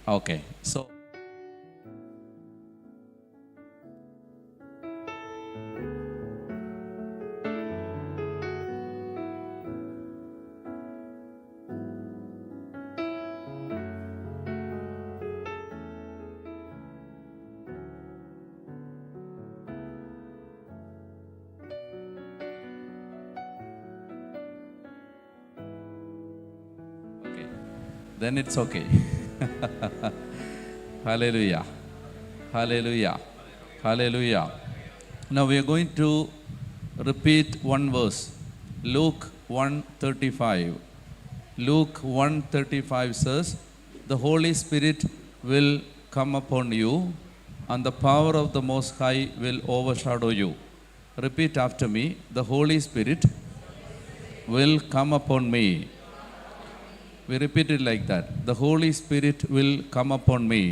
Okay, so okay, then it's okay. Hallelujah. Hallelujah. Hallelujah. Now we are going to repeat one verse. Luke 1:35. Luke 1:35 says, "The Holy Spirit will come upon you, and the power of the Most High will overshadow you." Repeat after me. The Holy Spirit will come upon me. We repeat it like that. The Holy Spirit will come upon me.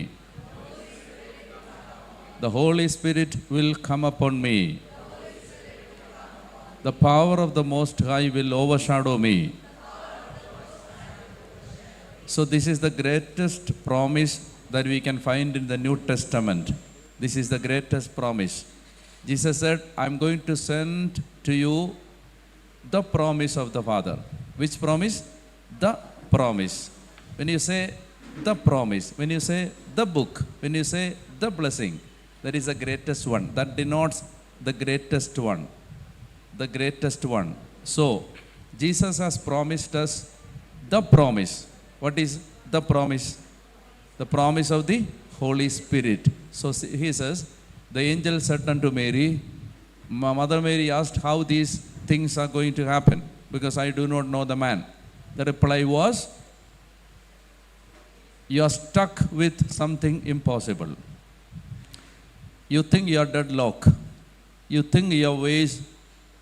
The Holy Spirit will come upon me. The power of the Most High will overshadow me. So this is the greatest promise that we can find in the New Testament. This is the greatest promise. Jesus said, "I'm going to send to you the promise of the Father." Which promise? The promise. When you say the promise, when you say the book, when you say the blessing, that is the greatest one. That denotes the greatest one. The greatest one. So, Jesus has promised us the promise. What is the promise? The promise of the Holy Spirit. So, he says, the angel said unto Mary, Mother Mary asked how these things are going to happen, because I do not know the man. The reply was, you are stuck with something impossible. You think you are deadlocked. You think your ways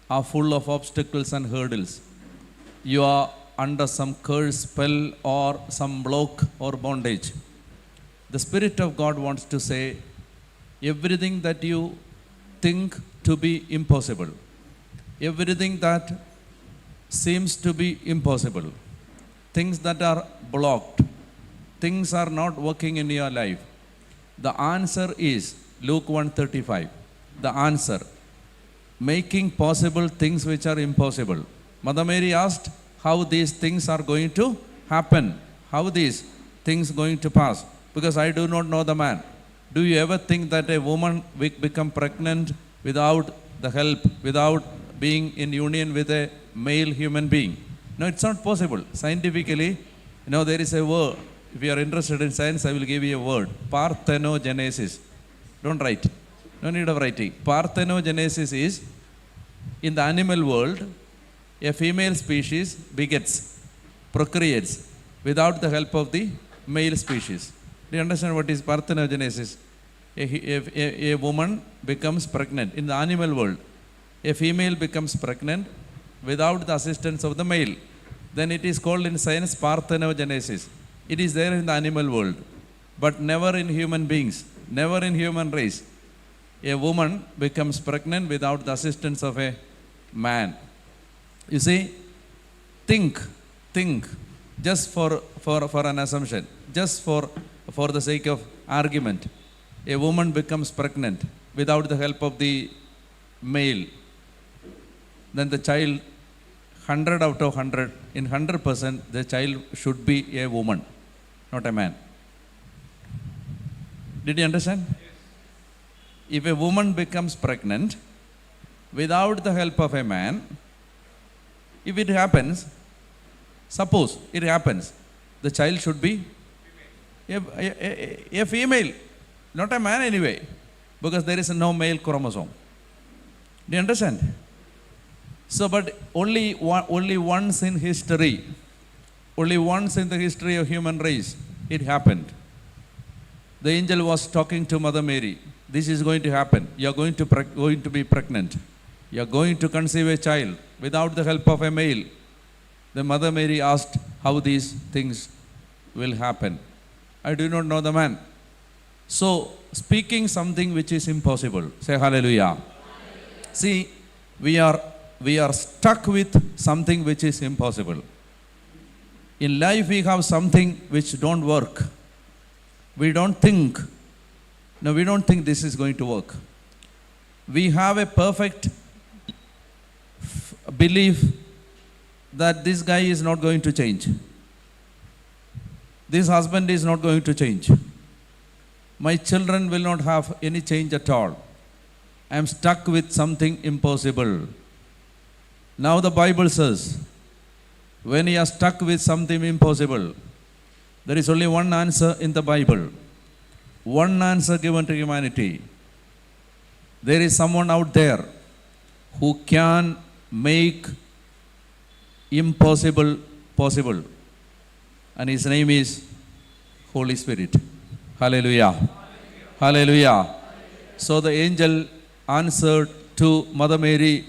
are full of obstacles and hurdles. You are under some curse, spell, or some block or bondage. The Spirit of God wants to say, everything that you think to be impossible, everything that seems to be impossible, things that are blocked, things are not working in your life. The answer is Luke 1:35. The answer, making possible things which are impossible. Mother Mary asked how these things are going to happen, how these things going to pass, because I do not know the man. Do you ever think that a woman will become pregnant without the help, without being in union with a male human being? No, it's not possible. Scientifically, there is a word. If you are interested in science, I will give you a word. Parthenogenesis. Don't write. No need of writing. Parthenogenesis is, in the animal world, a female species begets, procreates, without the help of the male species. Do you understand what is parthenogenesis? A woman becomes pregnant. In the animal world, a female becomes pregnant without the assistance of the male. Then it is called in science parthenogenesis. It is there in the animal world, but never in human beings, never in human race. A woman becomes pregnant without the assistance of a man. You see, think, just for an assumption, just for the sake of argument, a woman becomes pregnant without the help of the male. Then the child, 100 out of 100, in 100%, the child should be a woman, not a man. Did you understand? If a woman becomes pregnant without the help of a man, if it happens, suppose it happens, the child should be a female, not a man anyway, because there is no male chromosome. Do you understand? So, but only once in history, only once in the history of human race, it happened. The angel was talking to Mother Mary. This is going to happen. You are going to be pregnant. You are going to conceive a child without the help of a male. The Mother Mary asked how these things will happen. I do not know the man. So, speaking something which is impossible. Say hallelujah. See, we are stuck with something which is impossible. In life we have something which don't work. We don't think, no, we don't think this is going to work. We have a perfect belief that this guy is not going to change. This husband is not going to change. My children will not have any change at all. I am stuck with something impossible. Now the Bible says, when you are stuck with something impossible, there is only one answer in the Bible. One answer given to humanity. There is someone out there who can make impossible possible. And his name is Holy Spirit. Hallelujah. Hallelujah. So the angel answered to Mother Mary,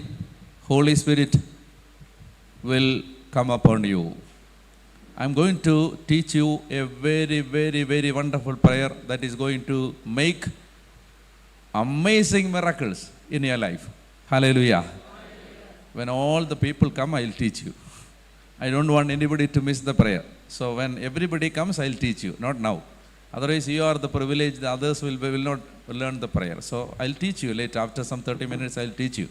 Holy Spirit will come upon you. I'm going to teach you a very, very, very wonderful prayer that is going to make amazing miracles in your life. Hallelujah. When all the people come, I'll teach you. I don't want anybody to miss the prayer. So when everybody comes, I'll teach you, not now. Otherwise, you are the privileged, the others will not learn the prayer. So I'll teach you later. After some 30 minutes, I'll teach you.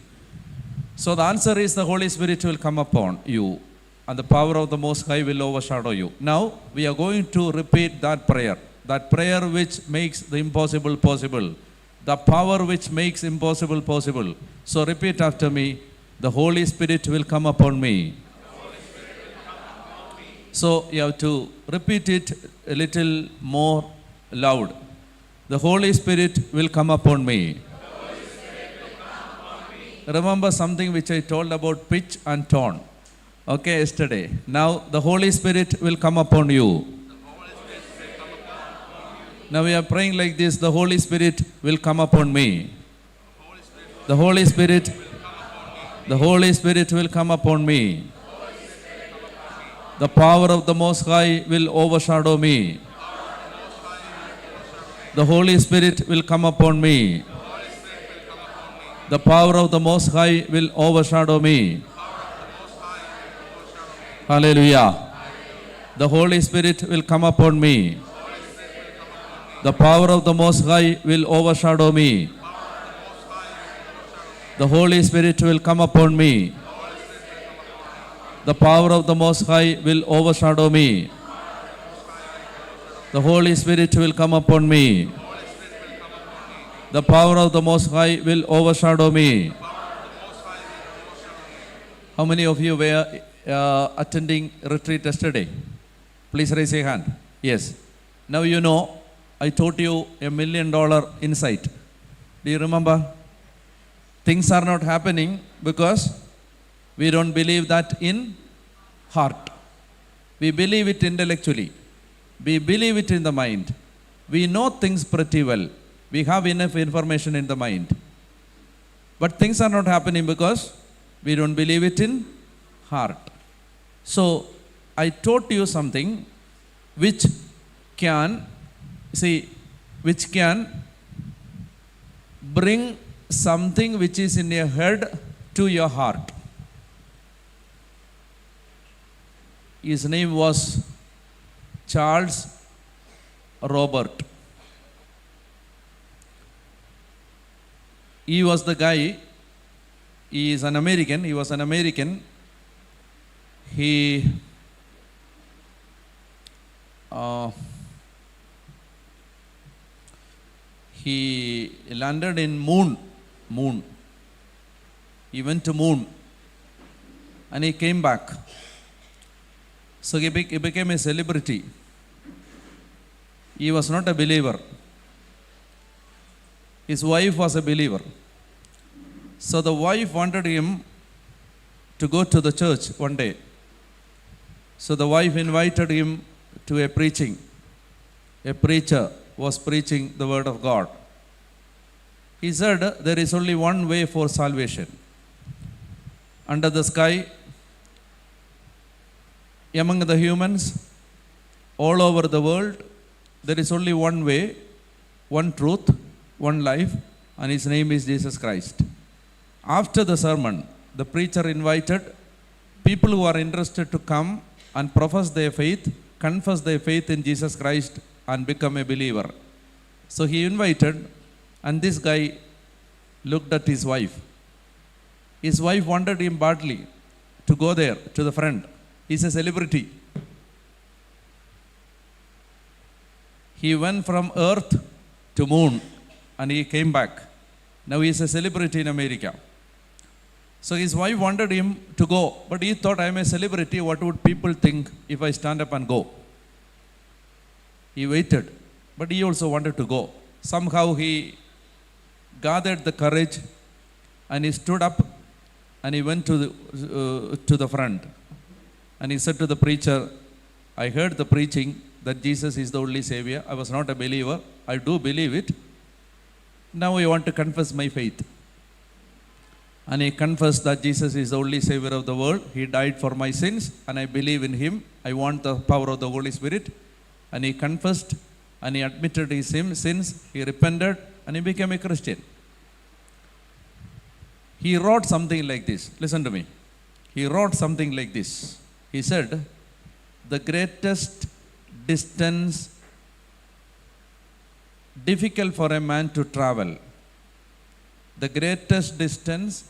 So the answer is the Holy Spirit will come upon you, and the power of the Most High will overshadow you. Now, we are going to repeat that prayer which makes the impossible possible, the power which makes impossible possible. So repeat after me, the Holy Spirit will come upon me. So you have to repeat it a little more loud. The Holy Spirit will come upon me. Remember something which I told about pitch and tone. Okay, yesterday. Now the Holy Spirit will come upon you. Now we are praying like this. The Holy Spirit will come upon me. The Holy Spirit will come upon me. The power of the Most High will overshadow me. The Holy Spirit will come upon me. The power of the Most High will overshadow me. Hallelujah. The Holy Spirit will come upon me. The power of the Most High will overshadow me. The Holy Spirit will come upon me. The power of the Most High will overshadow me. The Holy Spirit will come upon me. The power of the Most High will overshadow me. How many of you were attending retreat yesterday? Please raise your hand. Yes. Now you know, I taught you $1 million insight. Do you remember? Things are not happening because we don't believe that in heart. We believe it intellectually. We believe it in the mind. We know things pretty well. We have enough information in the mind. But things are not happening because we don't believe it in heart. So, I taught you something which can bring something which is in your head to your heart. His name was Charles Robert. He was the guy, he was an American. He landed in moon. He went to moon and he came back. So he became a celebrity. He was not a believer. His wife was a believer. So the wife wanted him to go to the church one day. So the wife invited him to a preaching. A preacher was preaching the word of God. He said, there is only one way for salvation. Under the sky, among the humans, all over the world, there is only one way, one truth, one life, and his name is Jesus Christ. After the sermon, the preacher invited people who are interested to come and profess their faith, confess their faith in Jesus Christ and become a believer. So he invited, and this guy looked at his wife. His wife wanted him badly to go there to the front. He's a celebrity. He went from earth to moon and he came back. Now he is a celebrity in America. So his wife wanted him to go, but he thought, I am a celebrity, what would people think if I stand up and go? He waited, but he also wanted to go. Somehow he gathered the courage and he stood up and he went to the front. And he said to the preacher, I heard the preaching that Jesus is the only Savior. I was not a believer. I do believe it. Now I want to confess my faith. And he confessed that Jesus is the only Savior of the world. He died for my sins and I believe in Him. I want the power of the Holy Spirit. And he confessed and he admitted his sins. He repented and he became a Christian. He wrote something like this. Listen to me. He wrote something like this. He said, the greatest distance difficult for a man to travel, the greatest distance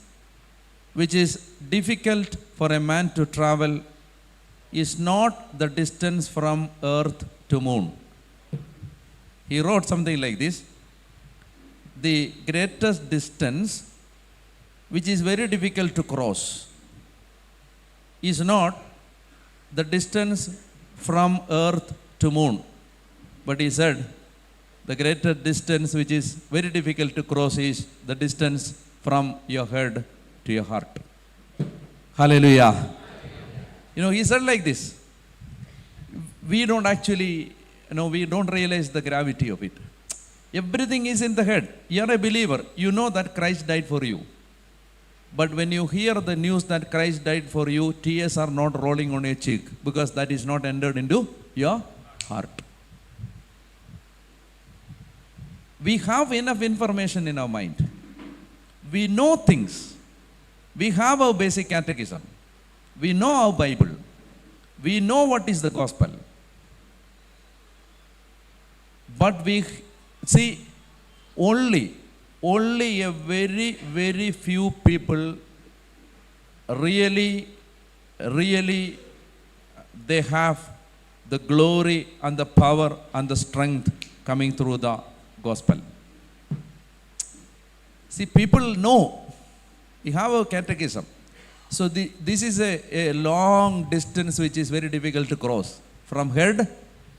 which is difficult for a man to travel is not the distance from earth to moon. He wrote something like this. The greatest distance which is very difficult to cross is not the distance from earth to moon. But he said, the greatest distance which is very difficult to cross is the distance from your head to your heart. Hallelujah. He said like this. We don't actually, we don't realize the gravity of it. Everything is in the head. You're a believer. You know that Christ died for you. But when you hear the news that Christ died for you, tears are not rolling on your cheek because that is not entered into your heart. We have enough information in our mind. We know things. We have our basic catechism. We know our Bible. We know what is the gospel. But we see only a very, very few people really they have the glory and the power and the strength coming through the gospel. See, people know. We have a catechism. So this is a long distance which is very difficult to cross from head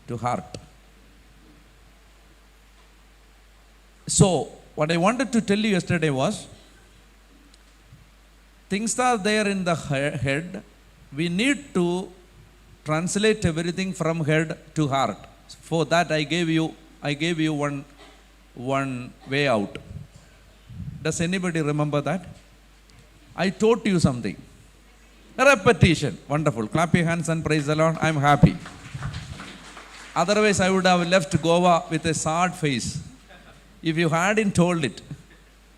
to heart. So what I wanted to tell you yesterday was, things are there in the head. We need to translate everything from head to heart. For that I gave you one way out. Does anybody remember that? I taught you something. Repetition. Wonderful. Clap your hands and praise the Lord. I'm happy. Otherwise, I would have left Goa with a sad face. If you hadn't told it,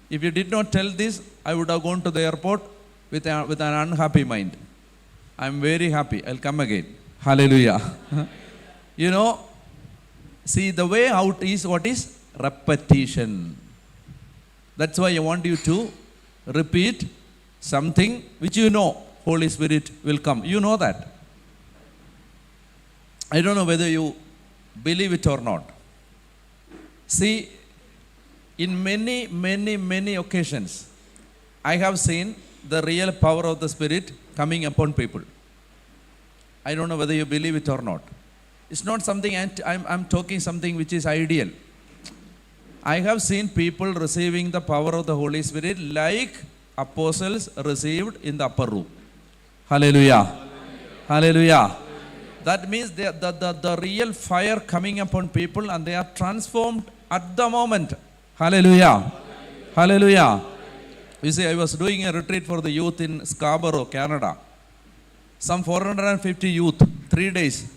if you did not tell this, I would have gone to the airport with an unhappy mind. I'm very happy. I'll come again. Hallelujah. See, the way out is what is? Repetition. That's why I want you to repeat something which you know Holy Spirit will come. You know that. I don't know whether you believe it or not. See, in many occasions, I have seen the real power of the Spirit coming upon people. I don't know whether you believe it or not. It's not something, I'm talking something which is ideal. I have seen people receiving the power of the Holy Spirit like apostles received in the upper room. Hallelujah. Hallelujah. That means the real fire coming upon people and they are transformed at the moment. Hallelujah. Hallelujah. You see, I was doing a retreat for the youth in Scarborough, Canada. Some 450 youth, 3 days.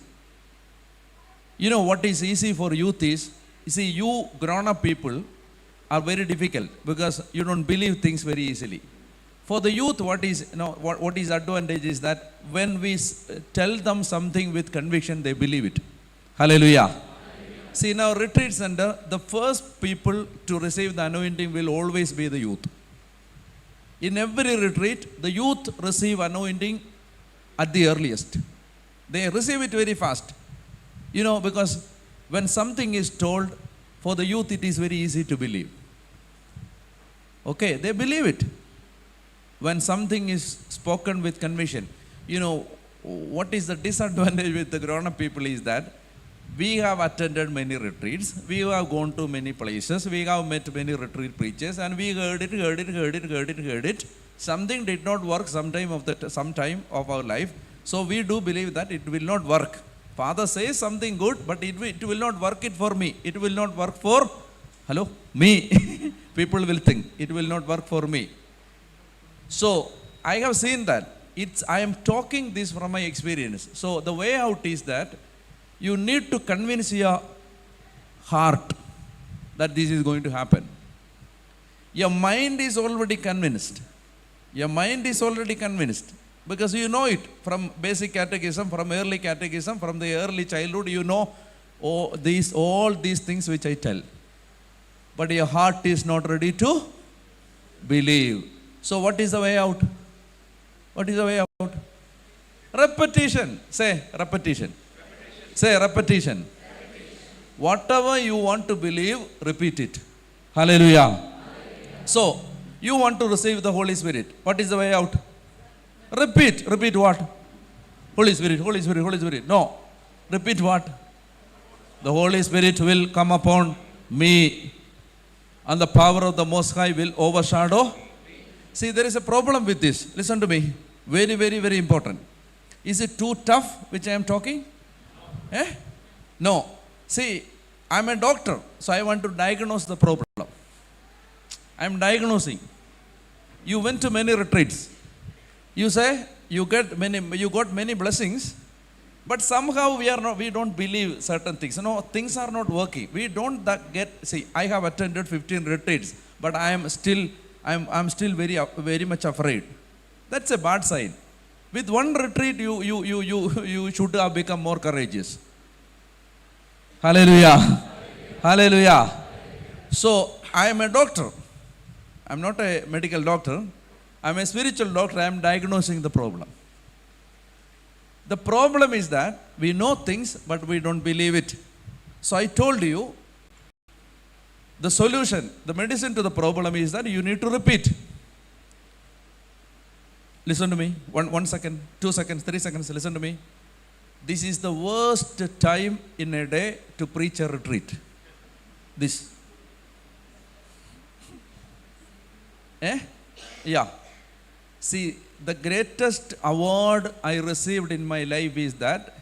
What is easy for youth is, you grown-up people are very difficult because you don't believe things very easily. For the youth, what is advantage is that when we tell them something with conviction, they believe it. Hallelujah. See, now retreat center, the first people to receive the anointing will always be the youth. In every retreat, the youth receive anointing at the earliest. They receive it very fast. You know, because when something is told, for the youth it is very easy to believe. Okay, they believe it. When something is spoken with conviction. You know, what is the disadvantage with the grown-up people is that we have attended many retreats, we have gone to many places, we have met many retreat preachers, and we heard it. Something did not work some time of our life. So we do believe that it will not work. Father says something good, but it will not work it for me. It will not work for, me. People will think, it will not work for me. So I have seen that. I am talking this from my experience. So the way out is that you need to convince your heart that this is going to happen. Your mind is already convinced. Your mind is already convinced. Because you know it from basic catechism, from early catechism, from the early childhood, you know all these things which I tell. But your heart is not ready to believe. So what is the way out? What is the way out? Repetition. Say repetition. Say repetition. Whatever you want to believe, repeat it. Hallelujah. So, you want to receive the Holy Spirit. What is the way out? Repeat. Repeat what? Holy Spirit, Holy Spirit, Holy Spirit. No. Repeat what? The Holy Spirit will come upon me, and the power of the Most High will overshadow. See, there is a problem with this. Listen to me. Very, very, very important. Is it too tough which I am talking? No. See, I am a doctor, so I want to diagnose the problem. I am diagnosing. You went to many retreats. You say you got many blessings, but somehow we don't believe certain things. No, things are not working. We don't see, I have attended 15 retreats, but I'm still very, very much afraid. That's a bad sign. With one retreat, you should have become more courageous. Hallelujah. Hallelujah. So, I am a doctor. I am not a medical doctor. I am a spiritual doctor. I am diagnosing the problem. The problem is that we know things, but we don't believe it. So, I told you, the solution, the medicine to the problem is that you need to repeat. Listen to me. 1 second, 2 seconds, 3 seconds. Listen to me. This is the worst time in a day to preach a retreat. This. Yeah. See, the greatest award I received in my life is that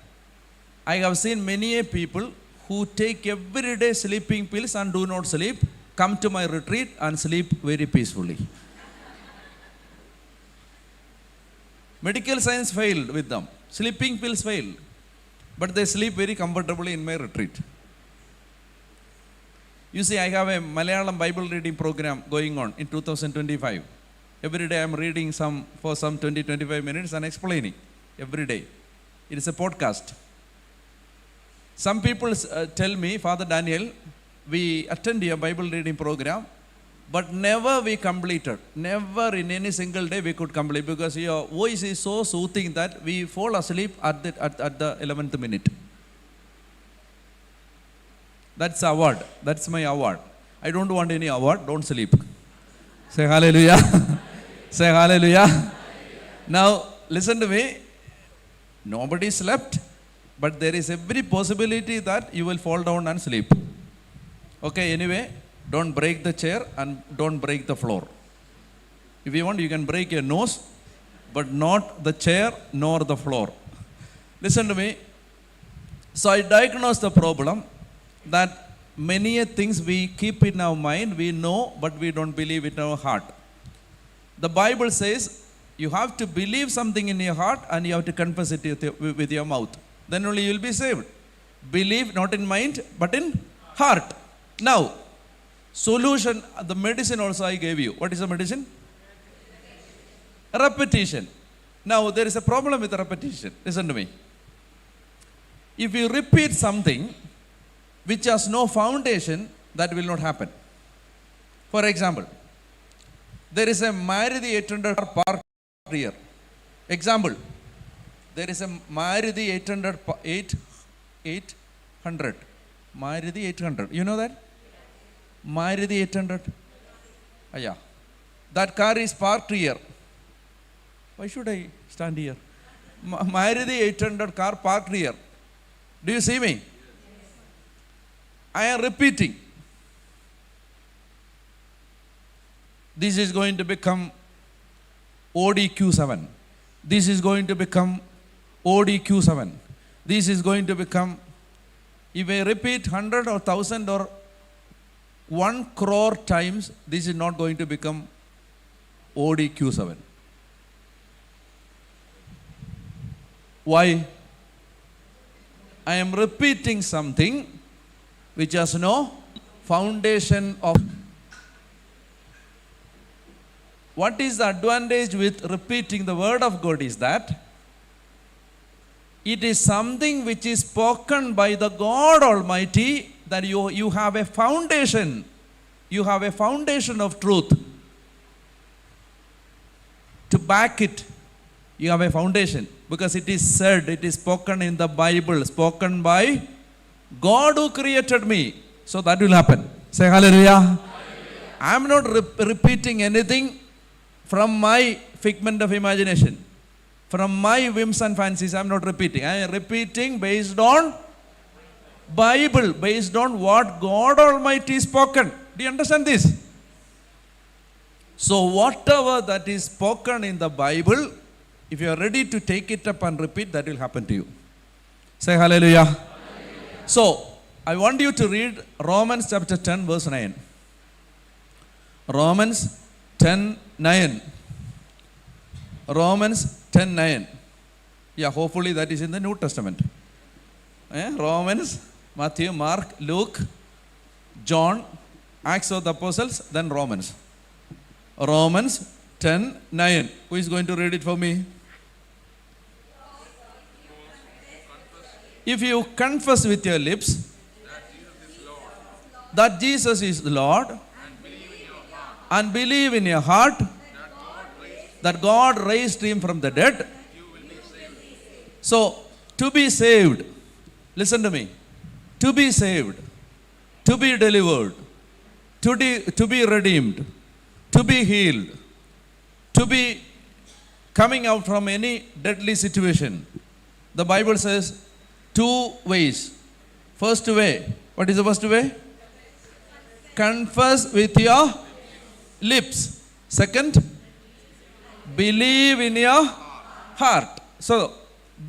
I have seen many people who take everyday sleeping pills and do not sleep, come to my retreat and sleep very peacefully. Medical science failed with them. Sleeping pills failed. But they sleep very comfortably in my retreat. You see, I have a Malayalam Bible reading program going on in 2025. Every day I am reading for some 20-25 minutes and explaining every day. It is a podcast. Some people tell me, Father Daniel, we attend your Bible reading program, but never we completed. Never in any single day we could complete, because your voice is so soothing that we fall asleep at the 11th minute. That's award. That's my award. I don't want any award. Don't sleep. Say hallelujah. Say hallelujah. Now, listen to me. Nobody slept, but there is every possibility that you will fall down and sleep. Okay, anyway, don't break the chair and don't break the floor. If you want, you can break your nose, but not the chair nor the floor. Listen to me. So I diagnosed the problem that many things we keep in our mind, we know, but we don't believe it in our heart. The Bible says you have to believe something in your heart and you have to confess it with your mouth. Then only you will be saved. Believe not in mind, but in heart. Now, solution, the medicine also I gave you. What is the medicine? Repetition. Now, there is a problem with repetition. Listen to me. If you repeat something, which has no foundation, that will not happen. For example, there is a Maruti 800 car parked here. Example, there is a Maruti 800. Maruti 800. You know that? Maruti 800. Yeah. That car is parked here. Why should I stand here? Maruti 800 car parked here. Do you see me? I am repeating. This is going to become Audi Q7. This is going to become Audi Q7. This is going to become, if I repeat 100 or 1000 or 1 crore times, this is not going to become Audi Q7. Why? I am repeating something which has no foundation of. What is the advantage with repeating the word of God is that it is something which is spoken by the God Almighty, that you have a foundation. You have a foundation of truth. To back it, you have a foundation. Because it is said, it is spoken in the Bible, spoken by God who created me. So that will happen. Say hallelujah. I am not repeating anything from my figment of imagination. From my whims and fancies, I am not repeating. I am repeating based on Bible, based on what God Almighty spoken. Do you understand this? So whatever that is spoken in the Bible, if you are ready to take it up and repeat, that will happen to you. Say hallelujah. Hallelujah. So, I want you to read Romans chapter 10 verse 9. Romans 10:9. Romans 10:9. Yeah, hopefully that is in the New Testament. Romans, Matthew, Mark, Luke, John, Acts of the Apostles, then Romans. Romans 10:9. Who is going to read it for me? If you confess with your lips that Jesus is Lord, and believe in your heart that God raised him from the dead, so to be saved, listen to me, to be saved, to be delivered, to be redeemed, to be healed, to be coming out from any deadly situation, the Bible says 2 ways. First way, what is the first way? Confess with your lips. Second, believe in your heart. So,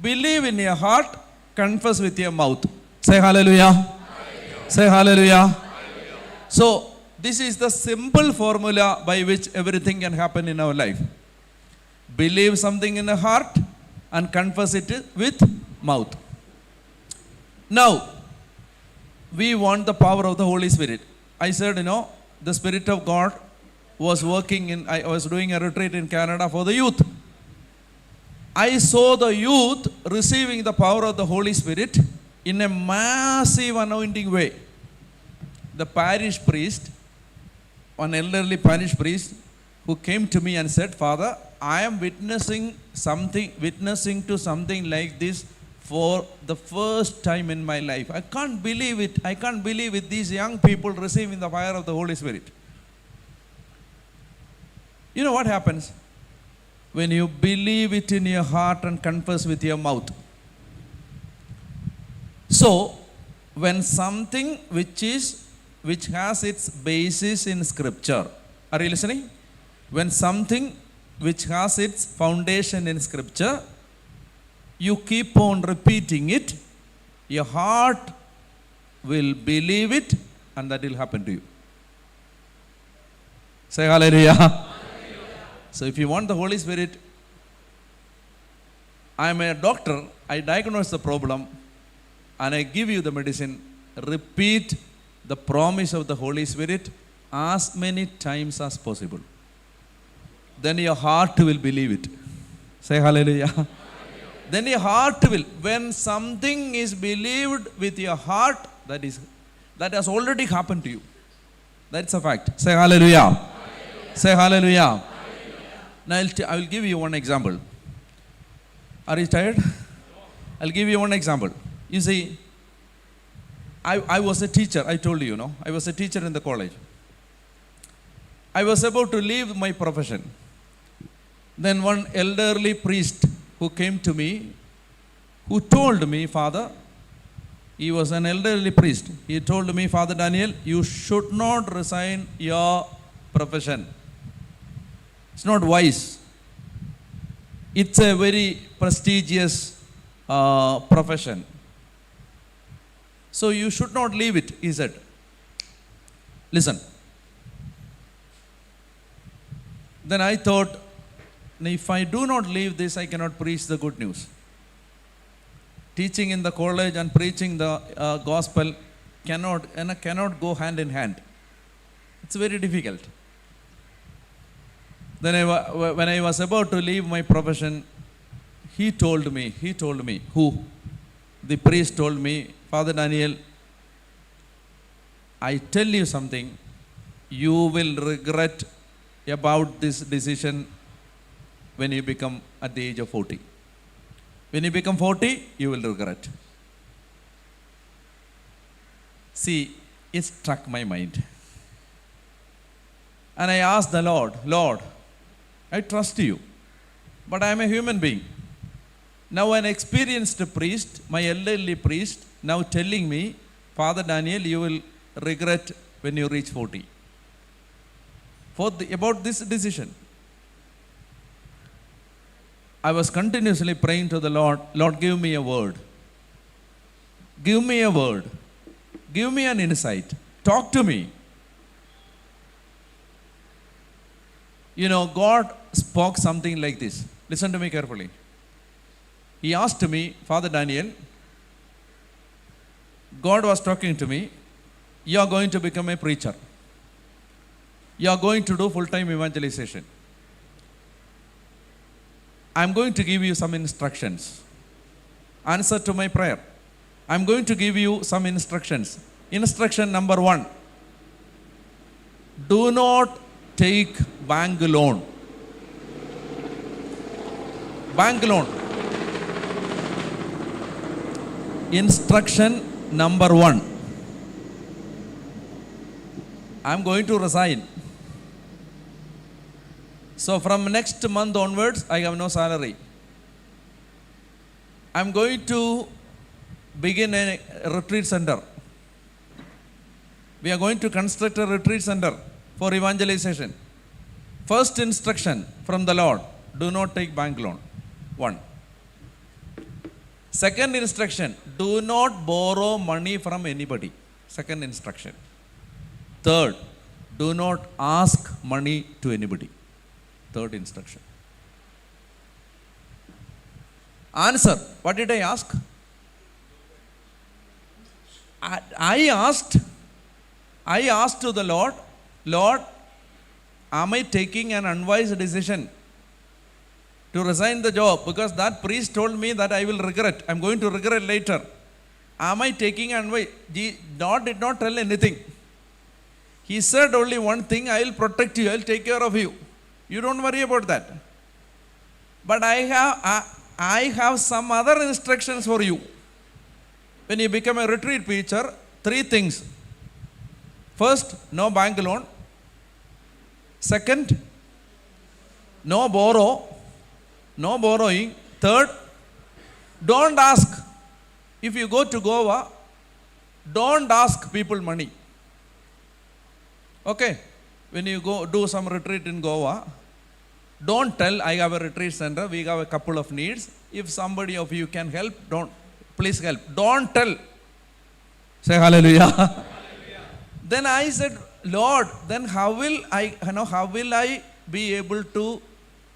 believe in your heart, confess with your mouth. Say hallelujah. Hallelujah. Say hallelujah. Hallelujah. So, this is the simple formula by which everything can happen in our life. Believe something in the heart and confess it with mouth. Now, we want the power of the Holy Spirit. I said, the Spirit of God was working I was doing a retreat in Canada for the youth. I saw the youth receiving the power of the Holy Spirit in a massive anointing way. The parish priest, one elderly parish priest, who came to me and said, Father, I am witnessing to something like this for the first time in my life. I can't believe it. I can't believe it. These young people receiving the fire of the Holy Spirit. You know what happens? When you believe it in your heart and confess with your mouth. So, when something which has its basis in Scripture, are you listening? When something which has its foundation in Scripture, you keep on repeating it, your heart will believe it, and that will happen to you. Say hallelujah. Hallelujah. So if you want the Holy Spirit, I am a doctor, I diagnose the problem, and I give you the medicine. Repeat the promise of the Holy Spirit as many times as possible. Then your heart will believe it. Say hallelujah. Then your heart will. When something is believed with your heart, that is That has already happened to you. That's a fact. Say hallelujah. Hallelujah. Say hallelujah. Hallelujah. Now I will give you one example. Are you tired? I'll give you one example. You see, I was a teacher. I told you, I was a teacher in the college. I was about to leave my profession. Then one elderly priest who came to me, who told me, Father, he was an elderly priest. He told me, Father Daniel, you should not resign your profession. It's not wise. It's a very prestigious profession. So you should not leave it, he said. Listen. Then I thought, if I do not leave this, I cannot preach the good news. Teaching in the college and preaching the gospel cannot go hand in hand. It's very difficult. Then when I was about to leave my profession, he told me, who? The priest told me, Father Daniel, I tell you something, you will regret about this decision when you become at the age of 40. When you become 40, you will regret. See, it struck my mind. And I asked the Lord, I trust you, but I am a human being. Now an experienced priest, my elderly priest, now telling me, Father Daniel, you will regret when you reach 40. About this decision. I was continuously praying to the Lord, Lord, give me a word. Give me a word. Give me an insight. Talk to me. God spoke something like this. Listen to me carefully. He asked me, Father Daniel, God was talking to me, you are going to become a preacher. You are going to do full-time evangelization. I am going to give you some instructions. Answer to my prayer. I am going to give you some instructions. Instruction number 1. Do not take bank loan. Bank loan. Instruction number 1. I am going to resign. So from next month onwards, I have no salary. I am going to begin a retreat center. We are going to construct a retreat center for evangelization. First instruction from the Lord, do not take bank loan. 1. Second instruction, do not borrow money from anybody. Second instruction. Third, do not ask money to anybody. Third instruction. Answer. What did I ask? I asked to the Lord, am I taking an unwise decision to resign the job? Because that priest told me that I will regret. I'm going to regret later. Am I taking an unwise? God did not tell anything. He said only one thing, I will protect you, I will take care of you. You don't worry about that. But I have some other instructions for you. When you become a retreat preacher, 3 things. First, no bank loan. Second, no borrowing. Third, don't ask. If you go to Goa, don't ask people money. Okay? When you go do some retreat in Goa, don't tell, I have a retreat center, we have a couple of needs. If somebody of you can help, please help. Don't tell. Say hallelujah. Hallelujah. Then I said, Lord, then how will I be able to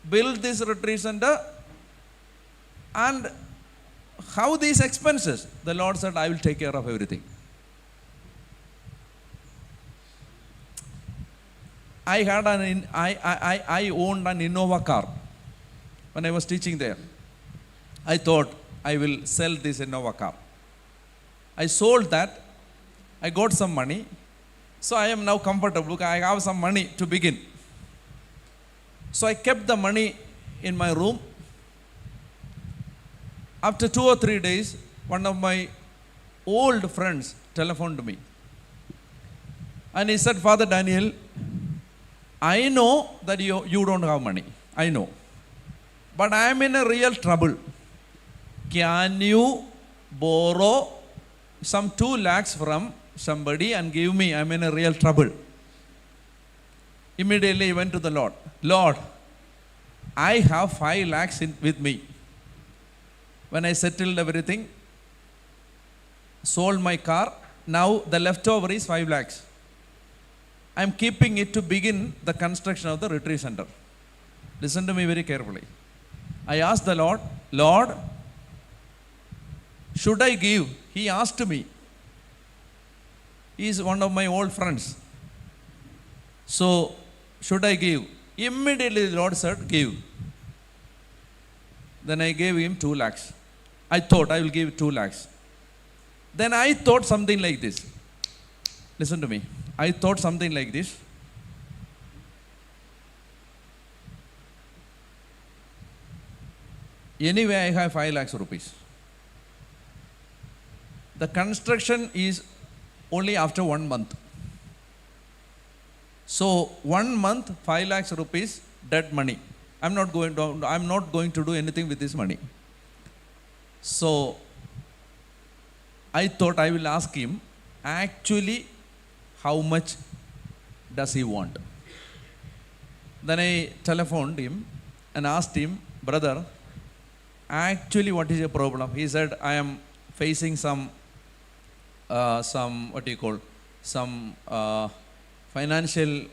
build this retreat center? And how these expenses? The Lord said, I will take care of everything. I owned an Innova car when I was teaching there. I thought I will sell this Innova car. I sold that I got some money. So I am now comfortable. I have some money to begin. So I kept the money in my room. After 2 or 3 days, one of my old friends telephoned me. And he said, Father Daniel, I know that you don't have money. I know. But I am in a real trouble. Can you borrow some 2 lakhs from somebody and give me? I am in a real trouble. Immediately he went to the Lord. Lord, I have 5 lakhs with me. When I settled everything, sold my car, now the leftover is 5 lakhs. I am keeping it to begin the construction of the retreat center. Listen to me very carefully. I asked the Lord, Lord, should I give? He asked me. He is one of my old friends. So, should I give? Immediately the Lord said, give. Then I gave him 2 lakhs. I thought I will give 2 lakhs. Then I thought something like this. Listen to me. I thought something like this. Anyway, I have 5 lakhs rupees. The construction is only after 1 month. So 1 month, 5 lakhs rupees, dead money. I'm not going to do anything with this money. So I thought I will ask him, actually, how much does he want? Then I telephoned him and asked him, brother, actually what is your problem? He said, I am facing some financial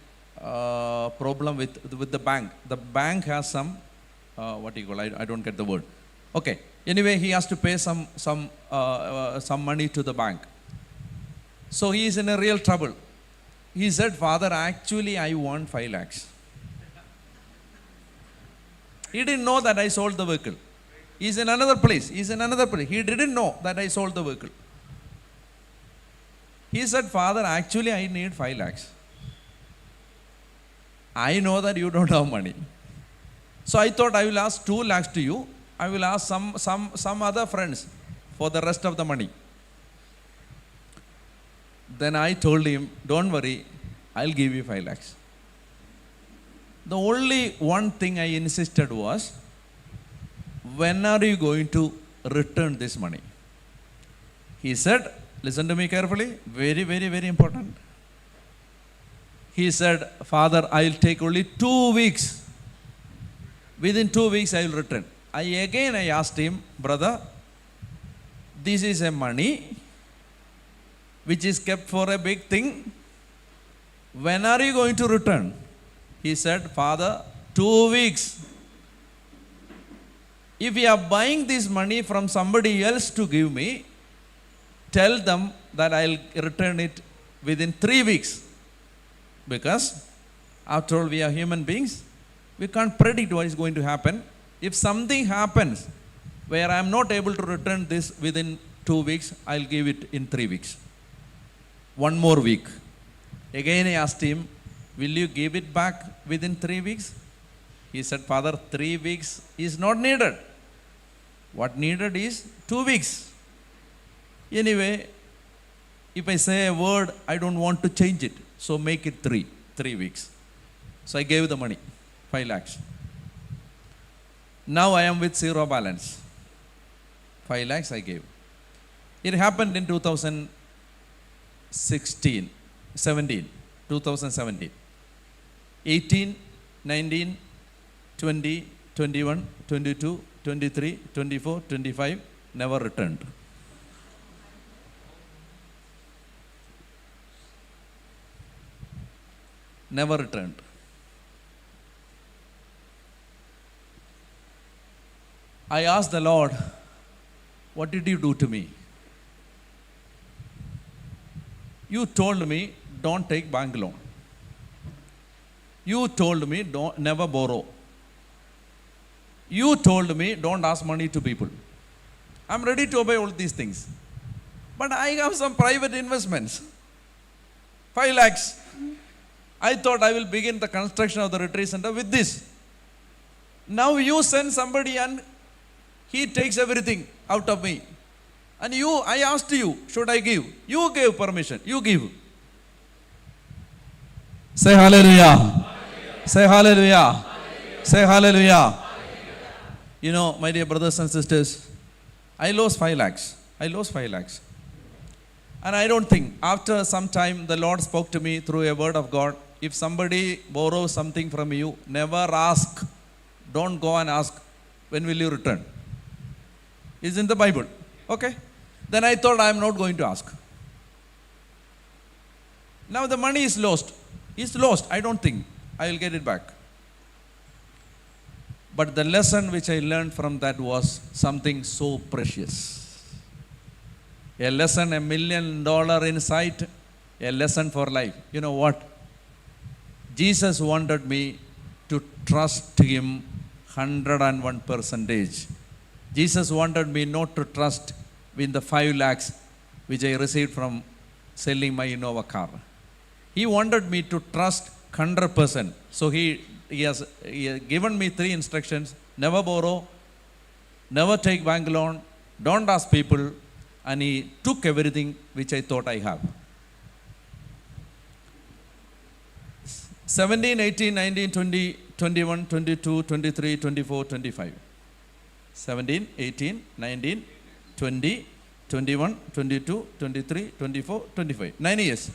problem with the bank. The bank has some, I don't get the word. Okay. Anyway, he has to pay some money to the bank. So he is in a real trouble. He said, Father, actually I want 5 lakhs. He didn't know that I sold the vehicle. He is in another place. He didn't know that I sold the vehicle. He said, Father, actually I need 5 lakhs. I know that you don't have money. So I thought I will ask 2 lakhs to you. I will ask some other friends for the rest of the money. Then I told him, don't worry, I'll give you 5 lakhs. The only one thing I insisted was, when are you going to return this money? He said, listen to me carefully, very, very, very important. He said, Father, I'll take only 2 weeks. Within 2 weeks, I will return. I asked him, brother, this is a money which is kept for a big thing. When are you going to return? He said, Father, 2 weeks. If you are buying this money from somebody else to give me, tell them that I'll return it within 3 weeks. Because after all, we are human beings. We can't predict what is going to happen. If something happens where I am not able to return this within 2 weeks, I'll give it in 3 weeks. 1 more week. Again I asked him, will you give it back within 3 weeks? He said, Father, 3 weeks is not needed. What needed is 2 weeks. Anyway, if I say a word, I don't want to change it. So make it 3 weeks. So I gave the money, 5 lakhs. Now I am with 0 balance. 5 lakhs I gave. It happened in 2017. 18, 19, 20, 21, 22, 23, 24, 25, never returned. Never returned. I asked the Lord, what did you do to me? You told me, don't take bank loan. You told me, never borrow. You told me, don't ask money to people. I'm ready to obey all these things. But I have some private investments. 5 lakhs. I thought I will begin the construction of the retreat center with this. Now you send somebody and he takes everything out of me. And I asked you, should I give? You gave permission. You give. Say hallelujah. Say hallelujah. Say hallelujah. You know, my dear brothers and sisters, I lost 5 lakhs. I lost 5 lakhs. And I don't think, after some time, the Lord spoke to me through a word of God. If somebody borrows something from you, never ask. Don't go and ask, when will you return? It's in the Bible. Okay? Then I thought I am not going to ask. Now the money is lost. It's lost. I don't think I will get it back. But the lesson which I learned from that was something so precious. A lesson, $1 million insight, a lesson for life. You know what? Jesus wanted me to trust him 101%. Jesus wanted me not to trust in the 5 lakhs which I received from selling my Innova car. He wanted me to trust 100%. So he has given me 3 instructions: never borrow, never take bank loan, don't ask people, and he took everything which I thought I have. 17, 18, 19, 20, 21, 22, 23, 24, 25. 17, 18, 19, 20, 21, 22, 23, 24, 25. 9 years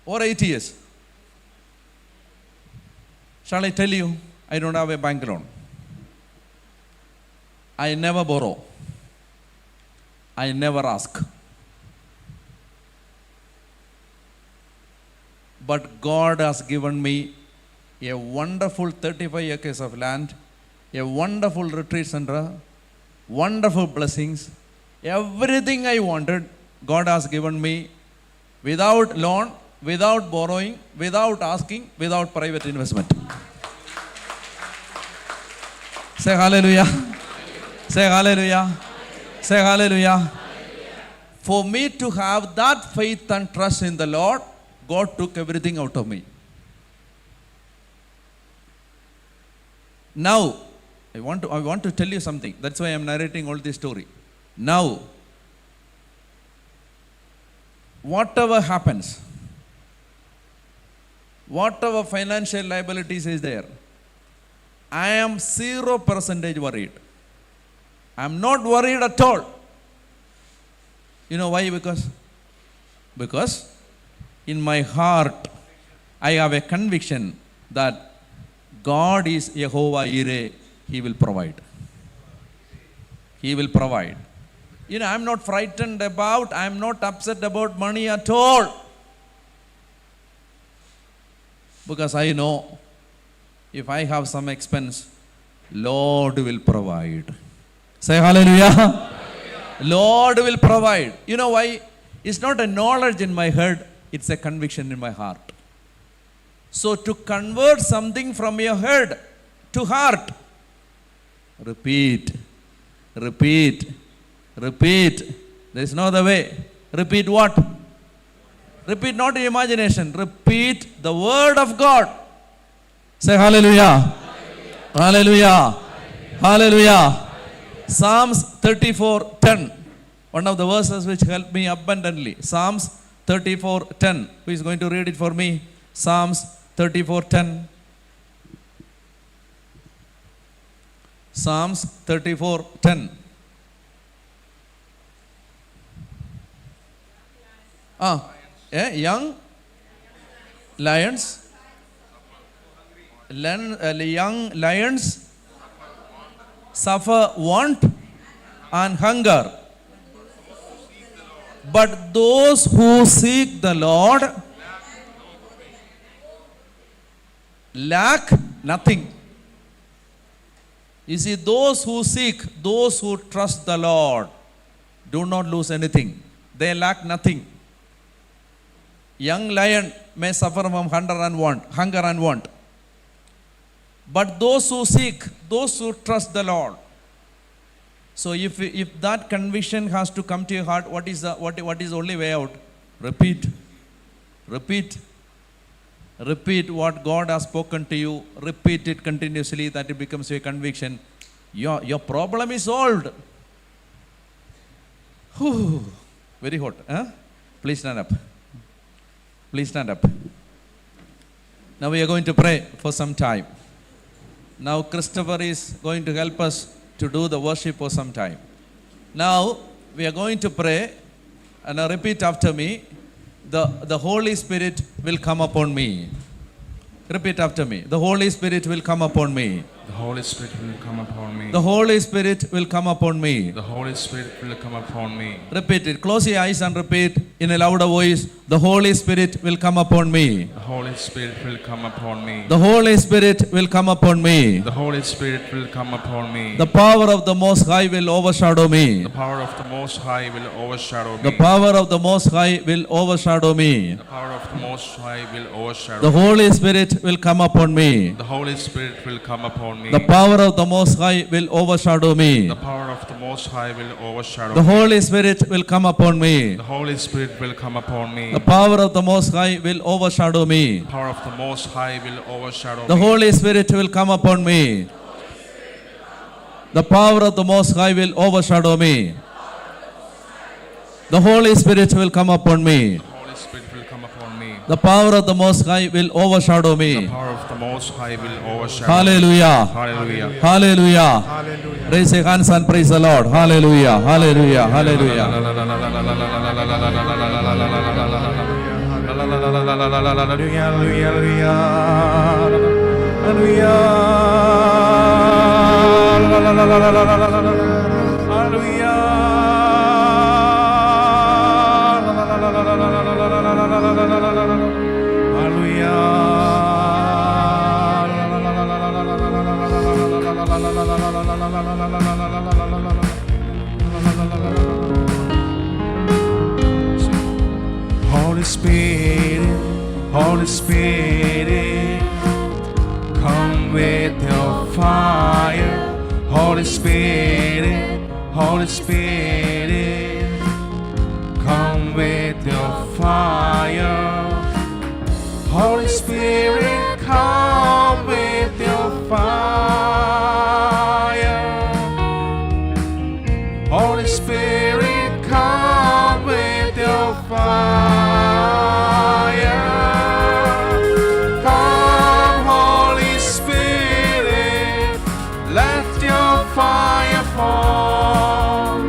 or 8 years. Shall I tell you, I don't have a bank loan. I never borrow. I never ask. But God has given me a wonderful 35 acres of land, a wonderful retreat center, wonderful blessings. Everything I wanted, God has given me without loan, without borrowing, without asking, without private investment. Say hallelujah. Say hallelujah. Say hallelujah. For me to have that faith and trust in the Lord, God took everything out of me. Now, I want to tell you something. That's why I am narrating all this story. Now, whatever happens, whatever financial liabilities is there, I am 0% worried. I am not worried at all. You know why? Because in my heart, I have a conviction that God is Jehovah Jireh. He will provide. He will provide. You know, I am not frightened about, I am not upset about money at all. Because I know, if I have some expense, Lord will provide. Say hallelujah. Lord will provide. You know why? It's not a knowledge in my head, it's a conviction in my heart. So to convert something from your head to heart, repeat, repeat, repeat. There is no other way. Repeat what? Repeat not in imagination. Repeat the word of God. Say hallelujah. Hallelujah. Hallelujah. Hallelujah. Psalms 34:10. One of the verses which helped me abundantly. Psalms 34:10. Who is going to read it for me? Psalms 34:10. Psalms 34:10. Young lions. Young lions suffer want and hunger. But those who seek the Lord lack nothing. You see, those who seek, those who trust the Lord, do not lose anything. They lack nothing. Young lion may suffer from hunger and want. But those who seek, those who trust the Lord. So if that conviction has to come to your heart, what is the only way out? Repeat, Repeat. Repeat what God has spoken to you. Repeat it continuously, that it becomes a conviction. Your problem is solved. Whew. Very hot. Huh? Please stand up. Please stand up. Now we are going to pray for some time. Now Christopher is going to help us to do the worship for some time. Now we are going to pray, and repeat after me. The Holy Spirit will come upon me. Repeat after me. The Holy Spirit will come upon me. The Holy Spirit will come upon me. The Holy Spirit will come upon me. The Holy Spirit will come upon me. Repeat it. Close your eyes and repeat in a louder voice. The Holy Spirit will come upon me. The Holy Spirit will come upon me. The Holy Spirit will come upon me. The Holy Spirit will come upon me. The power of the Most High will overshadow me. The power of the Most High will overshadow me. The power of the Most High will overshadow me. The power of the Most High will overshadow The me. Holy Spirit will come upon me. The Holy Spirit will come upon me. The power of the Most High will overshadow me. The power of the Most High will overshadow The me. Holy Spirit will come upon me. The Holy Spirit will come upon me. The power of the Most High will overshadow me. The power of the Most High will overshadow The me. Holy Spirit will come upon me. The power of the Most High will overshadow me. The Holy Spirit will come upon me. The Holy Spirit will come upon me. The power of the Most High will overshadow The me. power of the Most High will overshadow me. Hallelujah. Hallelujah. Hallelujah. Hallelujah. Raise your hands and praise the Lord. Hallelujah. Hallelujah. Hallelujah. Holy Spirit, Holy Spirit, come with your fire. Holy Spirit, Holy Spirit, come with your fire. Holy Spirit, come with your fire. Holy Spirit, come with your fire. Come, Holy Spirit, let your fire fall.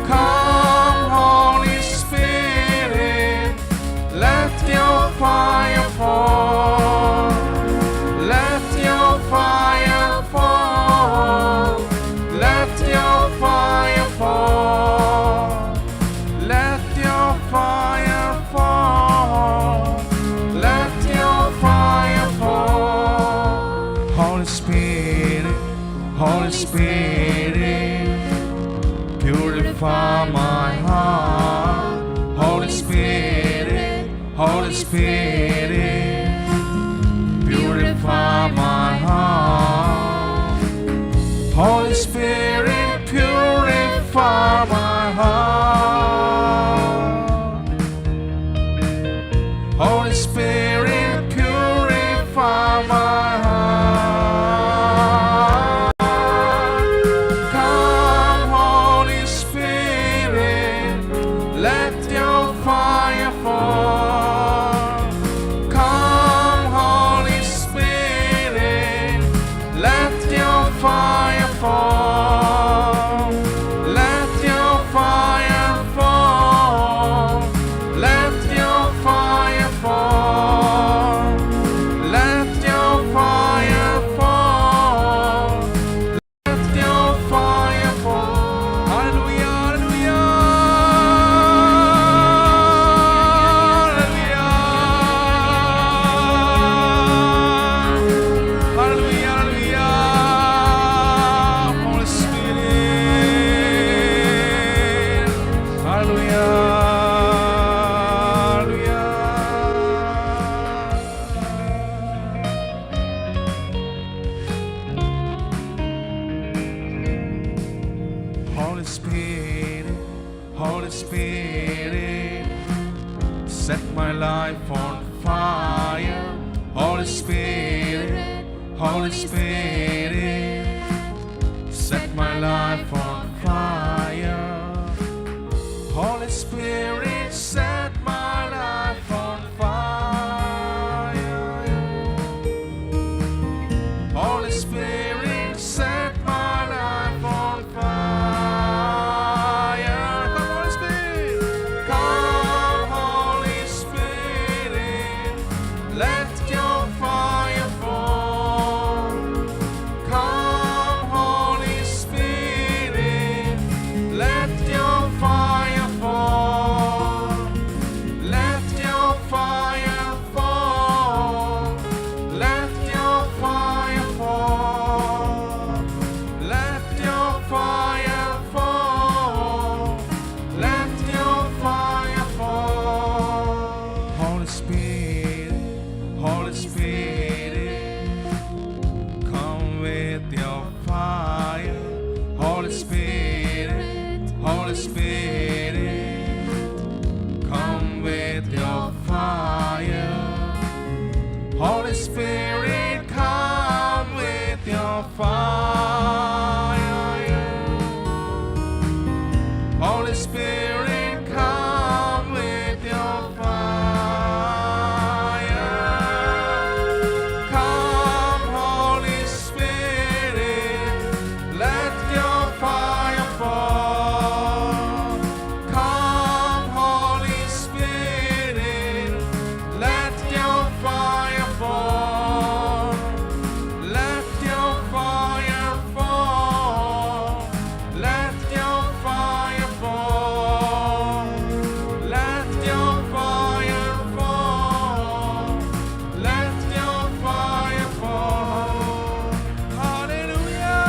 Come, Holy Spirit, let your fire fall. Let your fire fall. Let your fire fall. Let your fire fall. Let your fire fall. Holy Spirit, Holy Spirit, purify my heart. Holy Spirit, Holy Spirit, purify my heart. Holy Spirit, purify my heart. Holy Spirit, purify my heart. Come, Holy Spirit, let your fire fall. Come, Holy Spirit, let your fire fall. Let your fire fall. Let your fire fall. life on fire. Holy Spirit, Holy Spirit, set my life on fire. Holy Spirit, set my life on fire. Holy Spirit, set my life on fire. Come, Holy Spirit. Come, Holy Spirit, let your fire fall. Come, Holy Spirit, let your fire fall. Let your fire fall. Let your fire fall. Let your fire fall. Let your fire fall. Holy Spirit, Holy Spirit, come with your fire. Holy Spirit, Holy Spirit, come with your fire. Holy Spirit, come with your fire. Holy Spirit, come with your fire. Come, Holy Spirit, let your fire fall. Come, Holy Spirit, let your fire fall. Let your fire fall. Let your fire fall. Let your fire fall. Let your fire fall. Hallelujah.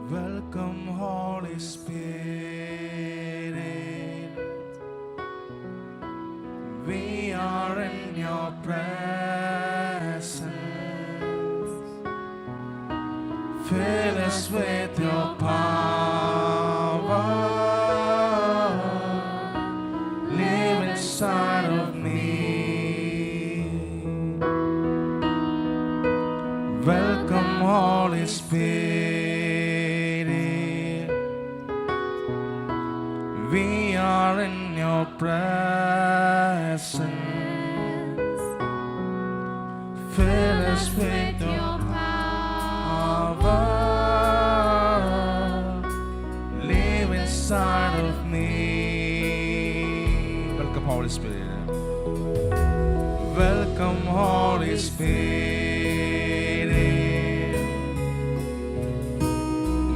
Welcome, Holy Spirit. We are in your presence. Fill us with your power. Live inside of me. Welcome, Holy Spirit. We are in your presence. Fill us with your power. Live inside of me. Welcome, Holy Spirit. Welcome, Holy Spirit.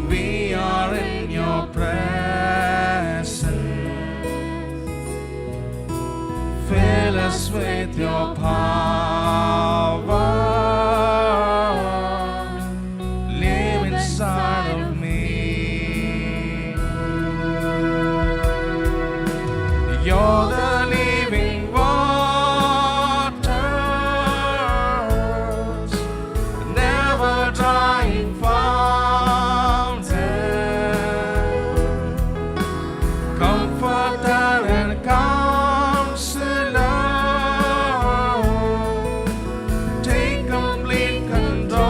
We are in your presence. Fill us with your power. Live inside of me. You're the living waters, never drying fountain, comforter and counselor. Take complete control.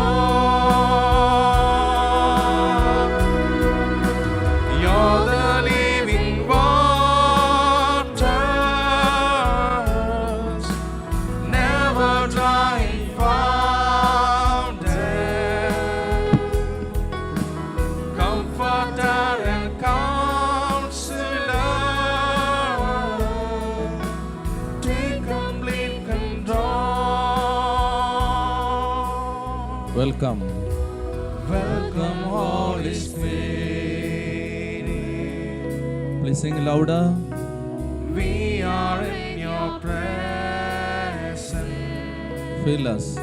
You're the living waters, never drying fountain, comforter and counselor. Take complete control. Welcome. Welcome, Please sing louder. We are in your presence. Fill us.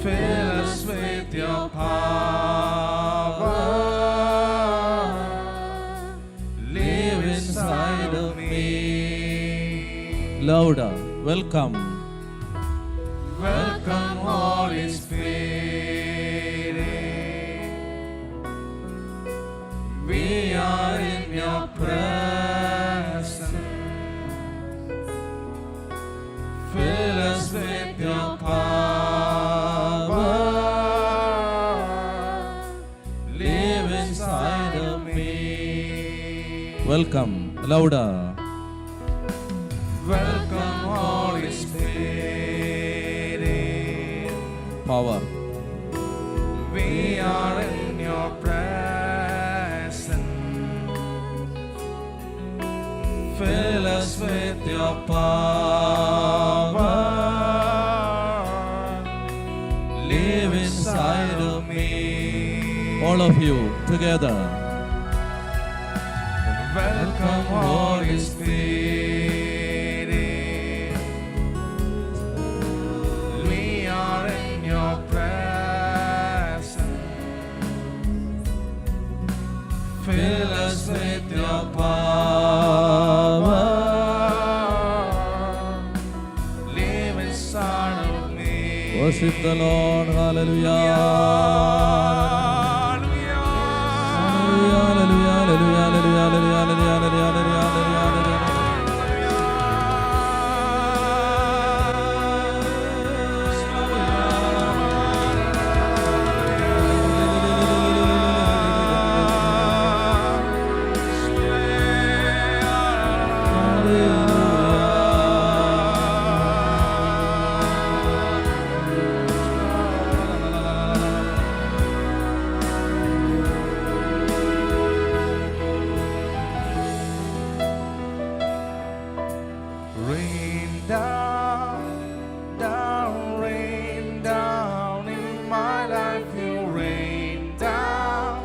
Fill us with your power. Live inside of me. Louder. Welcome. Welcome, Holy Spirit. We are in your presence. Fill us with your power. Live inside of me. Welcome. Louder. Welcome, Holy Spirit. Power. We are in your presence. Fill us with your power. Live inside of me. All of you together. Welcome, Holy Spirit. We are in your presence. Fill us with your power. Live inside of me. Worship the Lord. Hallelujah. Hallelujah. Hallelujah. Hallelujah. Hallelujah. Hallelujah. Hallelujah. Hallelujah. Rain down, down, rain down in my life. You rain down,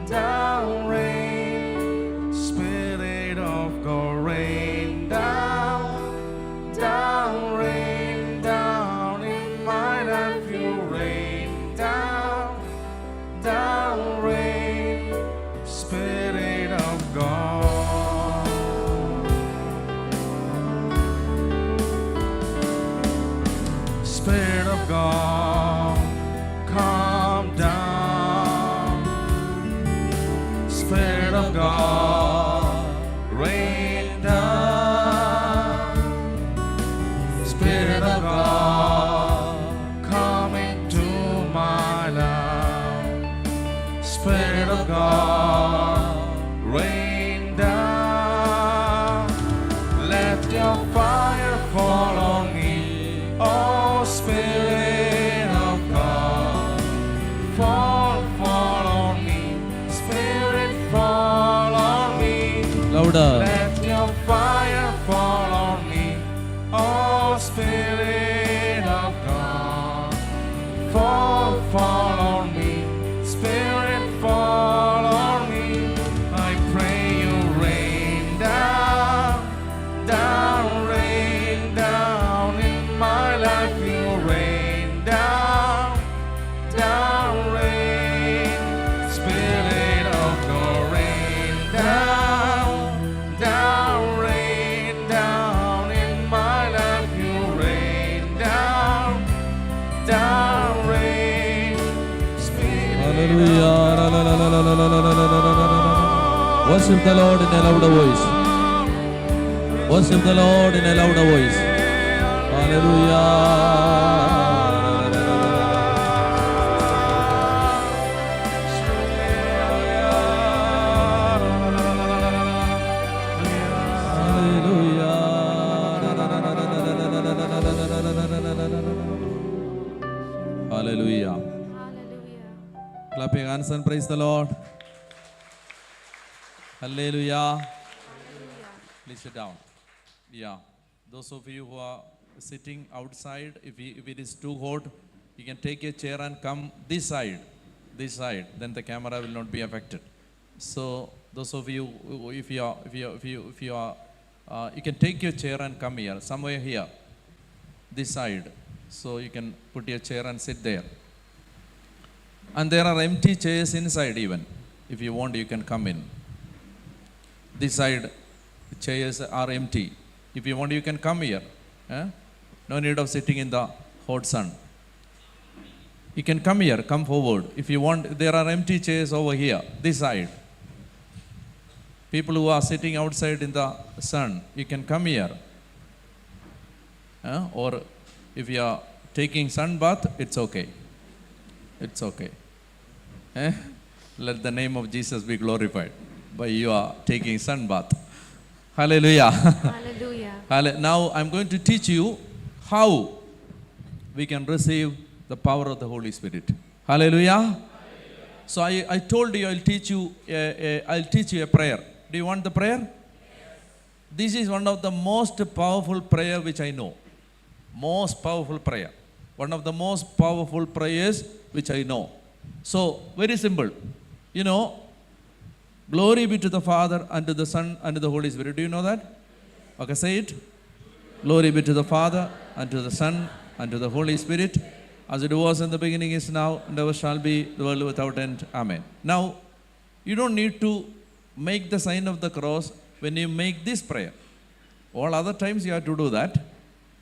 down, rain. Spirit of God, rain down, down, rain down in my life. You rain down, down, rain. Spirit of God. Spirit of God, come down. Spirit of God, rain down. Spirit of God, come into my life. Spirit of God, rain down. Let your fire fall on me. Oh, Spirit of God, fall on me. Spirit, fall on me. Louder. Let your fire fall on me. Oh, Spirit of God, fall on me. Spirit, fall on me. I pray you rain down, down, rain down in my life. You rain down, down, rain. Spirit of God, rain down, down, rain down in my life. You rain down, down, rain. Spirit Hallelujah. Worship the Lord in a louder voice. Worship the Lord in a louder voice. Hallelujah. Hallelujah. Hallelujah. Clap your hands and praise the Lord. Hallelujah. Please sit down. Yeah. Those of you who are sitting outside, if it is too hot, you can take a chair and come this side, then the camera will not be affected. So Those of you, if you are, you can take your chair and come here, somewhere here, this side. So you can put your chair and sit there. And there are empty chairs inside even. If you want, you can come in. This side, the chairs are empty. If you want, you can come here. No need of sitting in the hot sun. You can come here, come forward. If you want, there are empty chairs over here, this side. People who are sitting outside in the sun, you can come here. Or if you are taking sun bath, it's okay. It's okay. Let the name of Jesus be glorified by you are taking sun bath. Hallelujah. Hallelujah. Now I'm going to teach you how we can receive the power of the Holy Spirit. Hallelujah. So I told you I'll teach you a prayer. Do you want the prayer? Yes. This is one of the most powerful prayer which I know. Most powerful prayer. One of the most powerful prayers which I know. So very simple. You know, glory be to the Father and to the Son and to the Holy Spirit. Do you know that? Okay, say it. Glory be to the Father and to the Son and to the Holy Spirit, as it was in the beginning, is now, and ever shall be, the world without end. Amen. Now, you don't need to make the sign of the cross when you make this prayer. All other times you have to do that.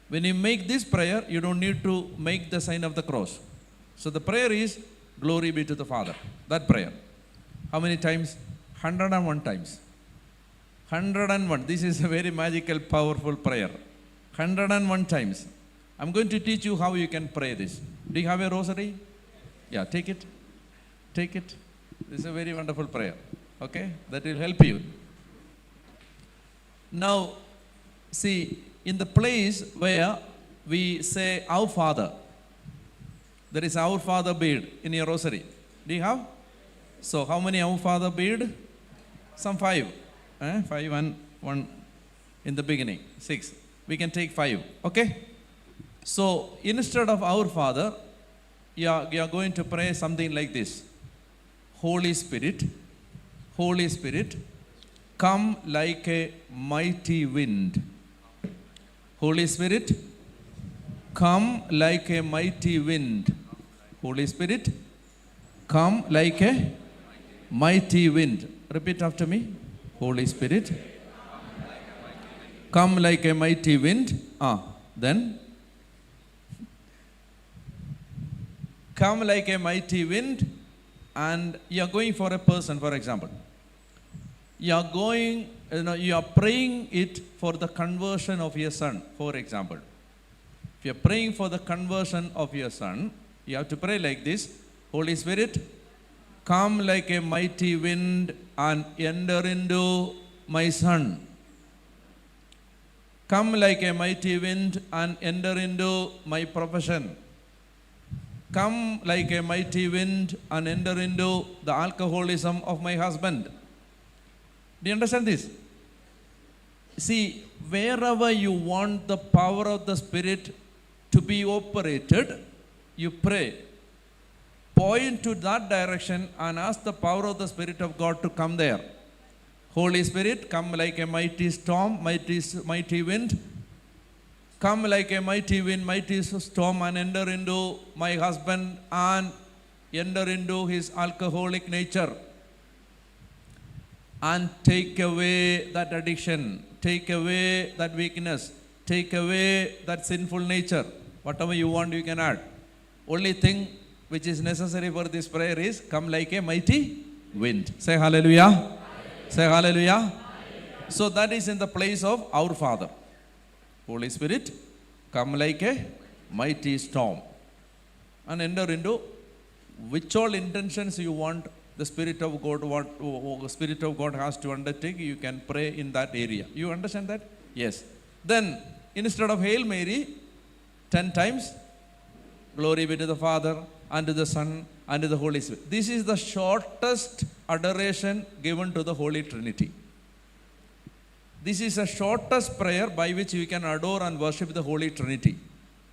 When you make this prayer, you don't need to make the sign of the cross. So the prayer is, glory be to the Father. That prayer. How many times? 101 times. 101. This is a very magical, powerful prayer. 101 times. I'm going to teach you how you can pray this. Do you have a rosary? Yeah, take it. Take it. This is a very wonderful prayer. Okay? That will help you. Now, see, in the place where we say, Our Father, there is Our Father bead in your rosary. Do you have? So, how many Our Father bead? Some 5. 5 and 1 in the beginning. 6. We can take 5. Okay? So, instead of Our Father, you are going to pray something like this. Holy Spirit, Holy Spirit, come like a mighty wind. Holy Spirit, come like a mighty wind. Holy Spirit, come like a mighty wind. Repeat after me. Holy Spirit, come like a mighty wind. Then, come like a mighty wind, and you are going for a person, for example. You are going, you are praying it for the conversion of your son, for example. If you are praying for the conversion of your son, you have to pray like this. Holy Spirit, come like a mighty wind and enter into my son. Come like a mighty wind and enter into my profession. Come like a mighty wind and enter into the alcoholism of my husband. Do you understand this? See, wherever you want the power of the Spirit to be operated, you pray. Point to that direction and ask the power of the Spirit of God to come there. Holy Spirit, come like a mighty storm, mighty wind. Come like a mighty wind, mighty storm, and enter into my husband and enter into his alcoholic nature. And take away that addiction, take away that weakness, take away that sinful nature. Whatever you want, you can add. Only thing which is necessary for this prayer is come like a mighty wind. Say hallelujah. Hallelujah. Say hallelujah. Hallelujah. So that is in the place of Our Father. Holy Spirit, come like a mighty storm and enter into which all intentions you want the Spirit of God has to undertake. You can pray in that area. You understand that? Yes. Then instead of Hail Mary 10 times, glory be to the Father and to the Son and to the Holy Spirit. This is the shortest adoration given to the Holy Trinity. This is the shortest prayer by which we can adore and worship the Holy Trinity.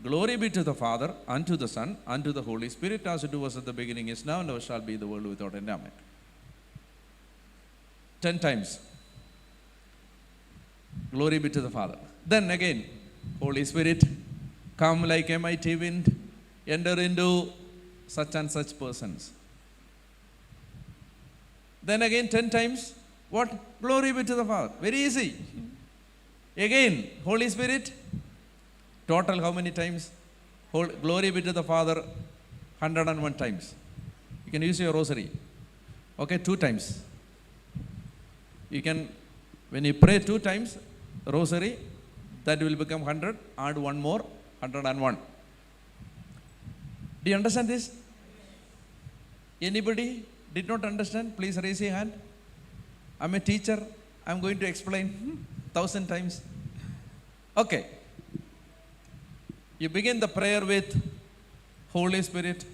Glory be to the Father, and to the Son, and to the Holy Spirit, as it was at the beginning, is now, and ever shall be, the world without end. Amen. 10 times. Glory be to the Father. Then again, Holy Spirit, come like a mighty wind, enter into such and such persons. Then again 10 times, what? Glory be to the Father. Very easy. Again, Holy Spirit, total how many times? Glory be to the Father, 101 times. You can use your rosary. Okay, 2 times. You can, when you pray 2 times, rosary, that will become 100, add 1 more, 101. Do you understand this? Anybody did not understand? Please raise your hand. I'm a teacher. I'm going to explain 1,000 times. Okay. You begin the prayer with Holy Spirit,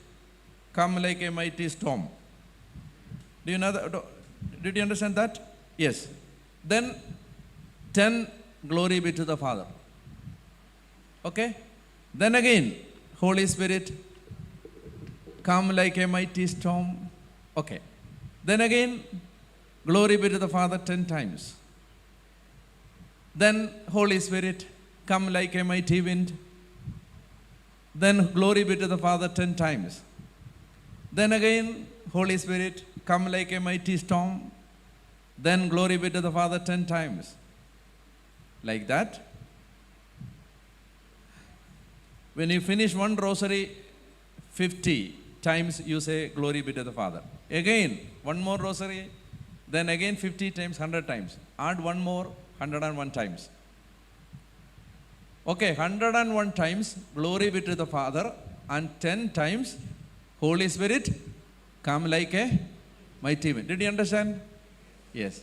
come like a mighty storm. Do you know that? Did you understand that? Yes. Then 10, glory be to the Father. Okay. Then again, Holy Spirit, come like a mighty storm. Okay. Then again, glory be to the Father 10 times. Then Holy Spirit, come like a mighty wind. Then glory be to the Father 10 times. Then again, Holy Spirit, come like a mighty storm. Then glory be to the Father 10 times. Like that. When you finish one rosary, 50 times you say glory be to the Father. Again, one more rosary, then again 50 times, 100 times. Add one more, 101 times. Okay, 101 times, glory be to the Father, and 10 times, Holy Spirit, come like a mighty wind. Did you understand? Yes.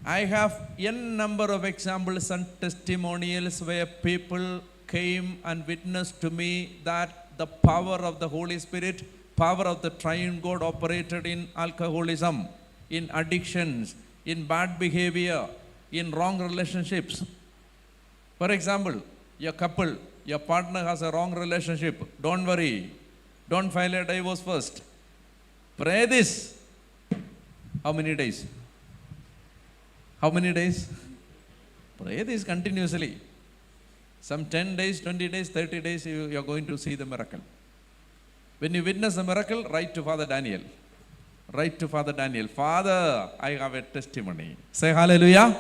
I have n number of examples and testimonials where people came and witnessed to me that the power of the Holy Spirit, power of the triune God operated in alcoholism, in addictions, in bad behavior, in wrong relationships. For example, your couple, your partner has a wrong relationship. Don't worry. Don't file a divorce first. Pray this. How many days? How many days? Pray this continuously. Some 10 days, 20 days, 30 days, you are going to see the miracle. When you witness the miracle, write to Father Daniel. Write to Father Daniel. Father, I have a testimony. Say hallelujah.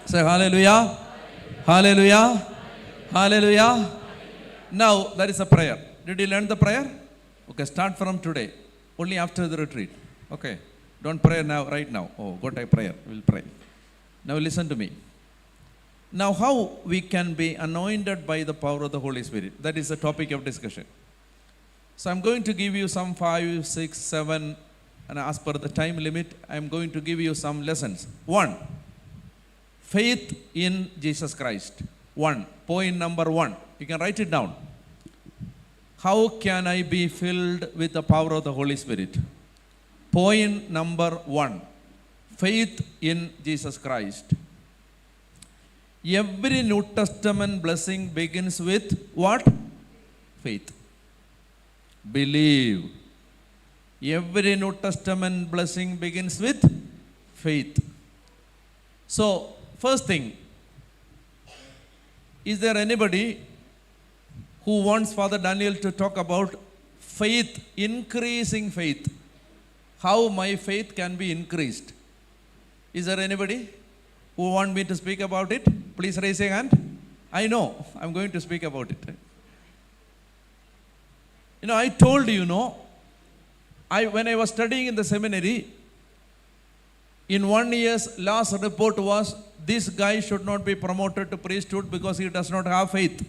Say hallelujah. Hallelujah. Hallelujah. Now, there is a prayer. Did you learn the prayer? Okay, start from today. Only after the retreat. Okay. Don't pray now, right now. Oh, got a prayer. We'll pray. Now listen to me. Now, how we can be anointed by the power of the Holy Spirit? That is the topic of discussion. So I'm going to give you some 5, 6, 7, and as per the time limit, I'm going to give you some lessons. 1, faith in Jesus Christ. 1, point number 1. You can write it down. How can I be filled with the power of the Holy Spirit? Point number 1, faith in Jesus Christ. Every New Testament blessing begins with what? Faith. Believe. Every New Testament blessing begins with faith. So, first thing, is there anybody who wants Father Daniel to talk about faith, increasing faith? How my faith can be increased? Is there anybody who want me to speak about it? Please raise your hand. I know I'm going to speak about it. You know, I told you, when I was studying in the seminary, in 1 year's last report was, this guy should not be promoted to priesthood because he does not have faith.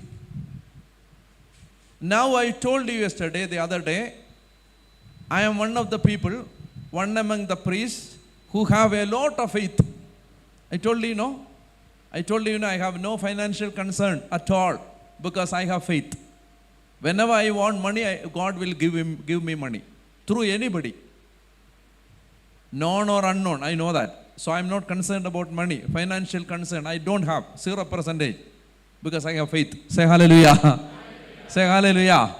Now I told you yesterday, the other day, I am one of the people, one among the priests who have a lot of faith. I told you, I have no financial concern at all because I have faith. Whenever I want money, God will give me money through anybody. Known or unknown, I know that. So I'm not concerned about money, financial concern. I don't have 0% because I have faith. Say hallelujah. Say hallelujah.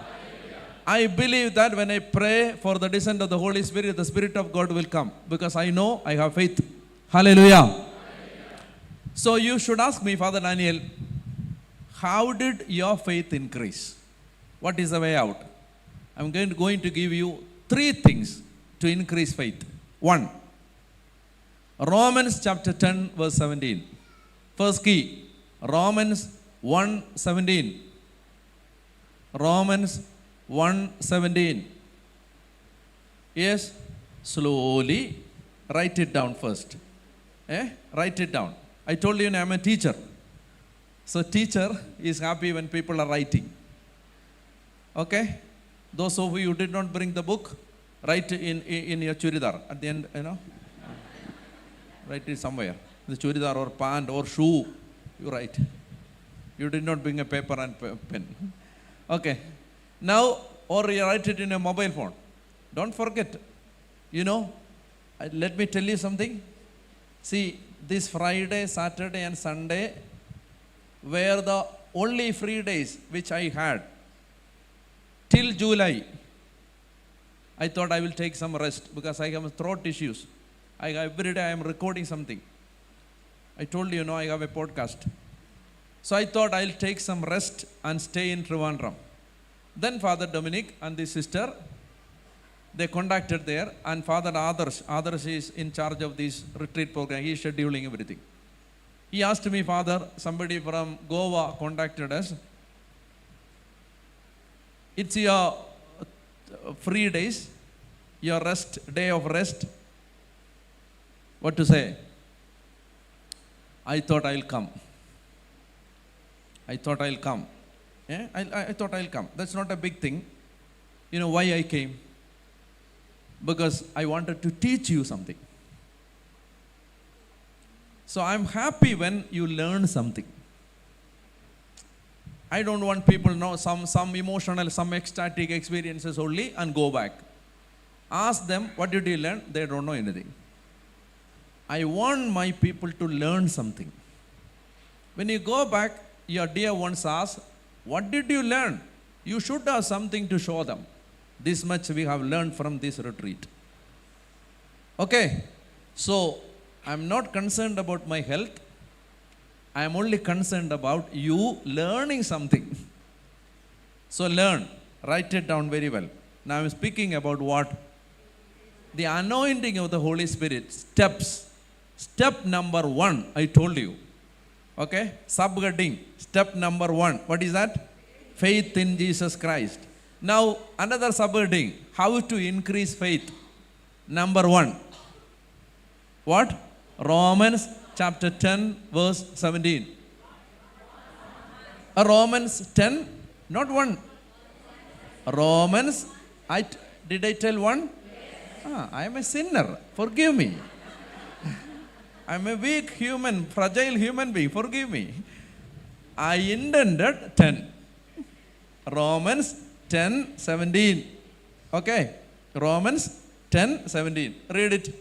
I believe that when I pray for the descent of the Holy Spirit, the Spirit of God will come because I know I have faith. Hallelujah. So you should ask me, Father Daniel, how did your faith increase? What is the way out? I'm going to give you 3 things to increase faith. 1, Romans chapter 10 verse 17. First key, Romans 1:17. Romans 1:17. Yes, slowly write it down first. Write it down. I told you I'm a teacher. So teacher is happy when people are writing. Okay? Those of you who did not bring the book, write in your churidar. At the end, write it somewhere. The churidar or pant or shoe, you write. You did not bring a paper and pen. Okay. Now, or you write it in a mobile phone. Don't forget. Let me tell you something. See, this Friday, Saturday and Sunday were the only free days which I had. Till July, I thought I will take some rest because I have throat issues. Every day I am recording something. I told you, I have a podcast. So I thought I'll take some rest and stay in Trivandrum. Then Father Dominic and the sister, they contacted there, and Father Adarsh is in charge of this retreat program. He is scheduling everything. He asked me, Father, somebody from Goa contacted us. It's your free days, your rest, day of rest. What to say? I thought I'll come. I thought I'll come. I thought I'll come. That's not a big thing. Why I came? Because I wanted to teach you something. So I'm happy when you learn something. I don't want people to know some emotional, some ecstatic experiences only and go back. Ask them, what did you learn? They don't know anything. I want my people to learn something. When you go back, your dear ones ask, what did you learn? You should have something to show them. This much we have learned from this retreat. Okay, so I'm not concerned about my health. I am only concerned about you learning something. So learn, write it down very well. Now I'm speaking about what? The anointing of the Holy Spirit, steps. Step number 1, I told you. Okay, subheading, step number 1. What is that? Faith in Jesus Christ. Now, another subheading, how to increase faith. Number 1. What? Romans chapter 10, verse 17. Romans 10, not 1. Romans, did I tell 1? I am a sinner. Forgive me. I am a weak human, fragile human being. Forgive me. I intended 10. Romans 10, 17. Okay. Romans 10, 17. Read it.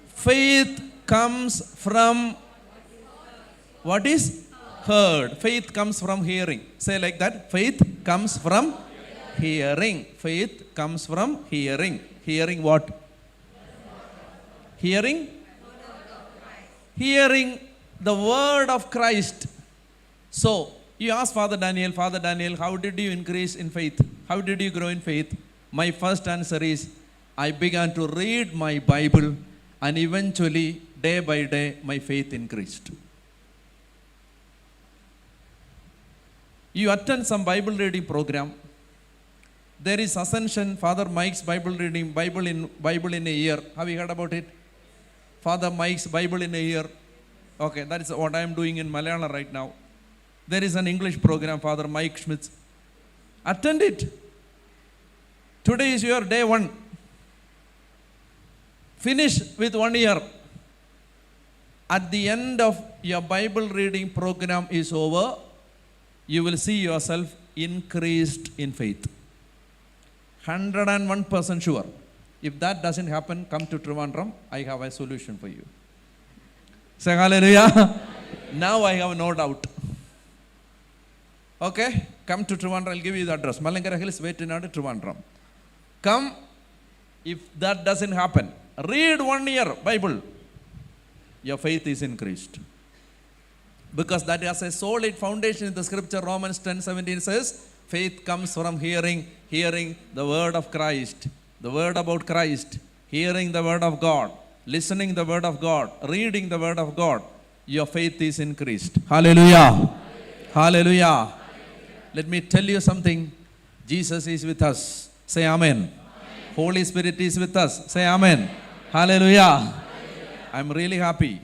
Faith comes from what is heard. Faith comes from hearing. Say like that. Faith comes from hearing. Faith comes from hearing. Hearing what? Hearing? Hearing the word of Christ. So, you ask Father Daniel, how did you increase in faith? How did you grow in faith? My first answer is, I began to read my Bible, and eventually, day by day, my faith increased. You attend some Bible reading program. There is Ascension, Father Mike's Bible reading, Bible in a year. Have you heard about it? Father Mike's Bible in a year. Okay, that is what I am doing in Malayalam right now. There is an English program, Father Mike Schmitz. Attend it. Today is your day 1. Finish with 1 year. At the end of your Bible reading program is over, you will see yourself increased in faith. 101% sure. If that doesn't happen, come to Trivandrum. I have a solution for you. Say hallelujah. Now I have no doubt. Okay, come to Trivandrum. I'll give you the address. Malangara Hills, Vettinadu, Trivandrum. Come. If that doesn't happen, Read 1 year Bible. Your faith is increased. Because that has a solid foundation in the scripture. Romans 10:17 says, faith comes from hearing the word of Christ, the word about Christ, hearing the word of God, listening the word of God, reading the word of God. Your faith is increased. Hallelujah. Hallelujah. Hallelujah. Let me tell you something. Jesus is with us. Say amen. Amen. Holy Spirit is with us. Say amen. Amen. Hallelujah. Hallelujah. I'm really happy.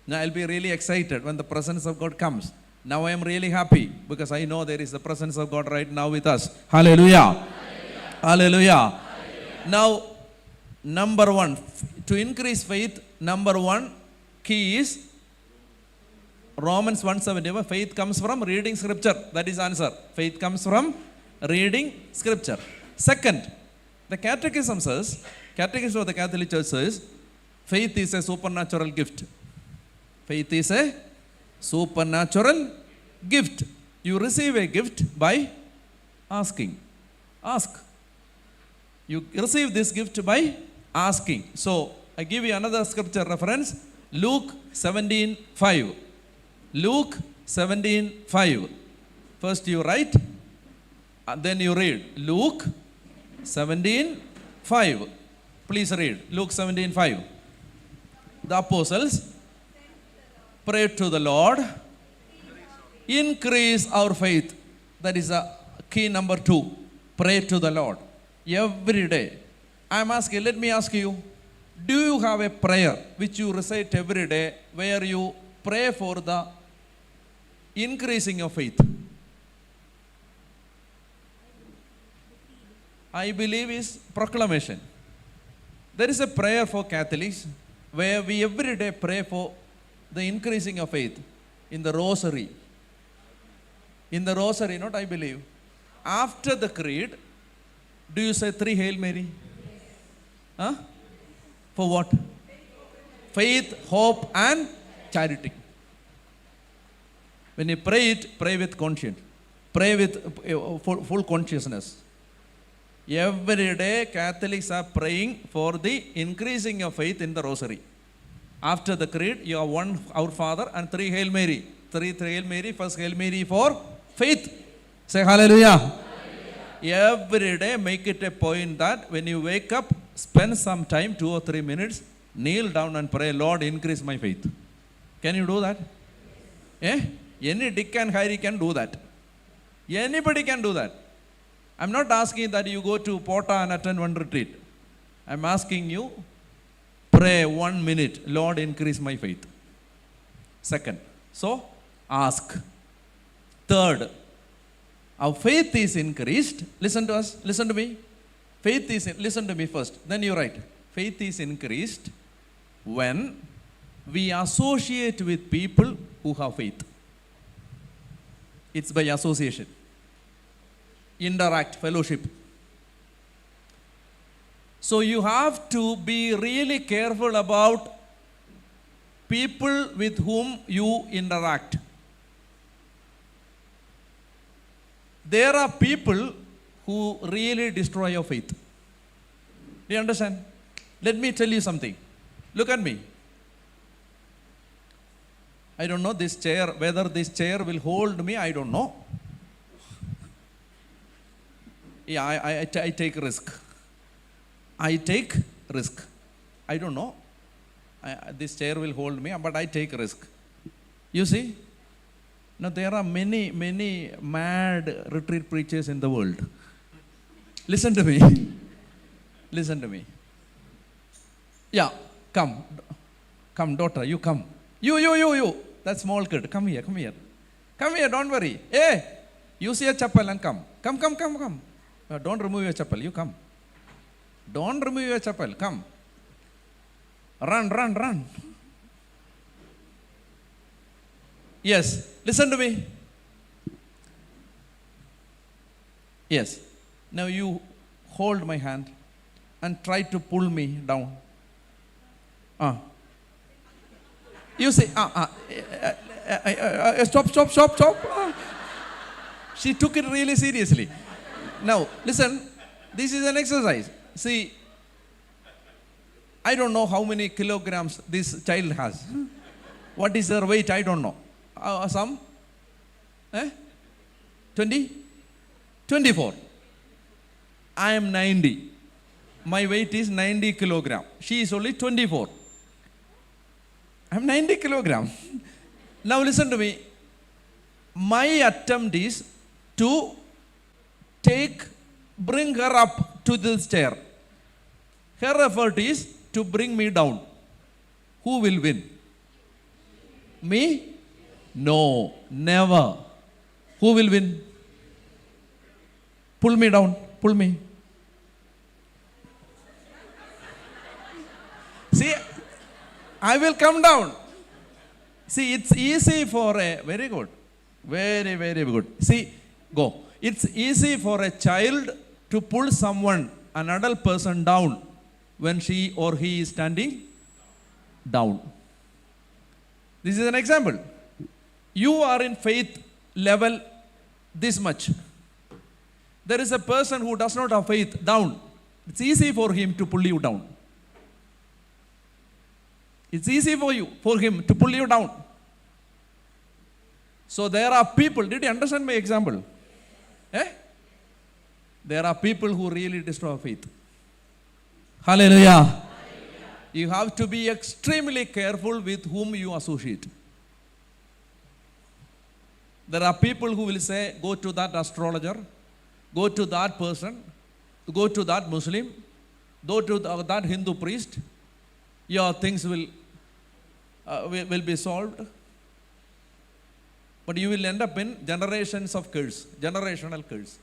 Now I'll be really excited when the presence of God comes. Now I am really happy because I know there is the presence of God right now with us. Hallelujah. Hallelujah. Hallelujah. Hallelujah. Now, number 1, to increase faith, number 1 key is Romans 1:17. Faith comes from reading scripture. That is answer. Faith comes from reading scripture. Second, the catechism says, Catechism of the Catholic Church says, faith is a supernatural gift. Faith is a supernatural gift. You receive a gift by asking. Ask. You receive this gift by asking. So, I give you another scripture reference. Luke 17:5. Luke 17:5. First you write, and then you read. Luke 17:5. Please read. Luke 17:5. The apostles prayed to the Lord, increase our faith. That is a key number 2. Pray to the Lord. Every day. I am asking, let me ask you, do you have a prayer which you recite every day where you pray for the increasing of faith? I believe is proclamation. There is a prayer for Catholics where we every day pray for the increasing of faith in the rosary. In the rosary, not I believe. After the creed, do you say 3 Hail Mary? Yes. Huh? For what? Faith, hope and charity. When you pray it, pray with conscience. Pray with full consciousness. Every day Catholics are praying for the increasing of faith in the rosary. After the creed, you have 1 Our Father and 3 Hail Mary. 3 Hail Mary, first Hail Mary for faith. Say hallelujah. Hallelujah. Every day make it a point that when you wake up, spend some time, 2 or 3 minutes, kneel down and pray, Lord, increase my faith. Can you do that? Yes. Any Dick and Harry can do that. Anybody can do that. I'm not asking that you go to Pota and attend one retreat. I'm asking you, pray 1 minute, Lord, increase my faith. Second, so ask. Third, our faith is increased. Listen to us, listen to me. Faith is, listen to me first, then you write. Faith is increased when we associate with people who have faith. It's by association. Interact, fellowship. So you have to be really careful about people with whom you interact. There are people who really destroy your faith. Do you understand? Let me tell you something. Look at me. I don't know this chair, whether this chair will hold me, I don't know. Yeah, I take risk. I take risk. I don't know. This chair will hold me, but I take risk. You see? Now there are many mad retreat preachers in the world. Listen to me. Listen to me. Yeah, come. Come, daughter, you come. You. That small kid, come here. Come here, don't worry. Hey, you see a chapel and come. Come. Don't remove your chapel, you come. Don't remove your chapel, come. Run. Yes, listen to me. Yes. Now you hold my hand and try to pull me down. You say, stop. She took it really seriously. Now, listen, this is an exercise. See, I don't know how many kilograms this child has. What is her weight? I don't know. Some? 20? 24. I am 90. My weight is 90 kilogram. She is only 24. I am 90 kilogram. Now listen to me. My attempt is to bring her up to this chair. Her effort is to bring me down. Who will win? Me? No, never. Who will win? Pull me down. Pull me. See, I will come down. See, it's easy for a, very good. Very, very good. See, go. It's easy for a child to pull someone, an adult person down when she or he is standing down. This is an example. You are in faith level this much. There is a person who does not have faith down. It's easy for him to pull you down. It's easy for him to pull you down. So there are people, did you understand my example? There are people who really destroy faith. Hallelujah. You have to be extremely careful with whom you associate. There are people who will say, go to that astrologer, go to that person, go to that Muslim, go to that Hindu priest, your things will be solved. But you will end up in generations of curse, generational curse.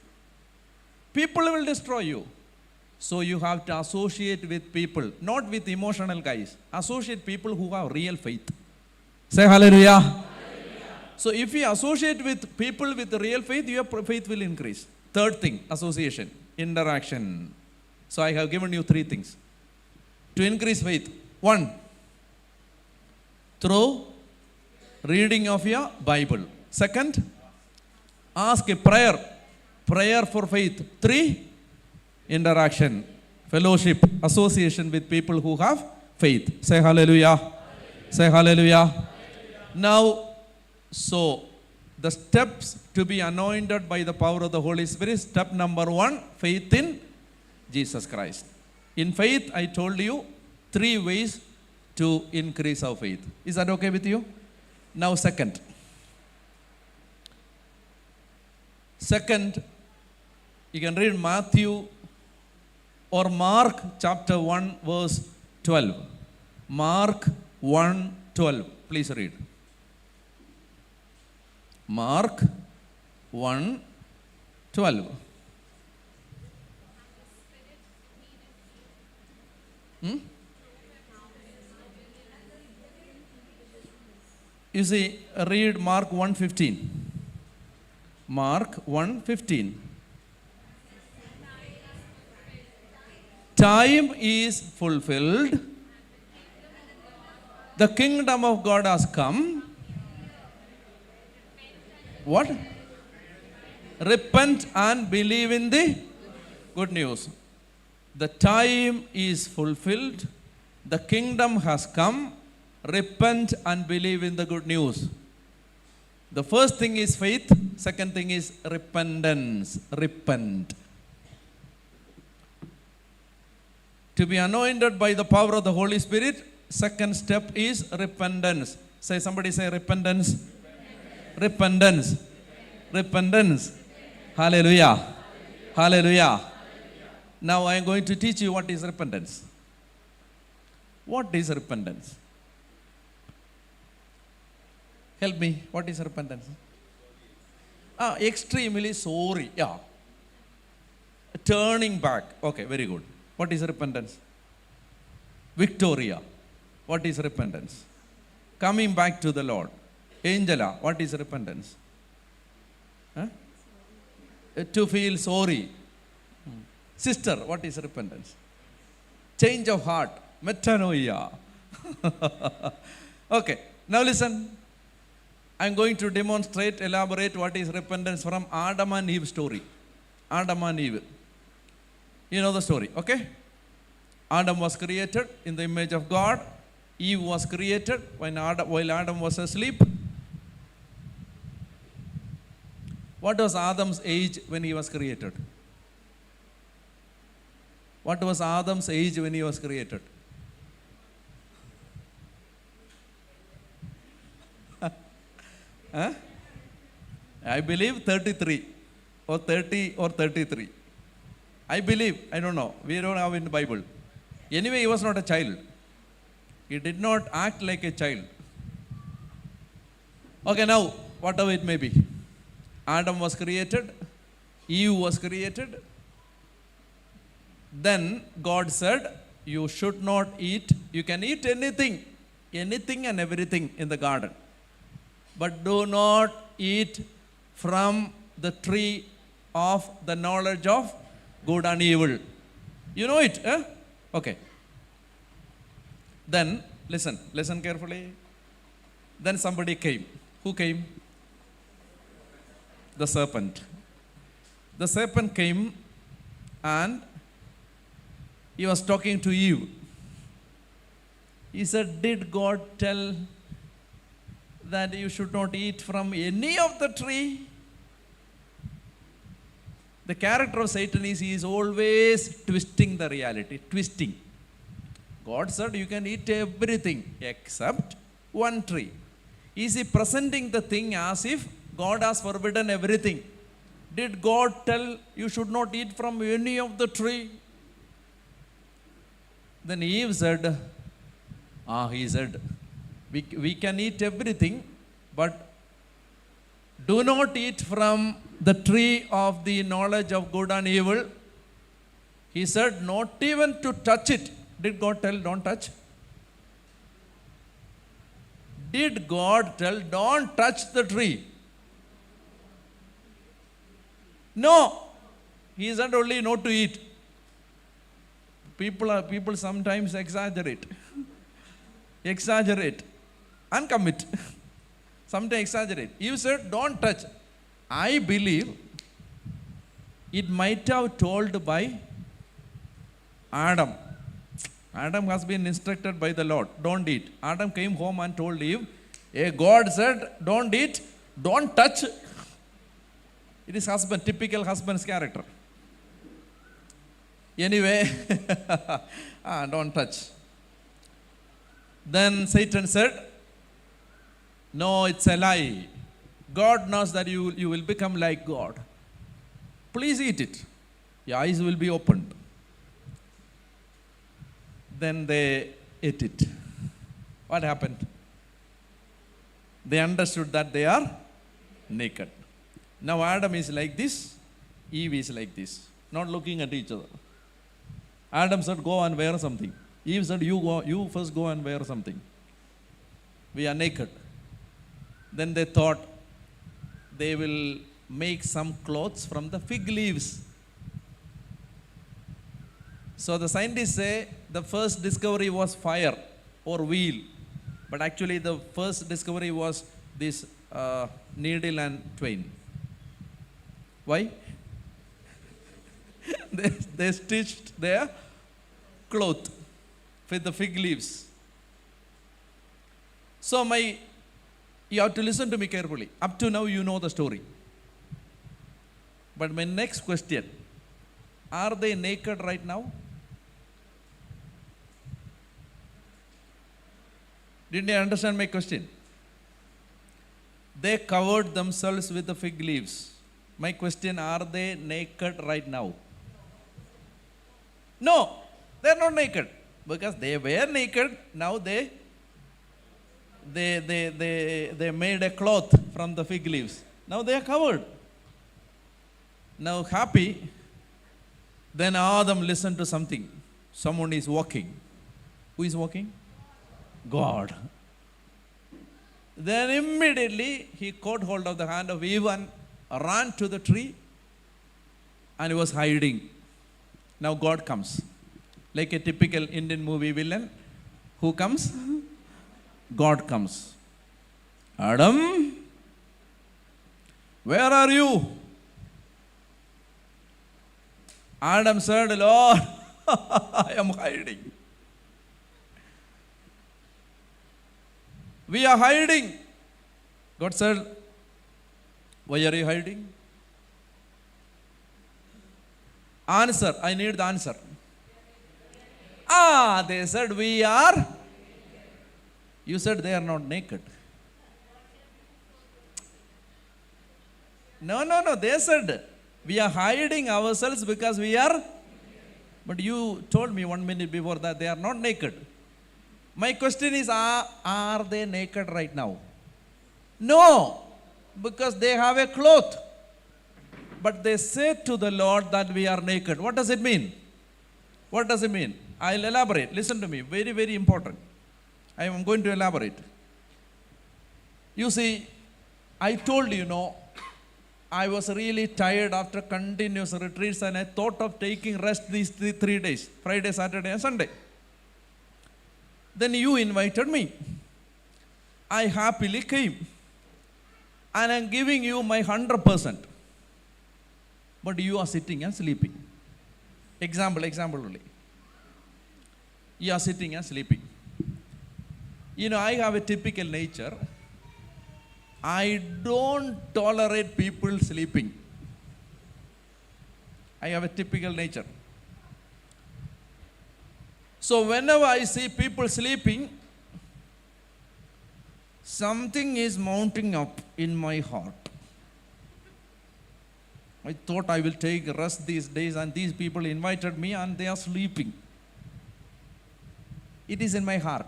People will destroy you. So you have to associate with people, not with emotional guys. Associate people who have real faith. Say hallelujah. Hallelujah. So if you associate with people with real faith, your faith will increase. Third thing, association, interaction. So I have given you 3 things. To increase faith. 1, through reading of your Bible. 2nd, ask a prayer for faith. 3, interaction, fellowship, association with people who have faith. Say hallelujah. Hallelujah. Say hallelujah. Hallelujah. Now, so the steps to be anointed by the power of the Holy Spirit. Step number 1, faith in Jesus Christ. In faith, I told you 3 ways to increase our faith. Is that okay with you? Now, second, you can read Matthew or Mark chapter 1 verse 12. Mark 1:12. Please read. Mark 1:12. You see, read Mark 1:15. Mark 1:15. Time is fulfilled. The kingdom of God has come. What? Repent and believe in the good news. The time is fulfilled. The kingdom has come. Repent and believe in the good news. The first thing is faith. Second thing is repentance. Repent. To be anointed by the power of the Holy Spirit, second step is repentance. Say, somebody say repentance. Repentance. Repentance. Hallelujah. Hallelujah. Now I am going to teach you what is repentance. What is repentance? Help me. What is repentance? Extremely sorry. Yeah. Turning back. Okay, very good. What is repentance? Victoria. What is repentance? Coming back to the Lord. Angela. What is repentance? To feel sorry. Sister. What is repentance? Change of heart. Metanoia. Okay. Now listen. I am going to demonstrate, elaborate what is repentance from Adam and Eve story. Adam and Eve. You know the story, okay? Adam was created in the image of God. Eve was created while Adam was asleep. What was Adam's age when he was created? What was Adam's age when he was created? Huh? I believe 33 or 30 or 33. I believe, I don't know. We don't have in the Bible. Anyway, he was not a child. He did not act like a child. Okay, now, whatever it may be. Adam was created. Eve was created. Then God said, you should not eat. You can eat anything and everything in the garden. But do not eat from the tree of the knowledge of good and evil. You know it, eh? Okay. Then, listen carefully. Then somebody came. Who came? The serpent. The serpent came and he was talking to Eve. He said, did God tell that you should not eat from any of the tree? The character of Satan is he is always twisting the reality. Twisting. God said you can eat everything except one tree. Is he presenting the thing as if God has forbidden everything? Did God tell you should not eat from any of the tree? Then Eve said, he said, we can eat everything, but do not eat from the tree of the knowledge of good and evil. He said, not even to touch it. Did God tell, don't touch? Did God tell, don't touch the tree? No. He said only not to eat. People sometimes exaggerate and commit. Sometimes exaggerate. You said don't touch. I believe it might have told by Adam. Adam has been instructed by the Lord, don't eat. Adam came home and told Eve, God said don't eat, don't touch. It is husband, typical husband's character. Anyway, don't touch. Then Satan said, no, it's a lie. God knows that you will become like God. Please eat it. Your eyes will be opened. Then they ate it. What happened? They understood that they are naked. Now Adam is like this, Eve is like this, not looking at each other. Adam said, go and wear something. Eve said, you first go and wear something. We are naked. Then they thought they will make some clothes from the fig leaves. So the scientists say the first discovery was fire or wheel. But actually the first discovery was this needle and twine. Why? they stitched their cloth with the fig leaves. So you have to listen to me carefully. Up to now you know the story. But my next question, are they naked right now? Didn't you understand my question? They covered themselves with the fig leaves. My question, are they naked right now? No, they are not naked. Because they were naked, now they made a cloth from the fig leaves. Now they are covered. Now happy. Then Adam listened to something. Someone is walking. Who is walking? God. Then immediately he caught hold of the hand of Eve and ran to the tree and he was hiding. Now God comes. Like a typical Indian movie villain. Who comes? God comes. Adam, where are you? Adam said, Lord, I am hiding. We are hiding. God said, why are you hiding? Answer. I need the answer. They said, we are. You said they are not naked. No. They said, we are hiding ourselves because we are. But you told me 1 minute before that they are not naked. My question is, are they naked right now? No, because they have a cloth. But they say to the Lord that we are naked. What does it mean? What does it mean? I'll elaborate. Listen to me. Very, very important. I am going to elaborate. You see, I told you, I was really tired after continuous retreats and I thought of taking rest these 3 days, Friday, Saturday and Sunday. Then you invited me. I happily came. And I am giving you my 100%. But you are sitting and sleeping. Example only. You are sitting and sleeping. I have a typical nature. I don't tolerate people sleeping. I have a typical nature. So whenever I see people sleeping, something is mounting up in my heart. I thought I will take rest these days and these people invited me and they are sleeping. It is in my heart.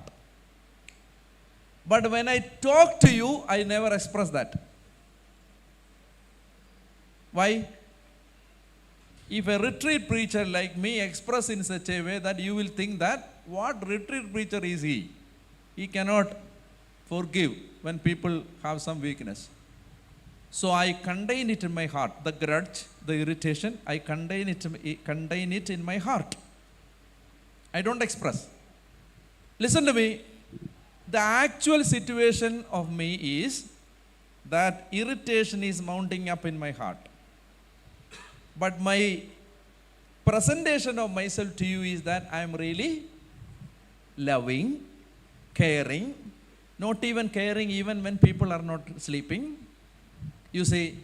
But when I talk to you, I never express that. Why? If a retreat preacher like me express in such a way that you will think that, what retreat preacher is he? He cannot forgive when people have some weakness. So I contain it in my heart. The grudge, the irritation, I contain it in my heart. I don't express. Listen to me. The actual situation of me is that irritation is mounting up in my heart. But my presentation of myself to you is that I am really loving, caring, not even caring even when people are not sleeping. You see,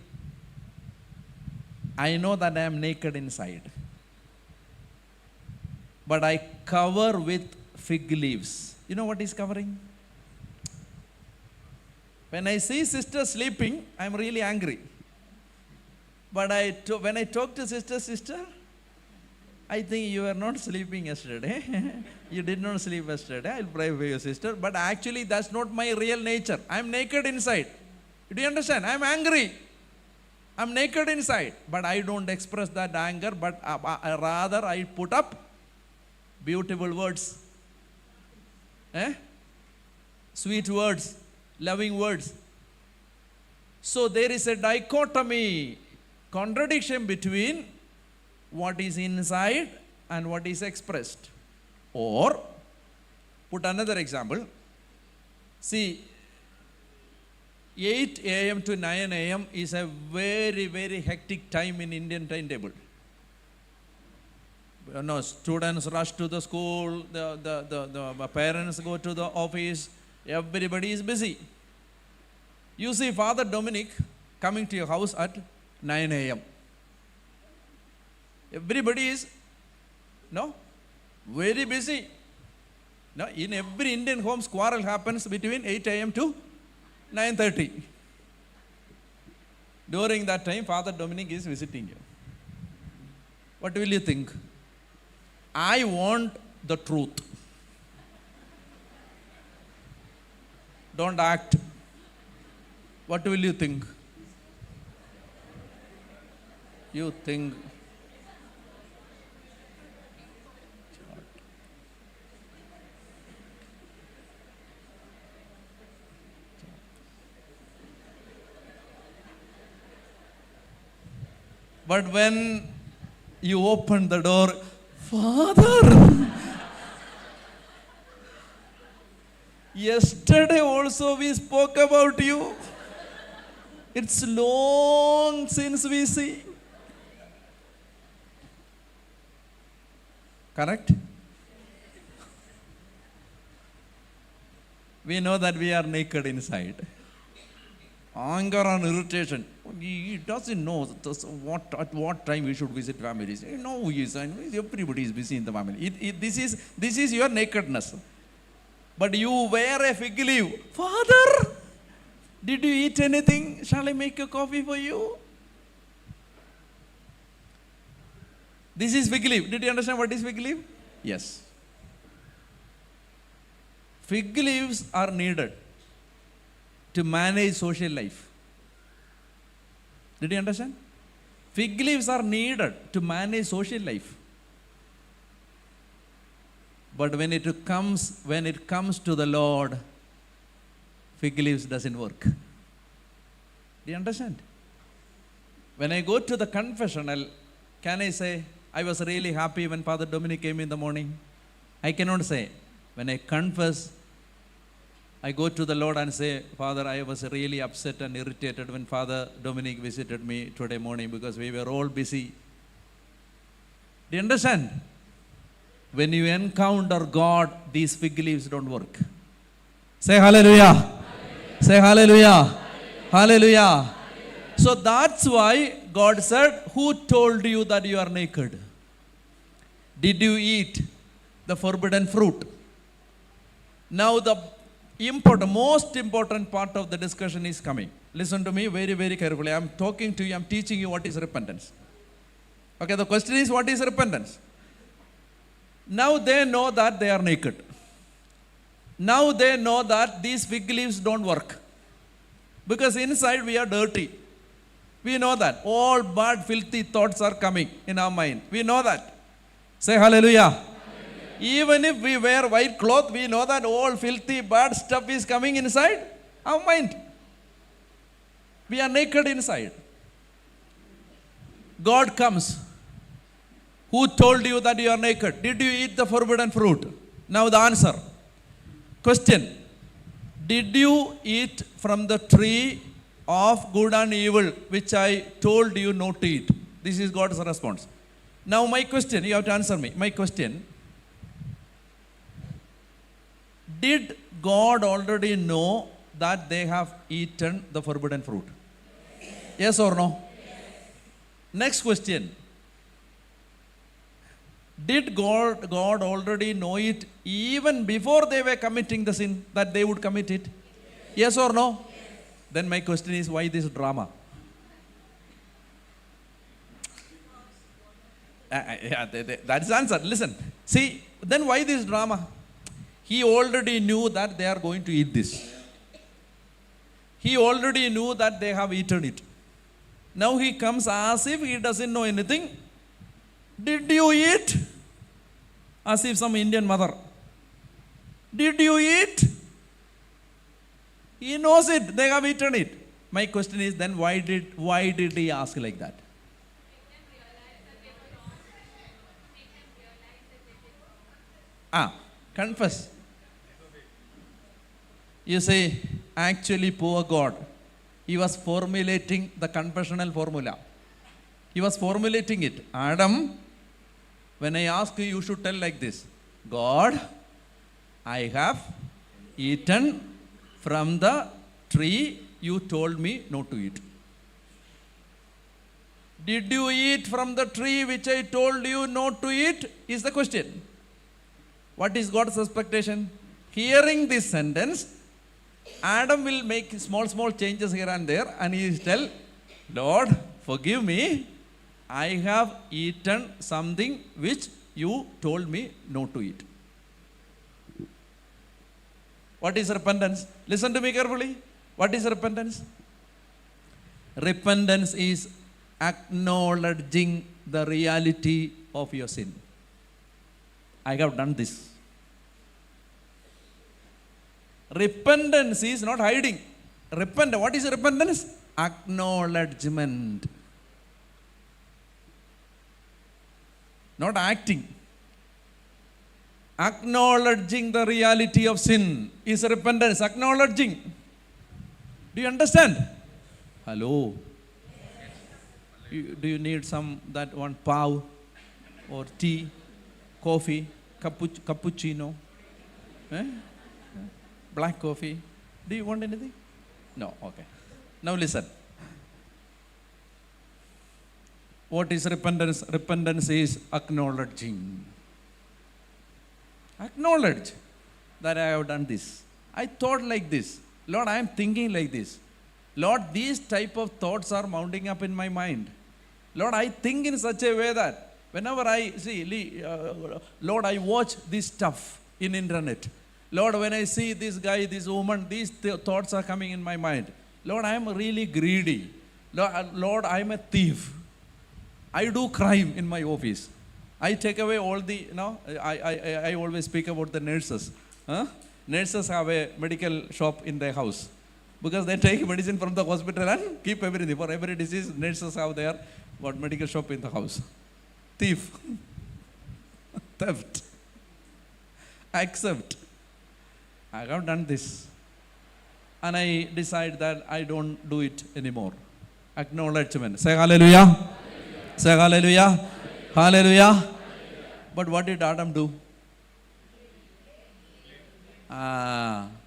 I know that I am naked inside. But I cover with fig leaves. You know what is covering? When I see sister sleeping, I am really angry. But when I talk to sister, I think you were not sleeping yesterday. You did not sleep yesterday. I'll pray for your sister. But actually, that's not my real nature. I'm naked inside. Do you understand? I'm angry. I'm naked inside. But I don't express that anger. But rather, I put up beautiful words. Sweet words. Loving words. So there is a dichotomy, contradiction between what is inside and what is expressed. Or, put another example. See, 8 a.m. to 9 a.m. is a very, very hectic time in Indian timetable. Students rush to the school, the parents go to the office, everybody is busy. You see Father Dominic coming to your house at 9 a.m. Everybody is, very busy. In every Indian home, quarrel happens between 8 a.m. to 9:30. During that time, Father Dominic is visiting you. What will you think? I want the truth. Don't act. What will you think? You think. But when you open the door, Father, yesterday also we spoke about you. It's long since we see. Correct? We know that we are naked inside. Anger and irritation. He doesn't know at what time we should visit families. No, everybody is busy in the family. This is your nakedness. But you wear a fig leaf. Father, did you eat anything? Shall I make a coffee for you? This is fig leaf. Did you understand what is fig leaf? Yes. Fig leaves are needed to manage social life. Did you understand? Fig leaves are needed to manage social life. But when it comes to the Lord, fig leaves doesn't work. Do you understand? When I go to the confessional, can I say, I was really happy when Father Dominic came in the morning? I cannot say. When I confess, I go to the Lord and say, Father, I was really upset and irritated when Father Dominic visited me today morning because we were all busy. Do you understand? When you encounter God, these fig leaves don't work. Say hallelujah. Hallelujah. Say hallelujah. Hallelujah. Hallelujah. So that's why God said, who told you that you are naked? Did you eat the forbidden fruit? Now the most important part of the discussion is coming. Listen to me very, very carefully. I'm talking to you, I'm teaching you what is repentance. Okay, the question is, what is repentance? Now they know that they are naked. Now they know that these fig leaves don't work. Because inside we are dirty. We know that. All bad, filthy thoughts are coming in our mind. We know that. Say hallelujah. Hallelujah. Even if we wear white cloth, we know that all filthy, bad stuff is coming inside our mind. We are naked inside. God comes. Who told you that you are naked? Did you eat the forbidden fruit? Now the answer. Question. Did you eat from the tree of good and evil, which I told you not to eat? This is God's response. Now my question, you have to answer me. My question. Did God already know that they have eaten the forbidden fruit? Yes or no? Yes. Next question. Did God already know it even before they were committing the sin, that they would commit it? Yes or no? Yes. Then my question is, why this drama? That's the answer. Listen. See, then why this drama? He already knew that they are going to eat this. He already knew that they have eaten it. Now he comes as if he doesn't know anything. Did you eat? As if some Indian mother. Did you eat? He knows it. They have eaten it. My question is then why did he ask like that? Confess. You say, actually poor God. He was formulating the confessional formula. He was formulating it. Adam, when I ask you, you should tell like this. God, I have eaten from the tree you told me not to eat. Did you eat from the tree which I told you not to eat? Is the question. What is God's expectation? Hearing this sentence, Adam will make small changes here and there, and he will tell, Lord, forgive me. I have eaten something which you told me not to eat. What is repentance? Listen to me carefully. What is repentance? Repentance is acknowledging the reality of your sin. I have done this. Repentance is not hiding. What is repentance? Acknowledgement. Not acting. Acknowledging the reality of sin is repentance. Acknowledging. Do you understand? Hello. Do you need that one pav or tea? coffee, cappuccino, black coffee. Do you want anything? No, okay. Now listen. What is repentance? Repentance is acknowledging. Acknowledge that I have done this. I thought like this. Lord, I am thinking like this. Lord, these type of thoughts are mounting up in my mind. Lord, I think in such a way that whenever I see, Lord, I watch this stuff in internet. Lord, when I see this guy, this woman, these thoughts are coming in my mind. Lord, I am really greedy. Lord, I am a thief. I do crime in my office. I take away all the, I always speak about the nurses. Nurses have a medical shop in their house because they take medicine from the hospital and keep everything. For every disease, nurses have their medical shop in the house. Thief. Theft. Accept. I have done this. And I decide that I don't do it anymore. Acknowledgement. Say hallelujah. Say hallelujah. Hallelujah. But what did Adam do?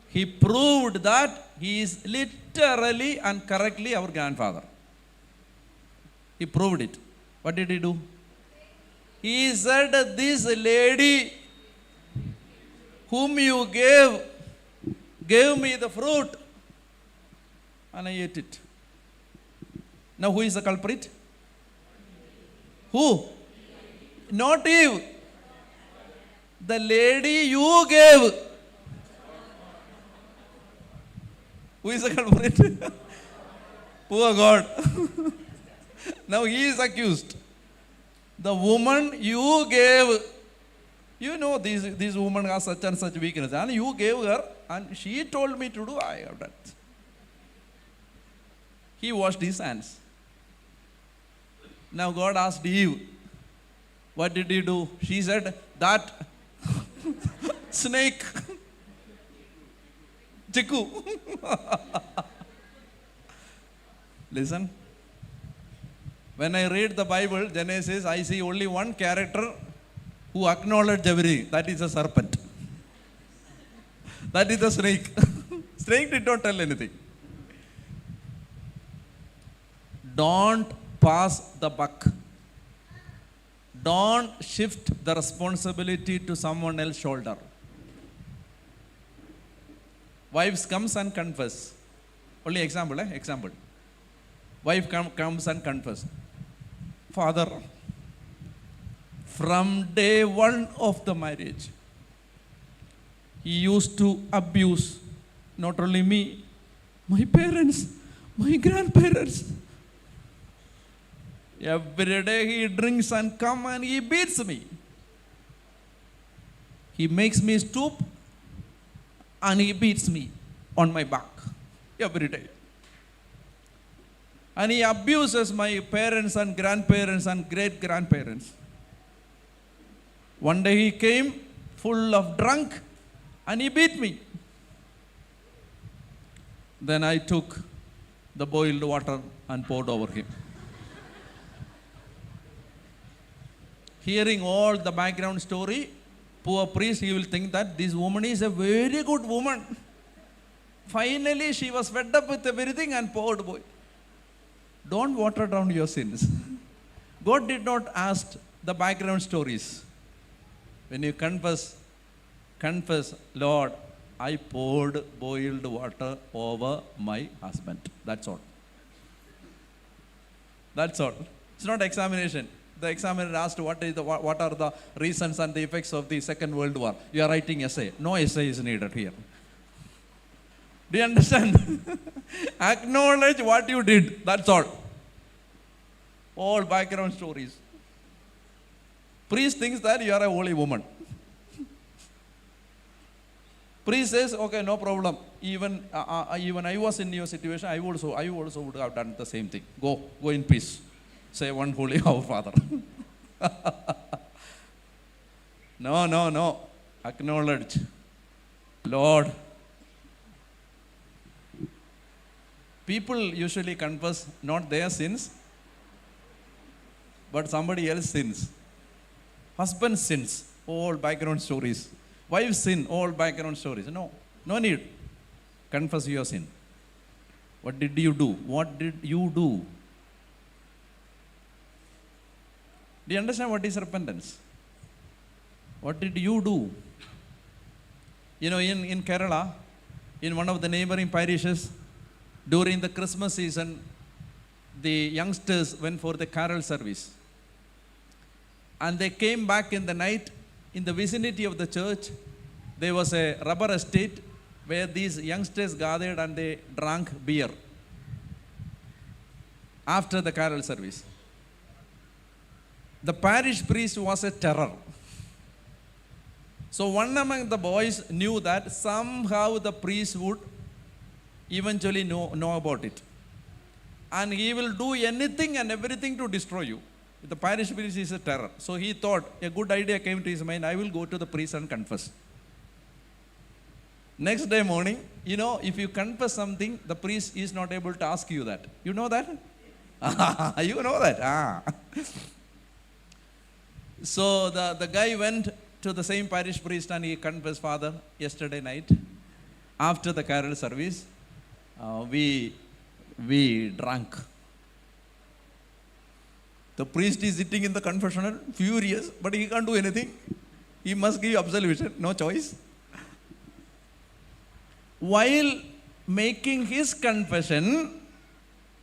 He proved that he is literally and correctly our grandfather. He proved it. What did he do? He said, this lady whom you gave me the fruit and I ate it. Now who is the culprit? Who? Not Eve. The lady you gave. Who is the culprit? Poor God. Now he is accused. The woman you gave. You know this woman has such and such weakness. And you gave her and she told me to do, I have done. He washed his hands. Now God asked Eve, what did he do? She said, that snake. Chiku. Listen. When I read the Bible, Genesis, I see only one character who acknowledged everything. That is a serpent. That is the snake. Snake did not tell anything. Don't pass the buck. Don't shift the responsibility to someone else's shoulder. Wives comes and confess. Only example, example. Wife comes and confess. Father, from day one of the marriage, he used to abuse not only me, my parents, my grandparents. Every day he drinks and comes and he beats me. He makes me stoop and he beats me on my back every day. And he abuses my parents and grandparents and great-grandparents. One day he came full of drunk and he beat me. Then I took the boiled water and poured over him. Hearing all the background story, poor priest, he will think that this woman is a very good woman. Finally, she was fed up with everything and poured boil. Don't water down your sins. God did not ask the background stories. When you confess, Lord, I poured boiled water over my husband. That's all. That's all. It's not examination. The examiner asked what are the reasons and the effects of the Second World War. You are writing essay. No essay is needed here. Do you understand? Acknowledge what you did. That's all. All background stories. Priest thinks that you are a holy woman. Priest says, okay, no problem. Even I was in your situation, I also would have done the same thing. Go in peace. Say one holy our Father. No. Acknowledge. Lord. People usually confess not their sins, but somebody else's sins. Husband's sins. all background stories. Wife sin, all background stories. No need. Confess your sin. What did you do? What did you do? Do you understand what is repentance? What did you do? In Kerala, in one of the neighboring parishes, during the Christmas season, the youngsters went for the carol service. And they came back in the night. In the vicinity of the church, there was a rubber estate where these youngsters gathered and they drank beer after the carol service. The parish priest was a terror. So one among the boys knew that somehow the priest would eventually know about it. And he will do anything and everything to destroy you. The parish priest is a terror. So he thought, a good idea came to his mind, I will go to the priest and confess. Next day morning, if you confess something, the priest is not able to ask you that. You know that? You know that? So the guy went to the same parish priest and he confessed, Father, yesterday night, after the carol service, we drank. The priest is sitting in the confessional, furious, but he can't do anything. He must give absolution, no choice. While making his confession,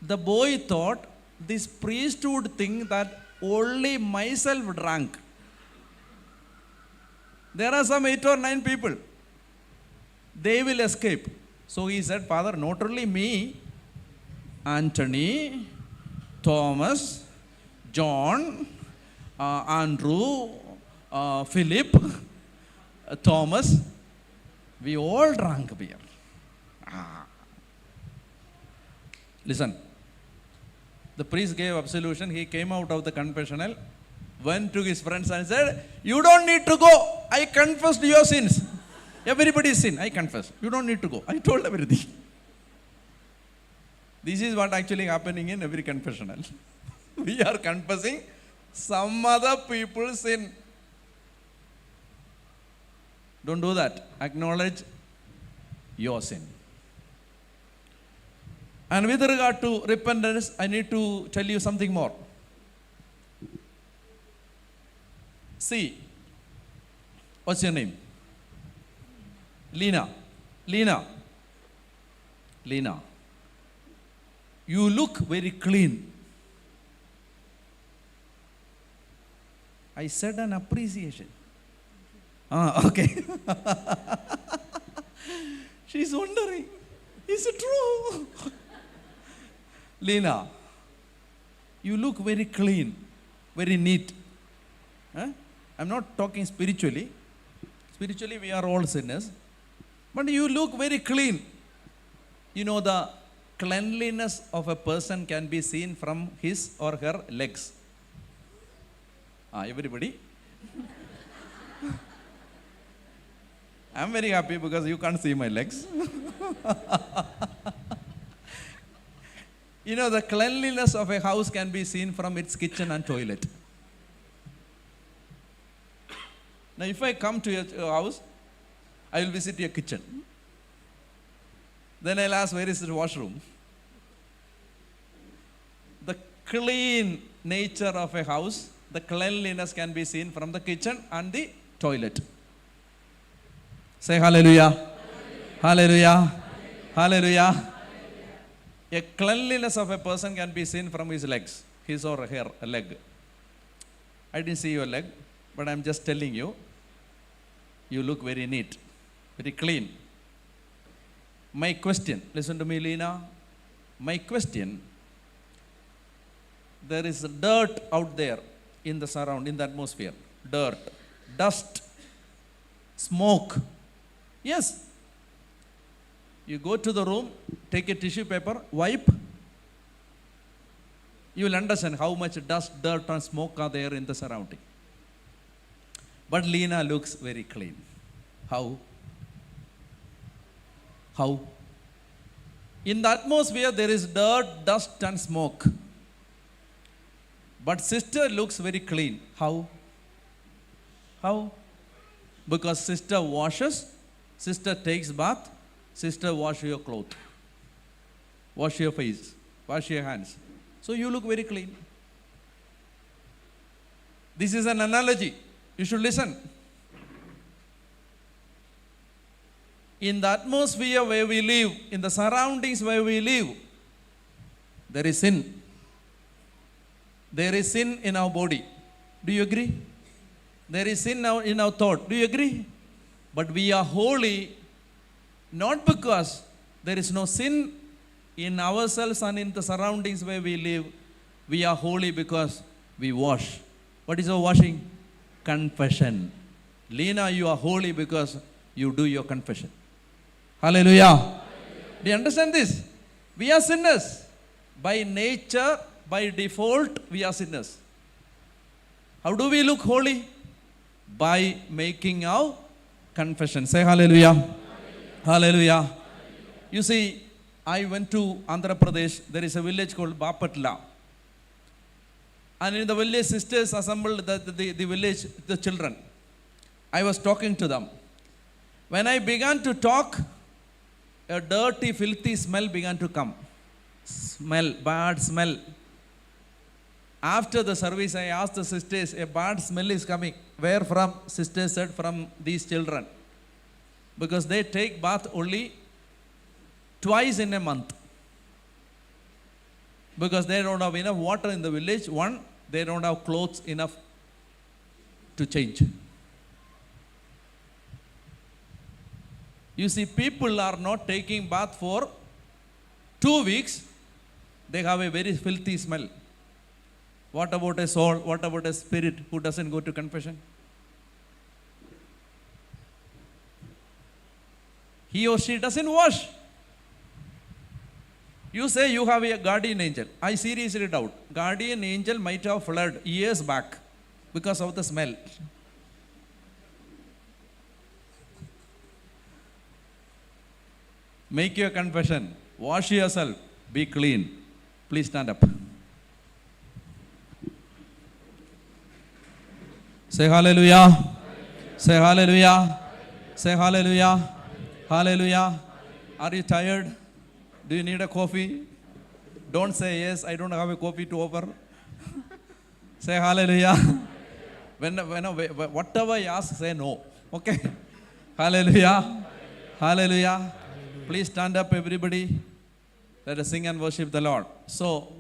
the boy thought this priest would think that only myself drank. There are some 8 or 9 people. They will escape. So he said, Father, not only me, Anthony, Thomas, John, Andrew, Philip, Thomas, we all drank beer. Listen, the priest gave absolution. He came out of the confessional, went to his friends and said, you don't need to go. I confessed your sins. Everybody's sin, I confess. You don't need to go. I told everything. This is what actually happening in every confessional. We are confessing some other people's sin. Don't do that. Acknowledge your sin. And with regard to repentance, I need to tell you something more. See, what's your name? Lena. You look very clean. I said an appreciation. Okay. She's wondering, is it true? Lena, you look very clean, very neat. I'm not talking spiritually. Spiritually, we are all sinners. But you look very clean. The cleanliness of a person can be seen from his or her legs. Everybody? I'm very happy because you can't see my legs. The cleanliness of a house can be seen from its kitchen and toilet. Now, if I come to your house, I will visit your kitchen. Then I'll ask, where is the washroom? The clean nature of a house, the cleanliness can be seen from the kitchen and the toilet. Say hallelujah. Hallelujah. Hallelujah. A cleanliness of a person can be seen from his legs, his or her leg. I didn't see your leg, but I'm just telling you, you look very neat, very clean. My question, listen to me, Lena. My question, there is dirt out there in the atmosphere. Dirt, dust, smoke. Yes. You go to the room, take a tissue paper, wipe. You will understand how much dust, dirt and smoke are there in the surrounding. But Lena looks very clean. How? In the atmosphere there is dirt, dust and smoke. But sister looks very clean. How? Because sister washes, sister takes bath, sister wash your clothes, wash your face, wash your hands. So you look very clean. This is an analogy. You should listen. In the atmosphere where we live, in the surroundings where we live, there is sin. There is sin in our body. Do you agree? There is sin now in our thought. Do you agree? But we are holy not because there is no sin in ourselves and in the surroundings where we live. We are holy because we wash. What is our washing? Confession. Lena, you are holy because you do your confession. Hallelujah. Do you understand this? We are sinners. By nature, by default, we are sinners. How do we look holy? By making our confession. Say hallelujah. Hallelujah. Hallelujah. You see, I went to Andhra Pradesh. There is a village called Bapatla. And in the village, sisters assembled the village, the children. I was talking to them. When I began to talk, a dirty, filthy smell began to come. Smell, bad smell. After the service, I asked the sisters, a bad smell is coming. Where from? Sisters said, from these children. Because they take bath only twice in a month. Because they don't have enough water in the village. One, they don't have clothes enough to change. You see, people are not taking bath for 2 weeks. They have a very filthy smell. What about a soul? What about a spirit who doesn't go to confession? He or she doesn't wash. You say you have a guardian angel. I seriously doubt. Guardian angel might have fled years back because of the smell. Make your confession. Wash yourself. Be clean. Please stand up. Say hallelujah. Say hallelujah. Say hallelujah. Hallelujah. Are you tired? Do you need a coffee? Don't say yes, I don't have a coffee to offer. Say hallelujah. Whatever I ask, say no. Okay? Hallelujah. Hallelujah. Please stand up, everybody. Let us sing and worship the Lord. So,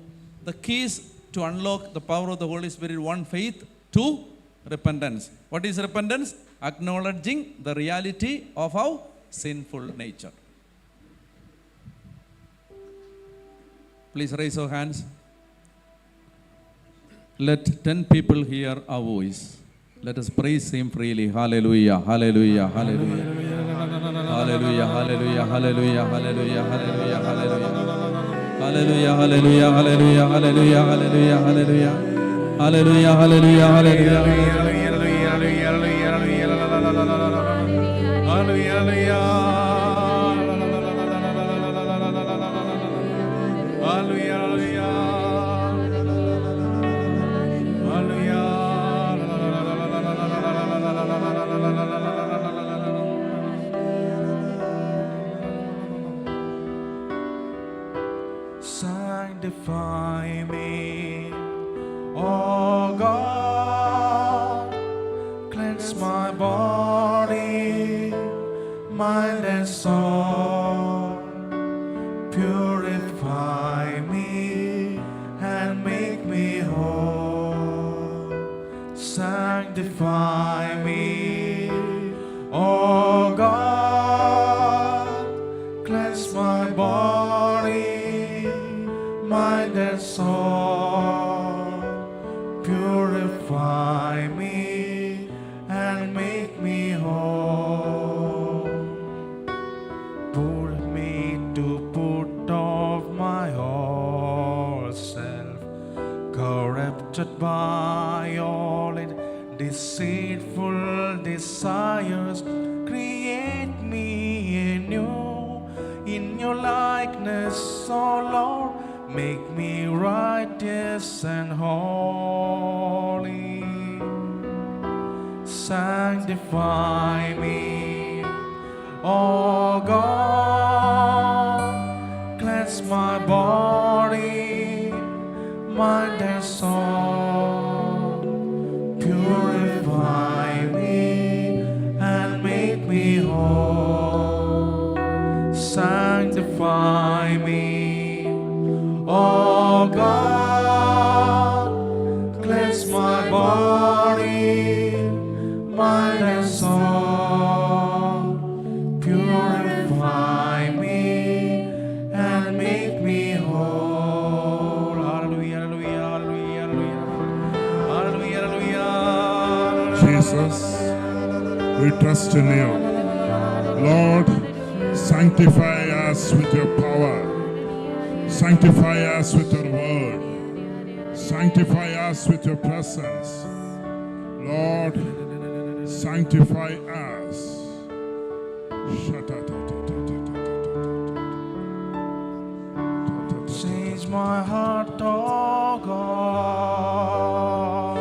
the keys to unlock the power of the Holy Spirit: 1, faith; 2, repentance. What is repentance? Acknowledging the reality of our sinful nature. Please raise your hands. Let 10 people hear our voice. Let us praise Him freely. Hallelujah, hallelujah, hallelujah. Hallelujah, hallelujah, hallelujah, hallelujah, hallelujah, hallelujah. Hallelujah, hallelujah, hallelujah, hallelujah, hallelujah, hallelujah. Hallelujah, hallelujah, hallelujah. Sanctify me, oh God, cleanse my body, mind and soul, purify me and make me whole. Sanctify me, oh God, cleanse my body, mind and soul, purify me and make me whole. Pull me to put off my whole self, corrupted by all its deceitful desires. Create me anew in your likeness, oh Lord. Make me righteous and holy. sanctify me. Oh God, cleanse my body, mind and soul. Purify me and make me whole. Sanctify me. Oh God, cleanse my body, mind and soul. Purify me and make me whole. Hallelujah, hallelujah, hallelujah, hallelujah, hallelujah, hallelujah. Jesus, we trust in you. Lord, sanctify us with your power. Sanctify us with your word. Sanctify us with your presence. Lord, sanctify us. Change my heart, oh God.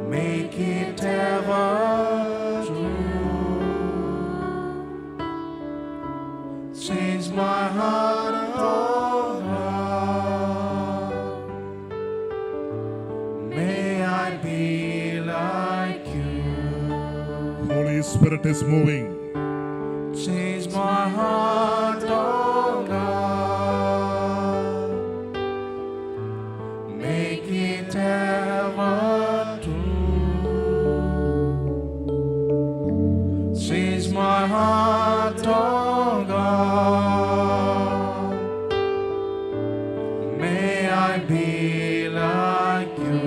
Make it ever true. Change my heart, oh God. May I be like you. Holy Spirit is moving. Change my heart, oh God. Make it ever true. Change my heart, oh God. May I be like you.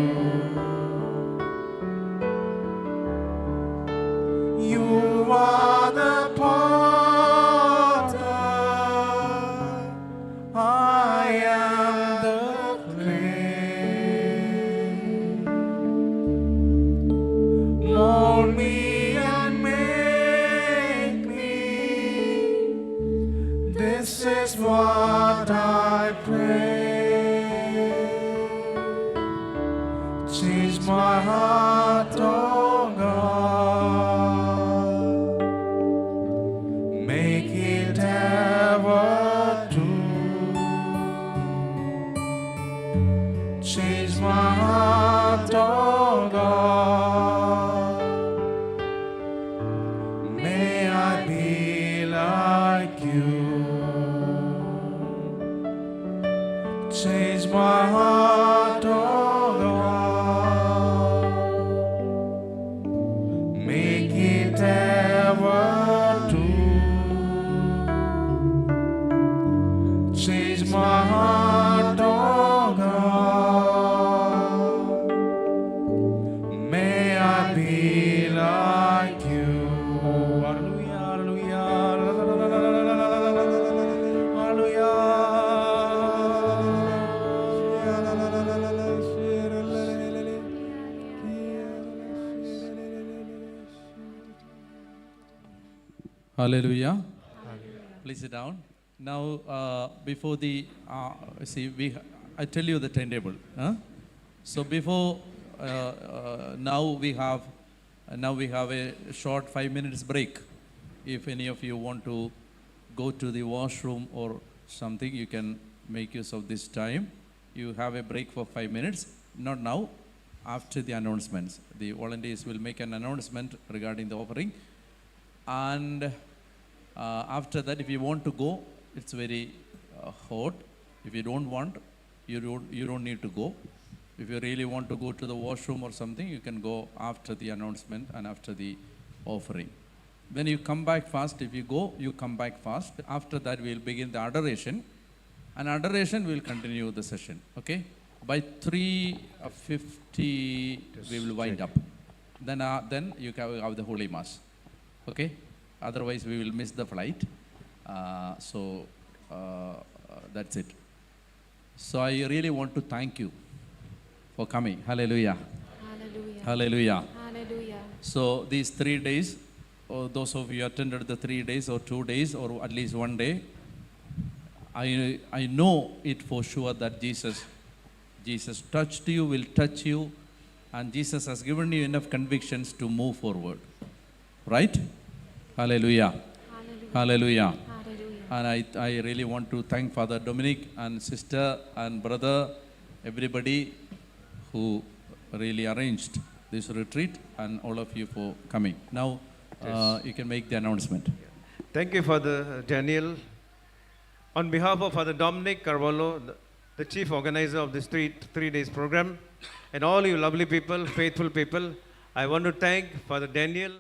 You are the potter, I am the clay. Mold me and make me. This is what I pray. Change my heart, oh God. Make it ever true. Change my heart, oh God. May I be like you. Change my heart, oh God. Make it ever true. Change my heart, oh God. May I be like you. Hallelujah, hallelujah, Hallelujah. Please sit down. Now, before the, I tell you the timetable. Huh? So before, now we have a short 5 minutes break. If any of you want to go to the washroom or something, you can make use of this time. You have a break for 5 minutes. Not now, after the announcements. The volunteers will make an announcement regarding the offering. And after that, if you want to go, it's very hot. If you don't want, you don't need to go. If you really want to go to the washroom or something, you can go after the announcement and after the offering. When you come back fast, if you go, you come back fast. After that, we'll begin the adoration. And adoration, we'll continue the session, okay? By 3:50, we will wind up. Then you can have the Holy Mass, okay? Otherwise, we will miss the flight. That's it. So I really want to thank you for coming. Hallelujah. Hallelujah. Hallelujah. Hallelujah. So these 3 days, or those of you attended the 3 days or 2 days or at least 1 day, I know it for sure that Jesus touched you, will touch you and Jesus has given you enough convictions to move forward. Right? Hallelujah. Hallelujah. Hallelujah. Hallelujah. And I really want to thank Father Dominic and sister and brother, everybody who really arranged this retreat, and all of you for coming. Now, you can make the announcement. Thank you, Father Daniel. On behalf of Father Dominic Carvalho, the chief organizer of this three days program, and all you lovely people, faithful people, I want to thank Father Daniel.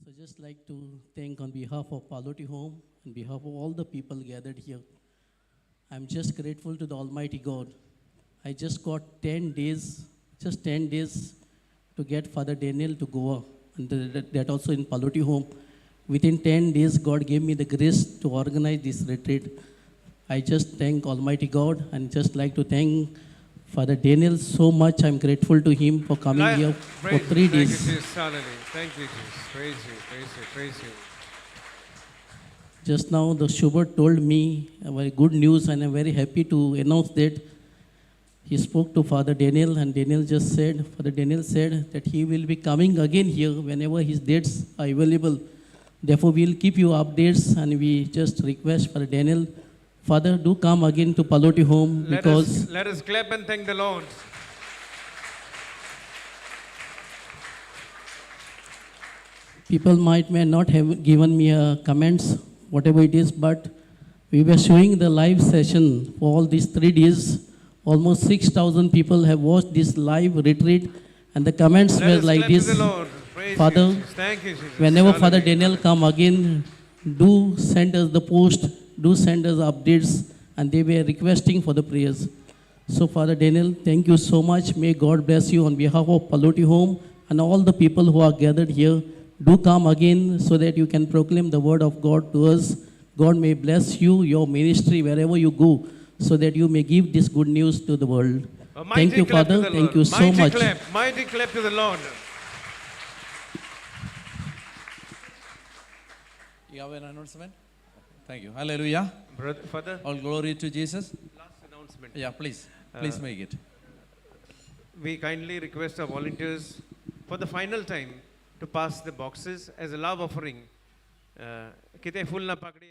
So just like to thank on behalf of Pallotti Home, on behalf of all the people gathered here. I'm just grateful to the Almighty God. I just got 10 days, just 10 days to get Father Daniel to Goa, and that also in Pallotti Home. Within 10 days, God gave me the grace to organize this retreat. I just thank Almighty God, and just like to thank Father Daniel so much. I'm grateful to him for coming here for 3 days. Thank you, Jesus. Hallelujah. Thank you, Jesus. Praise you, praise you, praise you. Just now, the Schubert told me a very good news, and I'm very happy to announce that he spoke to Father Daniel, and Father Daniel said that he will be coming again here whenever his dates are available. Therefore, we'll keep you updates, and we just request Father Daniel, Father, do come again to Pallotti Home, because Let us clap and thank the Lord. people may not have given me comments, whatever it is, but we were showing the live session for all these 3 days. Almost 6,000 people have watched this live retreat, and the comments Let were us like clap to this. the Lord. Praise Father, you, Jesus. Thank you, Jesus. Whenever Father Hallelujah. Daniel come again, do send us the post, do send us updates, and they were requesting for the prayers. So Father Daniel, thank you so much. May God bless you on behalf of Pallotti Home and all the people who are gathered here. Do come again so that you can proclaim the word of God to us. God may bless you, your ministry, wherever you go, so that you may give this good news to the world. A mighty Thank you, clap to Father. the Thank Lord. you so Mighty much. Mighty clap to the Lord. You have an announcement? Thank you. Hallelujah. Brother, Father, All glory to Jesus. last announcement. Yeah, please. Please make it. We kindly request our volunteers for the final time to pass the boxes as a love offering. Kite full na pakdi.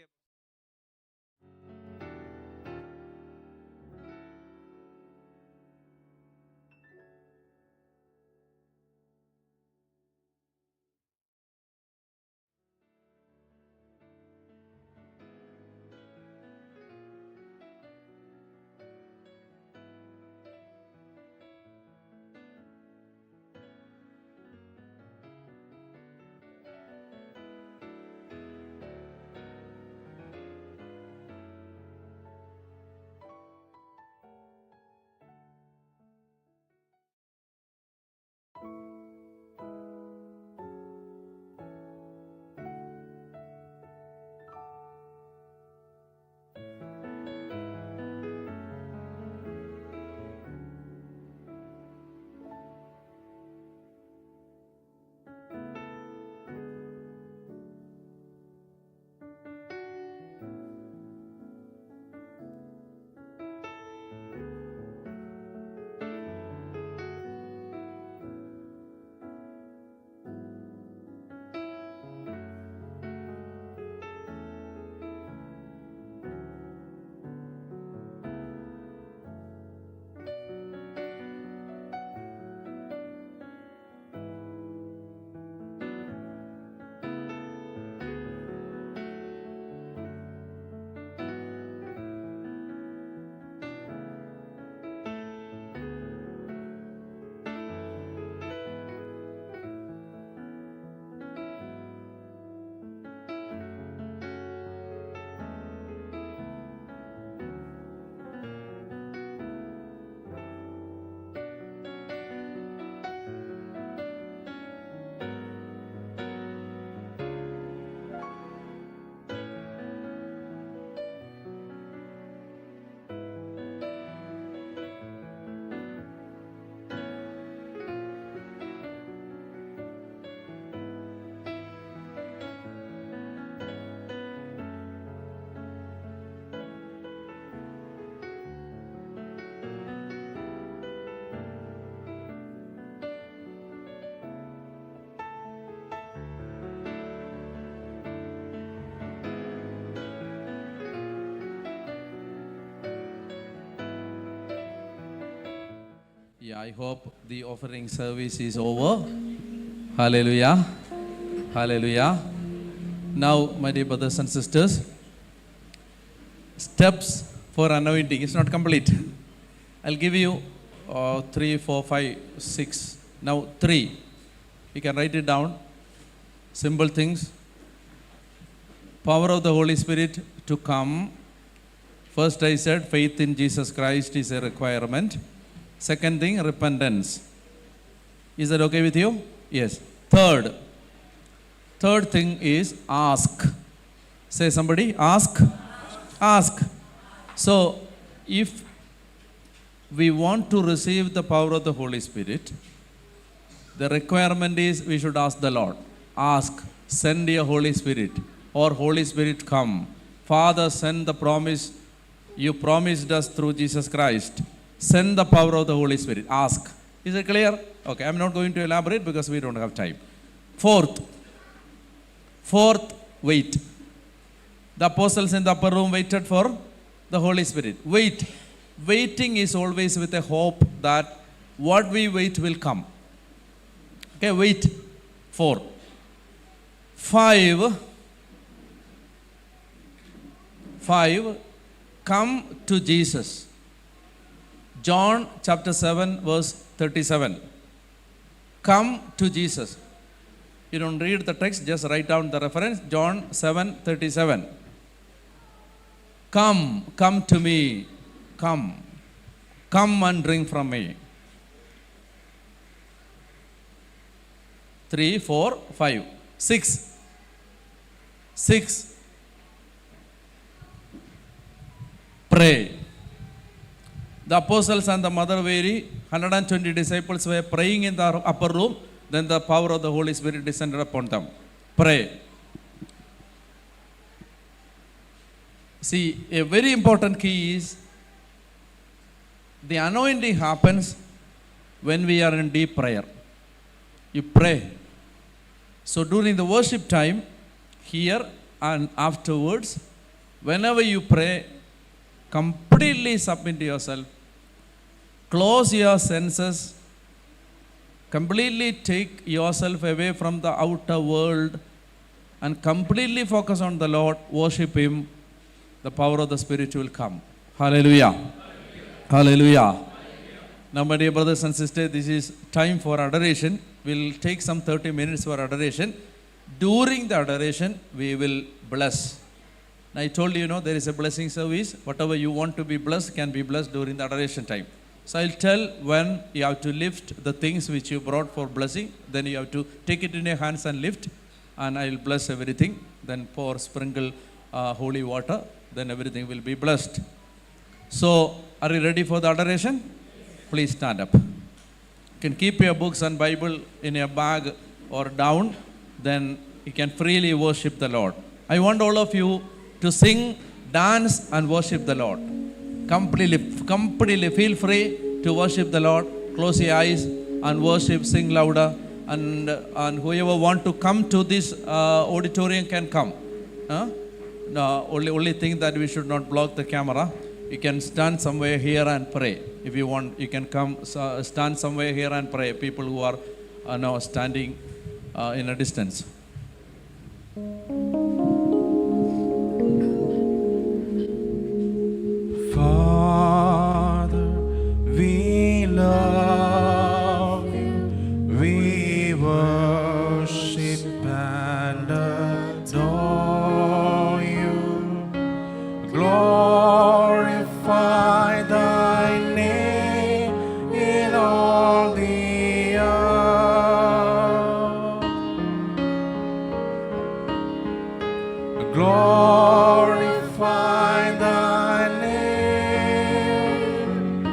Yeah, I hope the offering service is over. Hallelujah. Hallelujah. Now, my dear brothers and sisters, steps for anointing. It's not complete. I'll give you 3, 4, 5, 6. Now, 3. You can write it down. Simple things. Power of the Holy Spirit to come. First, I said faith in Jesus Christ is a requirement. Second thing, repentance. Is that okay with you? Yes. Third thing is ask. Say somebody, ask. Ask. So, if we want to receive the power of the Holy Spirit, the requirement is we should ask the Lord. Ask, send your Holy Spirit, or Holy Spirit come. Father, send the promise you promised us through Jesus Christ. Send the power of the Holy Spirit. Ask. Is it clear? Okay, I'm not going to elaborate because we don't have time. Fourth, wait. The apostles in the upper room waited for the Holy Spirit. Wait. Waiting is always with a hope that what we wait will come. Okay, wait. 4. 5. Come to Jesus. John chapter 7 verse 37. Come to Jesus. You don't read the text, just write down the reference. John 7:37. Come to me. Come and drink from me. 3, 4, 5. 6. Pray. The apostles and the Mother Mary, 120 disciples were praying in the upper room. Then the power of the Holy Spirit descended upon them. Pray. See, a very important key is the anointing happens when we are in deep prayer. You pray. So during the worship time, here and afterwards, whenever you pray, completely submit yourself. Close your senses. Completely take yourself away from the outer world and completely focus on the Lord. Worship Him. The power of the Spirit will come. Hallelujah. Hallelujah. Now, my dear brothers and sisters, this is time for adoration. We'll take some 30 minutes for adoration. During the adoration, we will bless. Now, I told you, there is a blessing service. Whatever you want to be blessed can be blessed during the adoration time. So, I'll tell when you have to lift the things which you brought for blessing. Then you have to take it in your hands and lift. And I'll bless everything. Then pour, sprinkle holy water. Then everything will be blessed. So, are you ready for the adoration? Please stand up. You can keep your books and Bible in your bag or down. Then you can freely worship the Lord. I want all of you to sing, dance and worship the Lord. Completely feel free to worship the Lord. Close your eyes and worship, sing louder. And whoever want to come to this auditorium can come. No, only thing that we should not block the camera. You can stand somewhere here and pray. If you want, you can come stand somewhere here and pray. People who are now standing in a distance. Father, we love you, we worship and adore you, glorify thy name in all the earth, glorify thy name,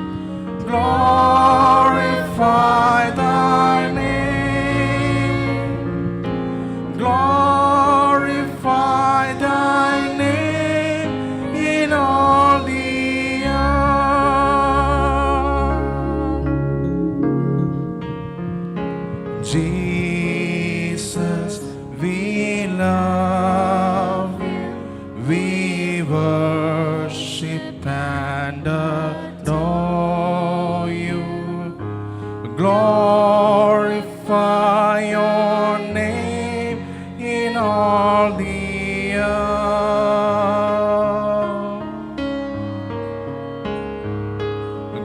glorify thy name, glorify thy name in all the earth. Jesus, we love you, we worship and adore you,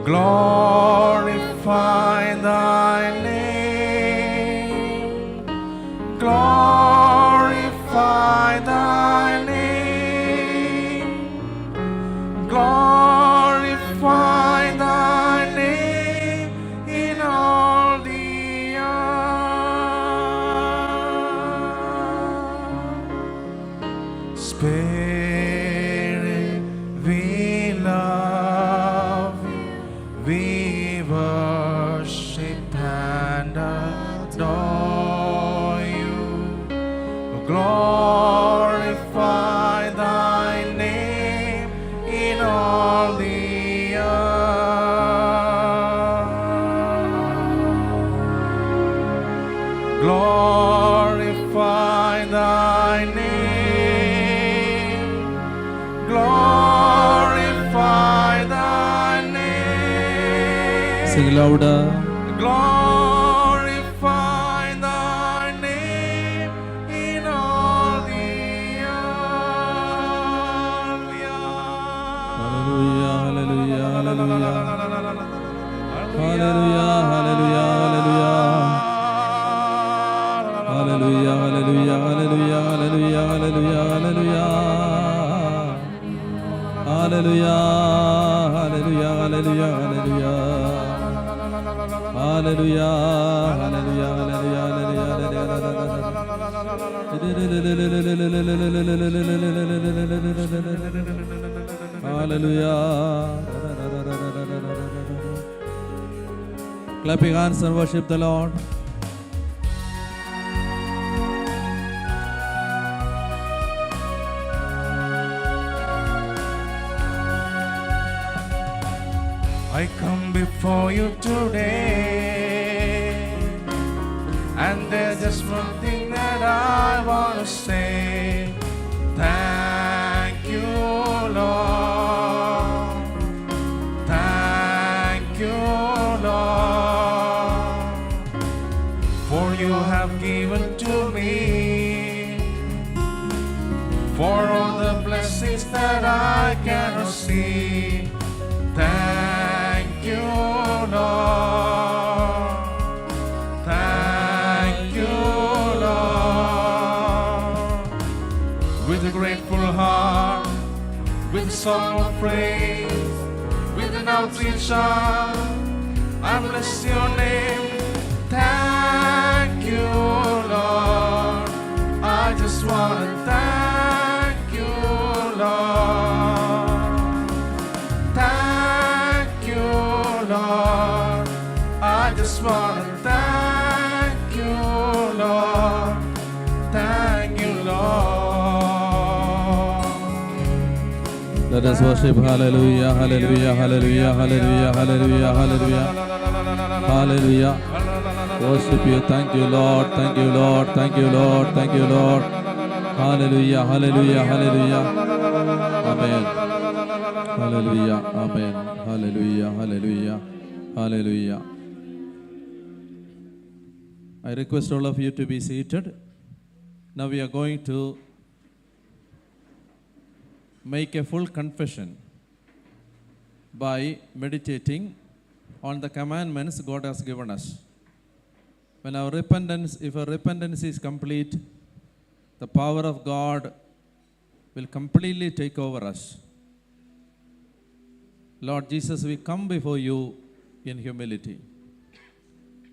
Glorify thy name. Glorify thy name. Glorify thy name in all the earth. Spirit, we love you. We worship and adore you. Glorify thy name in all the earth. Glorify thy name. Glorify thy name. Sing louder. Glorify thy name in all the earth. Hallelujah, hallelujah, hallelujah. Hallelujah, hallelujah, hallelujah. Hallelujah, hallelujah, hallelujah, hallelujah, hallelujah, hallelujah. Hallelujah, hallelujah, hallelujah, hallelujah. Hallelujah, hallelujah, hallelujah, hallelujah. Clap your hands and worship the Lord. I come before you today, and there's just one thing that I want to say. Thank you, Lord. Thank you, Lord, for you have given to me, for all the blessings that I cannot see. Thank you, Lord. Thank you, Lord. With a grateful heart, with a song of praise, with an outreach arm, I bless your name. Thank you, Lord. I just want to thank you, Lord. Thank you, Lord. I just want to thank you, Lord. Thank you, Lord. Let us worship. Hallelujah, hallelujah, hallelujah, hallelujah, hallelujah, hallelujah, hallelujah. Worship you. Thank you, Lord. Thank you, Lord. Thank you, Lord. Thank you, Lord. Hallelujah, hallelujah, hallelujah. Amen. Hallelujah, amen. Hallelujah, hallelujah, hallelujah. I request all of you to be seated. Now we are going to make a full confession by meditating on the commandments God has given us. When our repentance, if our repentance is complete, the power of God will completely take over us. Lord Jesus, we come before you in humility,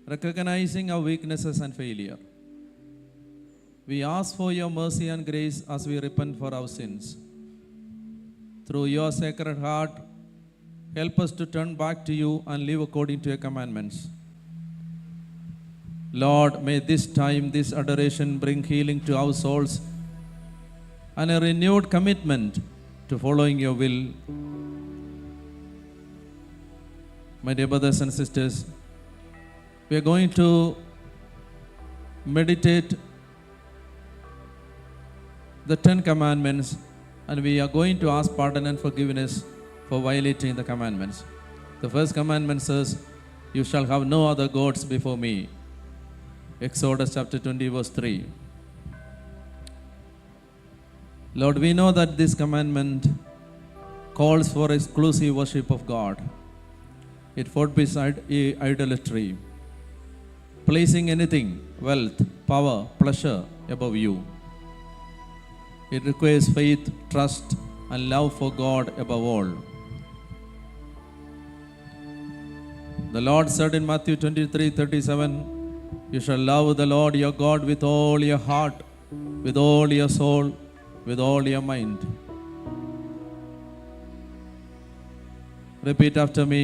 recognizing our weaknesses and failure. We ask for your mercy and grace as we repent for our sins. Through your sacred heart, help us to turn back to you and live according to your commandments. Lord, may this time, this adoration bring healing to our souls and a renewed commitment to following your will. My dear brothers and sisters, we are going to meditate the 10 commandments, and we are going to ask pardon and forgiveness for violating the commandments. The first commandment says, you shall have no other gods before me. Exodus chapter 20 verse 3. Lord, we know that this commandment calls for exclusive worship of God. It forbids idolatry, placing anything, wealth, power, pleasure above you. It requires faith, trust, and love for God above all. The Lord said in Matthew 23:37, you shall love the Lord your God with all your heart, with all your soul, with all your mind. Repeat after me.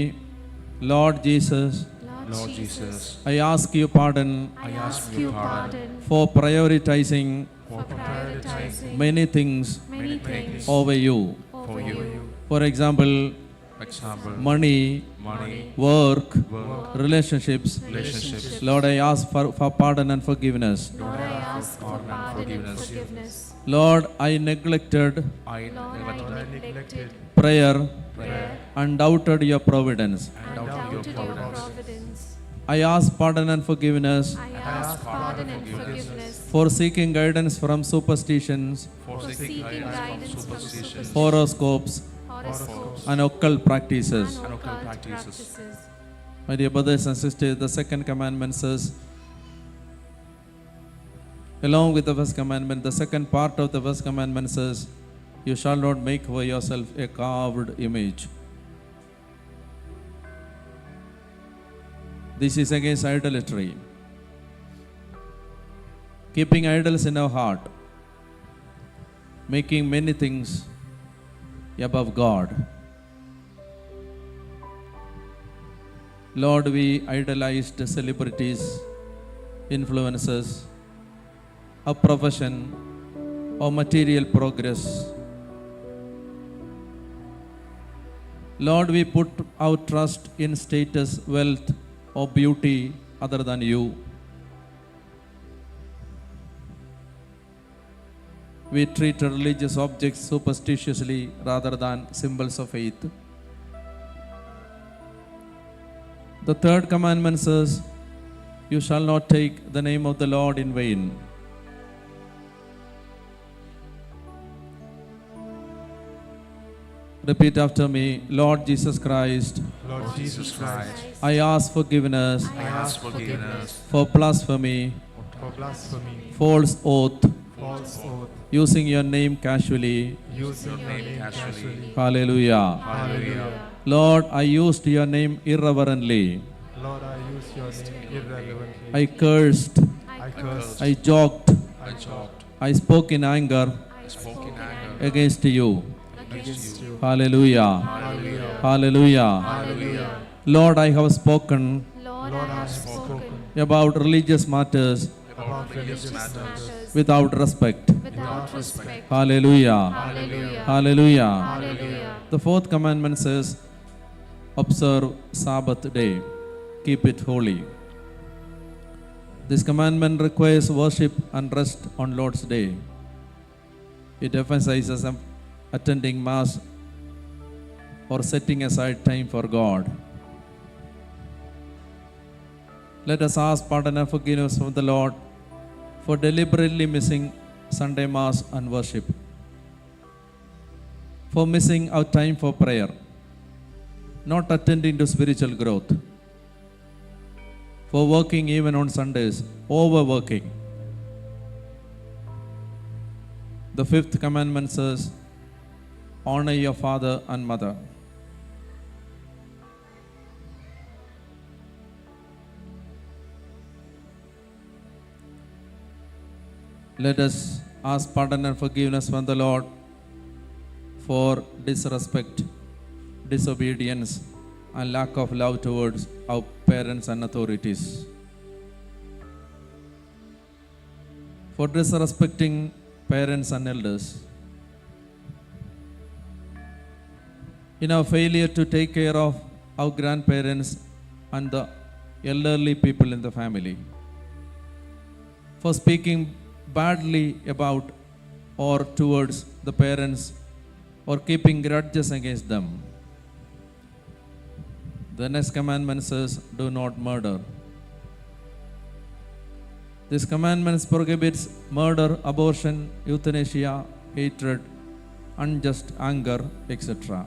Lord Jesus, Lord Jesus, I ask you pardon I ask you pardon for prioritizing for prioritizing many things many things over you. over you. For example, money, work, relationships. Lord, I ask for pardon and forgiveness. Lord, I ask for pardon and forgiveness. Lord, I neglected Lord, I neglected prayer prayer and doubted your providence. and doubted your providence. I ask pardon and forgiveness I ask pardon and forgiveness for seeking guidance from superstitions, for seeking guidance from superstitions, horoscopes, horoscopes, and occult practices. and occult practices. My dear brothers and sisters, the second commandment says, along with the first commandment, the second part of the first commandment says, you shall not make for yourself a carved image. This is against idolatry. Keeping idols in our heart, making many things above God. Lord, we idolized celebrities, influencers, a profession, or material progress. Lord, we put our trust in status, wealth, or beauty other than you. We treat religious objects superstitiously rather than symbols of faith. The third commandment says, you shall not take the name of the Lord in vain. Repeat after me. Lord Jesus Christ, Lord Jesus Christ, I ask forgiveness I ask forgiveness for blasphemy, for blasphemy, false oath, false oath, using your name casually. use your name casually. Hallelujah. Hallelujah. Lord, I used your name irreverently. Lord, I use your name irrelevantly. I cursed, I cursed, I joked, I joked, I spoke in anger spoke in anger against you. against you. Hallelujah. Hallelujah. Hallelujah. Hallelujah. Lord, I have spoken Lord, Lord, I I have have spoken about religious matters about religious matters without respect. without respect. Hallelujah. Hallelujah. Hallelujah. Hallelujah. The fourth commandment says, observe Sabbath day, keep it holy. This commandment requires worship and rest on Lord's day. It emphasizes attending Mass or setting aside time for God. Let us ask pardon and forgiveness from the Lord for deliberately missing Sunday Mass and worship, for missing our time for prayer, not attending to spiritual growth, for working even on Sundays, overworking. The fifth commandment says, honor your father and mother. Let us ask pardon and forgiveness from the Lord for disrespect, disobedience, and lack of love towards our parents and authorities. For disrespecting parents and elders. In our failure to take care of our grandparents and the elderly people in the family. For speaking badly about or towards the parents or keeping grudges against them. The next commandment says, do not murder. This commandment prohibits murder, abortion, euthanasia, hatred, unjust anger, etc.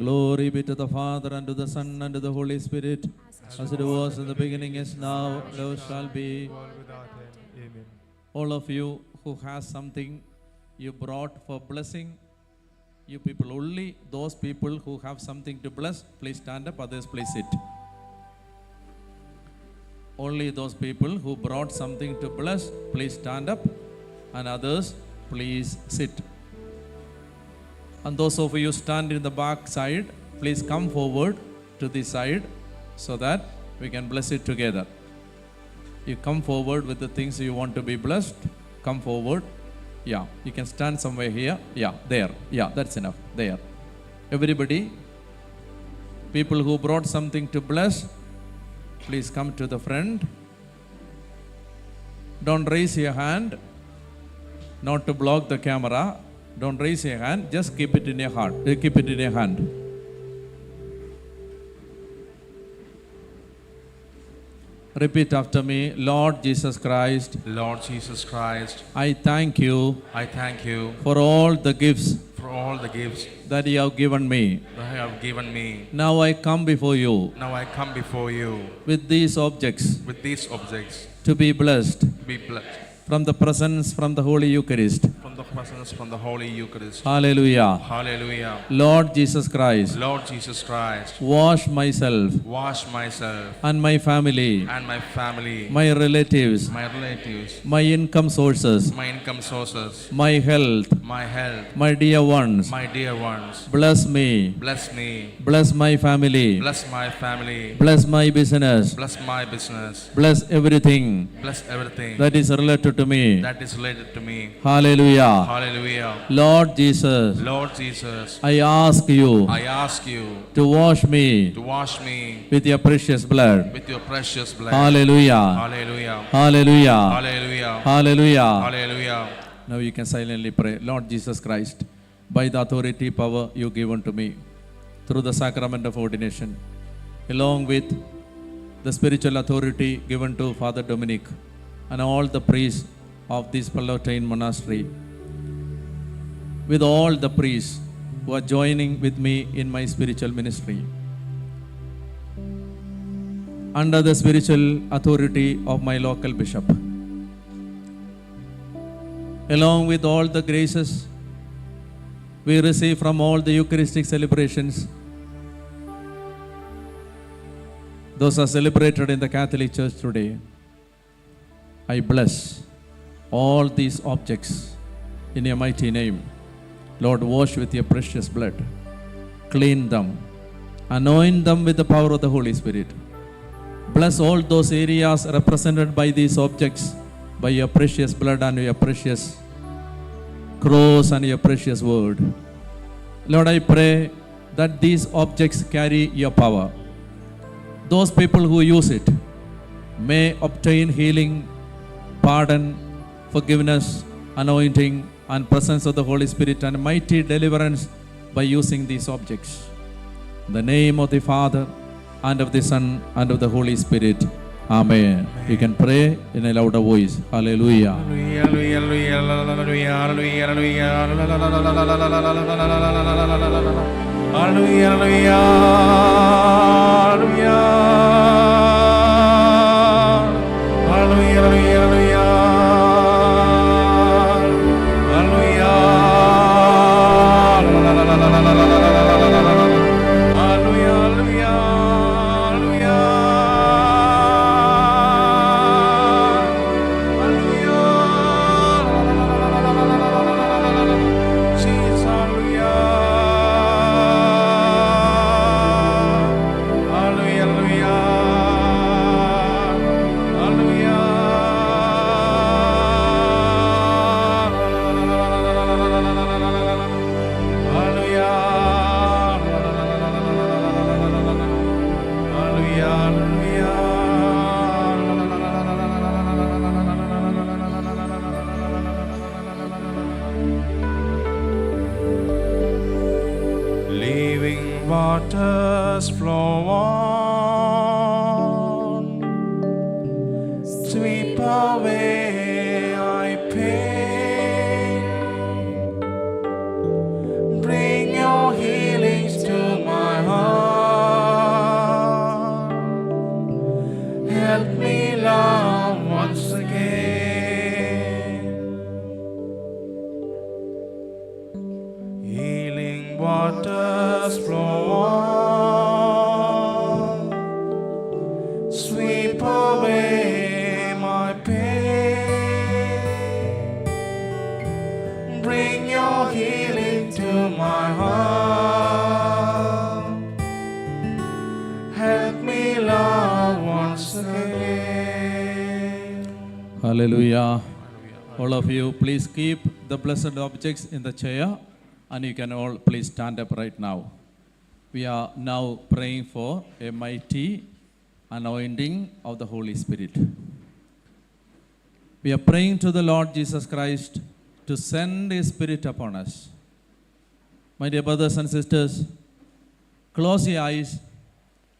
Glory be to the Father, and to the Son, and to the Holy Spirit, as it was in the beginning, is now, and ever shall be. World without end. Amen. All of you who has something you brought for blessing, you people, only those people who have something to bless, please stand up, others please sit. Only those people who brought something to bless, please stand up, and others please sit. And those of you stand in the back side, please come forward to this side so that we can bless it together. You come forward with the things you want to be blessed. Come forward. Yeah, you can stand somewhere here. Yeah, there. Yeah, that's enough. There. Everybody, people who brought something to bless, please come to the front. Don't raise your hand, not to block the camera. Don't raise your hand, just keep it in your heart. Keep it in your hand. Repeat after me. Lord Jesus Christ, Lord Jesus Christ, I thank you I thank you for all the gifts for all the gifts that you have given me. that you have given me. Now I come before you Now I come before you with these objects with these objects to be blessed to be blessed from the presence from the Holy Eucharist. from the presence from the Holy Eucharist. Hallelujah. Hallelujah. Lord Jesus Christ, Lord Jesus Christ, wash myself wash myself and my family, and my family, my relatives, my relatives, my income sources, my income sources, my health, my health, my dear ones. my dear ones. Bless me, Bless me, bless my family, bless my family, bless my business, bless my business, bless everything bless everything that is related to me. that is related to me. Hallelujah. Hallelujah. Lord Jesus, Lord Jesus, I ask you I ask you to wash me to wash me with your precious blood. with your precious blood. Hallelujah. Hallelujah. Hallelujah. Hallelujah. Hallelujah. Hallelujah. Now you can silently pray. Lord Jesus Christ, by the authority, power you given to me through the sacrament of ordination, along with the spiritual authority given to Father Dominic and all the priests of this Pallotti monastery, with all the priests who are joining with me in my spiritual ministry, under the spiritual authority of my local bishop, along with all the graces we receive from all the Eucharistic celebrations, those are celebrated in the Catholic Church today. I bless all these objects in your mighty name. Lord, wash with your precious blood, clean them, anoint them with the power of the Holy Spirit. Bless all those areas represented by these objects by your precious blood and your precious cross and your precious word. Lord, I pray that these objects carry your power. Those people who use it may obtain healing, pardon, forgiveness, anointing, and presence of the Holy Spirit and mighty deliverance by using these objects. In the name of the Father, and of the Son, and of the Holy Spirit. Amen. You can pray in a louder voice. Hallelujah. Waters flow on, sweep away my pain, bring your healings to my Sweep away my pain. Bring your healing to my heart. Help me love once again. Hallelujah. All of you, please keep the blessed objects in the chair, and you can all please stand up right now. We are now praying for a mighty anointing of the Holy Spirit. We are praying to the Lord Jesus Christ to send His Spirit upon us. My dear brothers and sisters, close your eyes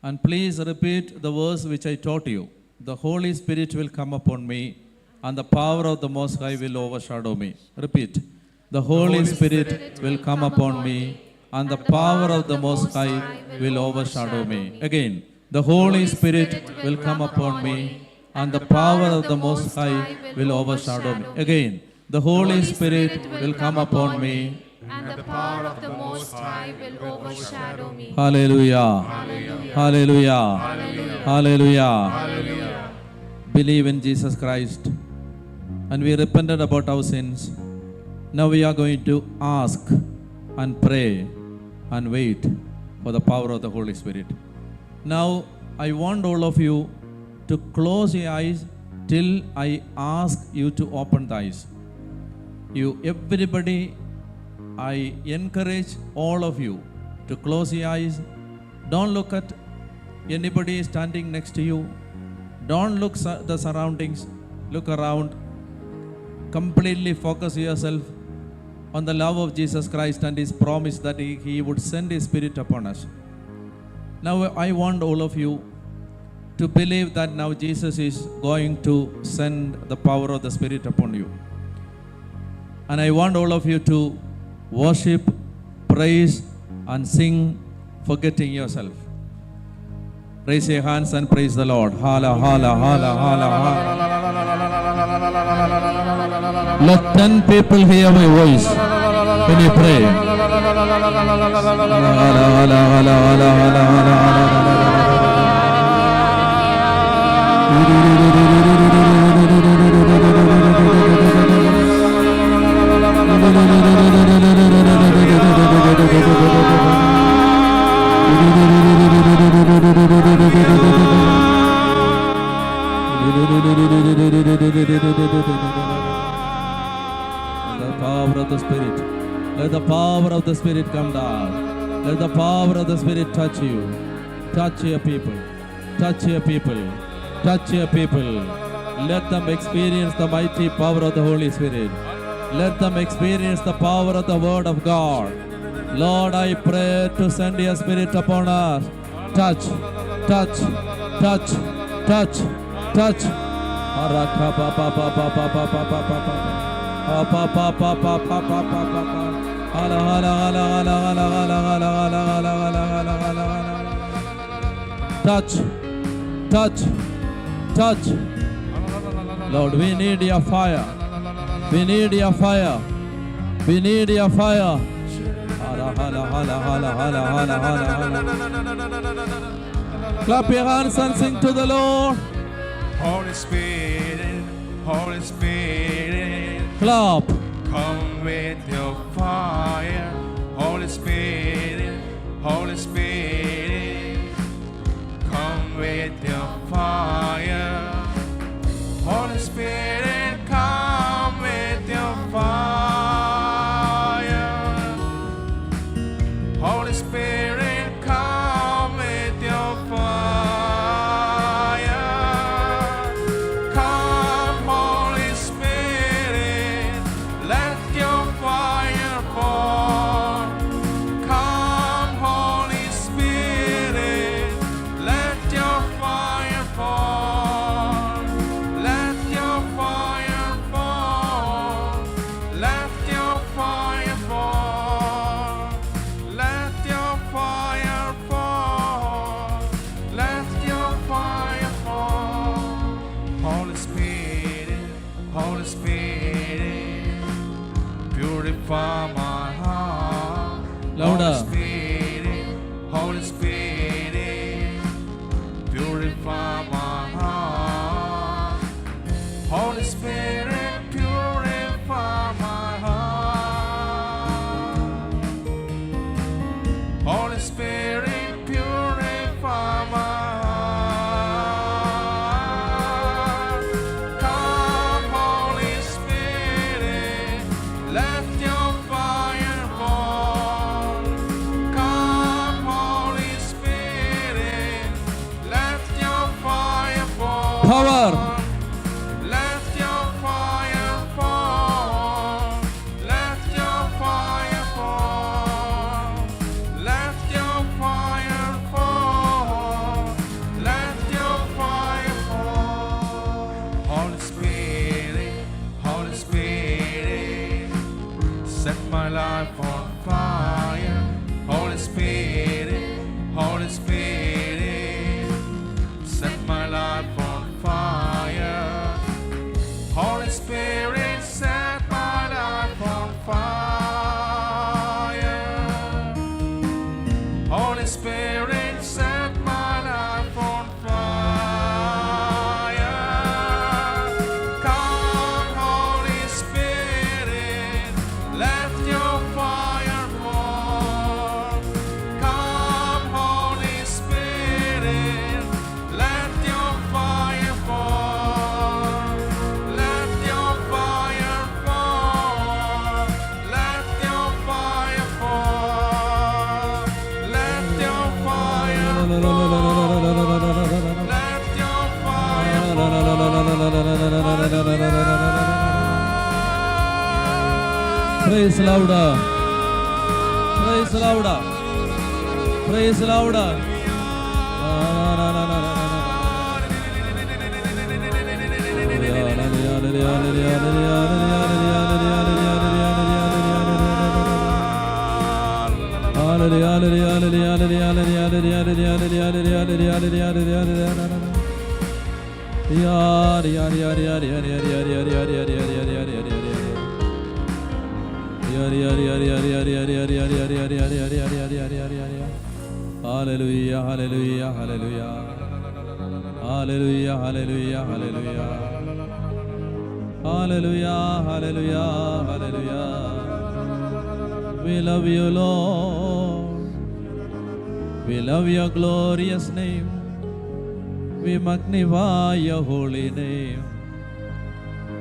and please repeat the verse which I taught you. The Holy Spirit will come upon me, and the power of the Most High will overshadow me. Repeat. The Holy Spirit will come upon me, and the power of the Most High will overshadow me. Again. The Holy Spirit will come upon me, and the power of the Most High will overshadow me. Again. The Holy Spirit will come upon me, and the power of the Most High will overshadow me. Hallelujah. Hallelujah. Hallelujah. Believe in Jesus Christ. And we repented about our sins. Now we are going to ask and pray and wait for the power of the Holy Spirit. Now I want all of you to close your eyes till I ask you to open the eyes. You, everybody, I encourage all of you to close your eyes. Don't look at anybody standing next to you. Don't look at the surroundings. Look around. Completely focus yourself on the love of Jesus Christ and His promise that He would send His Spirit upon us. Now I want all of you to believe that now Jesus is going to send the power of the Spirit upon you. And I want all of you to worship, praise and sing, forgetting yourself. Raise your hands and praise the Lord. Hala, hala, hala, hala, hala. Let 10 people hear my voice when you pray. Hala, hala, hala, hala, hala, hala, The power of the Spirit. Let the power of the Spirit come down. Let the power of the Spirit touch you. Touch your people. Touch your people. Touch your people. Let them experience the mighty power of the Holy Spirit. Let them experience the power of the Word of God. Lord, I pray to send your Spirit upon us. Touch, touch, touch, touch, touch. Touch, touch, touch. Lord, we need your fire. We need your fire. We need your fire. Clap your hands and sing to the Lord. Holy Spirit, Holy Spirit, Clap. come with your fire. Holy Spirit, Holy Spirit, come with your fire. Holy Spirit, come with your fire. Holy Spirit, come with your fire. Come, Holy Spirit, let your fire fall. Come, Holy Spirit, let your fire Spirit, purify my heart. Holy Spirit, purify my heart. Holy Spirit, purify my heart. Come, Holy Spirit, let your fire fall. Come, Holy Spirit, let your fire fall. Power. Let your fire fall. Let your fire fall. Let your fire fall. Let your fire fall. Holy Spirit, set my life on fire. Holy Spirit, set my life on fire. Holy Spirit, set my life on fire. Holy Spirit, set my life on fire. Come, Holy Spirit, let your fire fall. Come, Holy Spirit, let your fire fall. Let your fire fall. Let your fire fall. Let your fire fall. Let your fire Praise louder. Praise louder. Praise louder. Hallelujah, hallelujah, hallelujah. Hallelujah, hallelujah, hallelujah. Hallelujah, hallelujah, hallelujah. We love you, Lord. We love your glorious name. We magnify your holy name.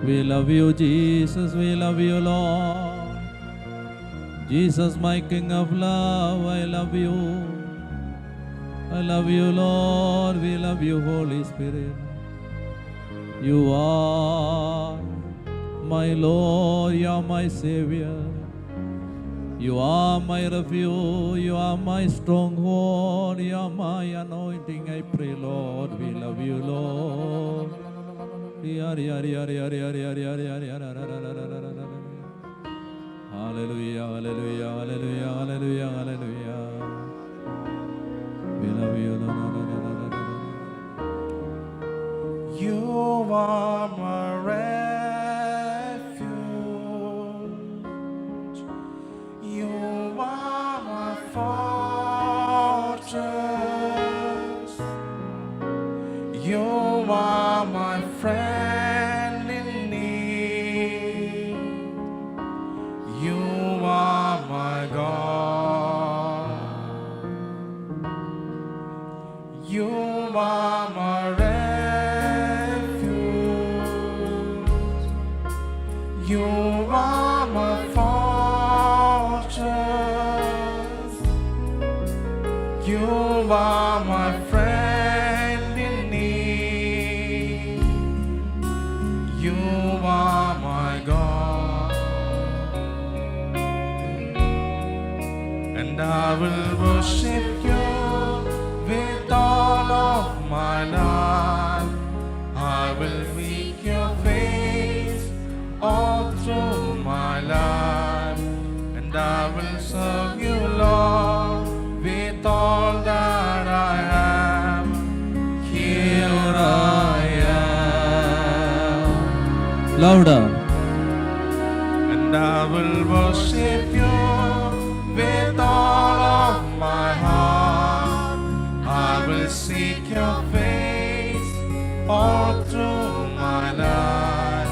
We love you, Jesus. We love you, Lord. Jesus, my King of love, I love you. I love you, Lord. We love you, Holy Spirit. You are my Lord. You are my Savior. You are my refuge. You are my stronghold. You are my anointing. I pray, Lord. We love you, Lord. Hallelujah, hallelujah, hallelujah, hallelujah, hallelujah. We love you, Lord. You are my refuge. You are my fortress. You are my friend in need. You are my God. You are my refuge. You are my fortress. You are my friend in need. You are my God. And I will worship you with all of my life. I will seek your face all through my life. And I will serve you, Lord, with all that I am. Here I am. Louder. And I will worship you with all of my heart. will seek your face all through my life.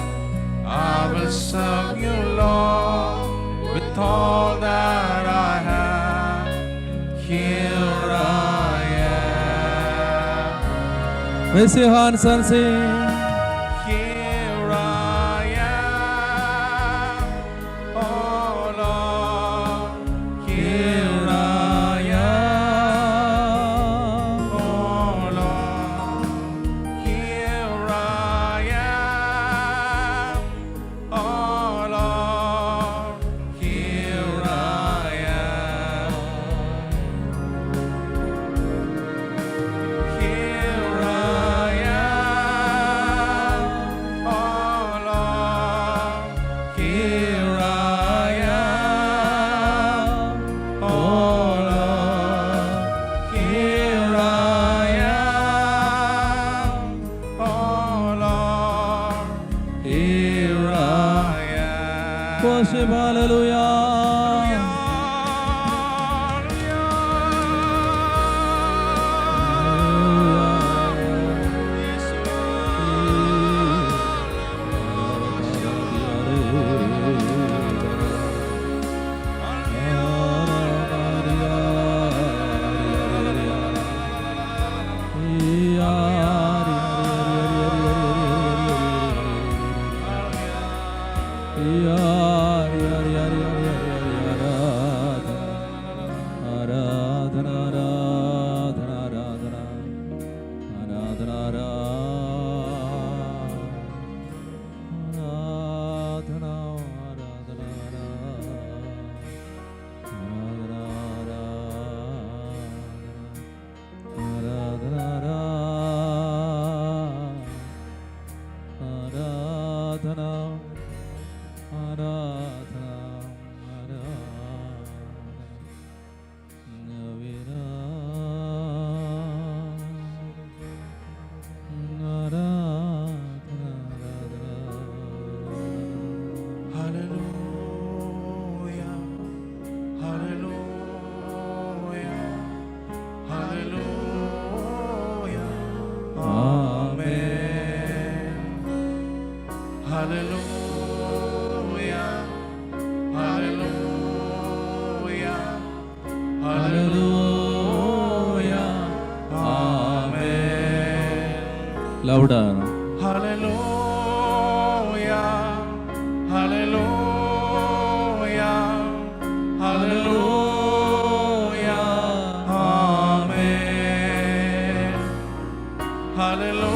I will serve you, Lord, with all that I have. Here I am. Raise your hands and sing. Here I am, oh Lord. Here I am, oh Lord. Here I am, oh Lord. Here I am. Here I am, oh Lord. Here I am, oh Lord. Here I am, oh Lord. Here I am. Worship, hallelujah. Hallelujah, hallelujah, hallelujah, amen. Hallelujah, hallelujah, hallelujah, amen. Louder. Hallelujah, hallelujah, hallelujah, amen. Hallelujah,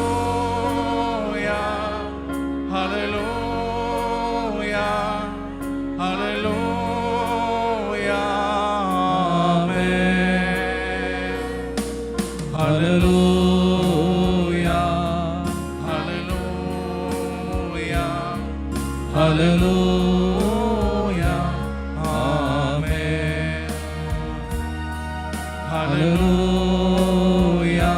hallelujah, hallelujah, amen. Hallelujah. Hallelujah, hallelujah, amen. Hallelujah,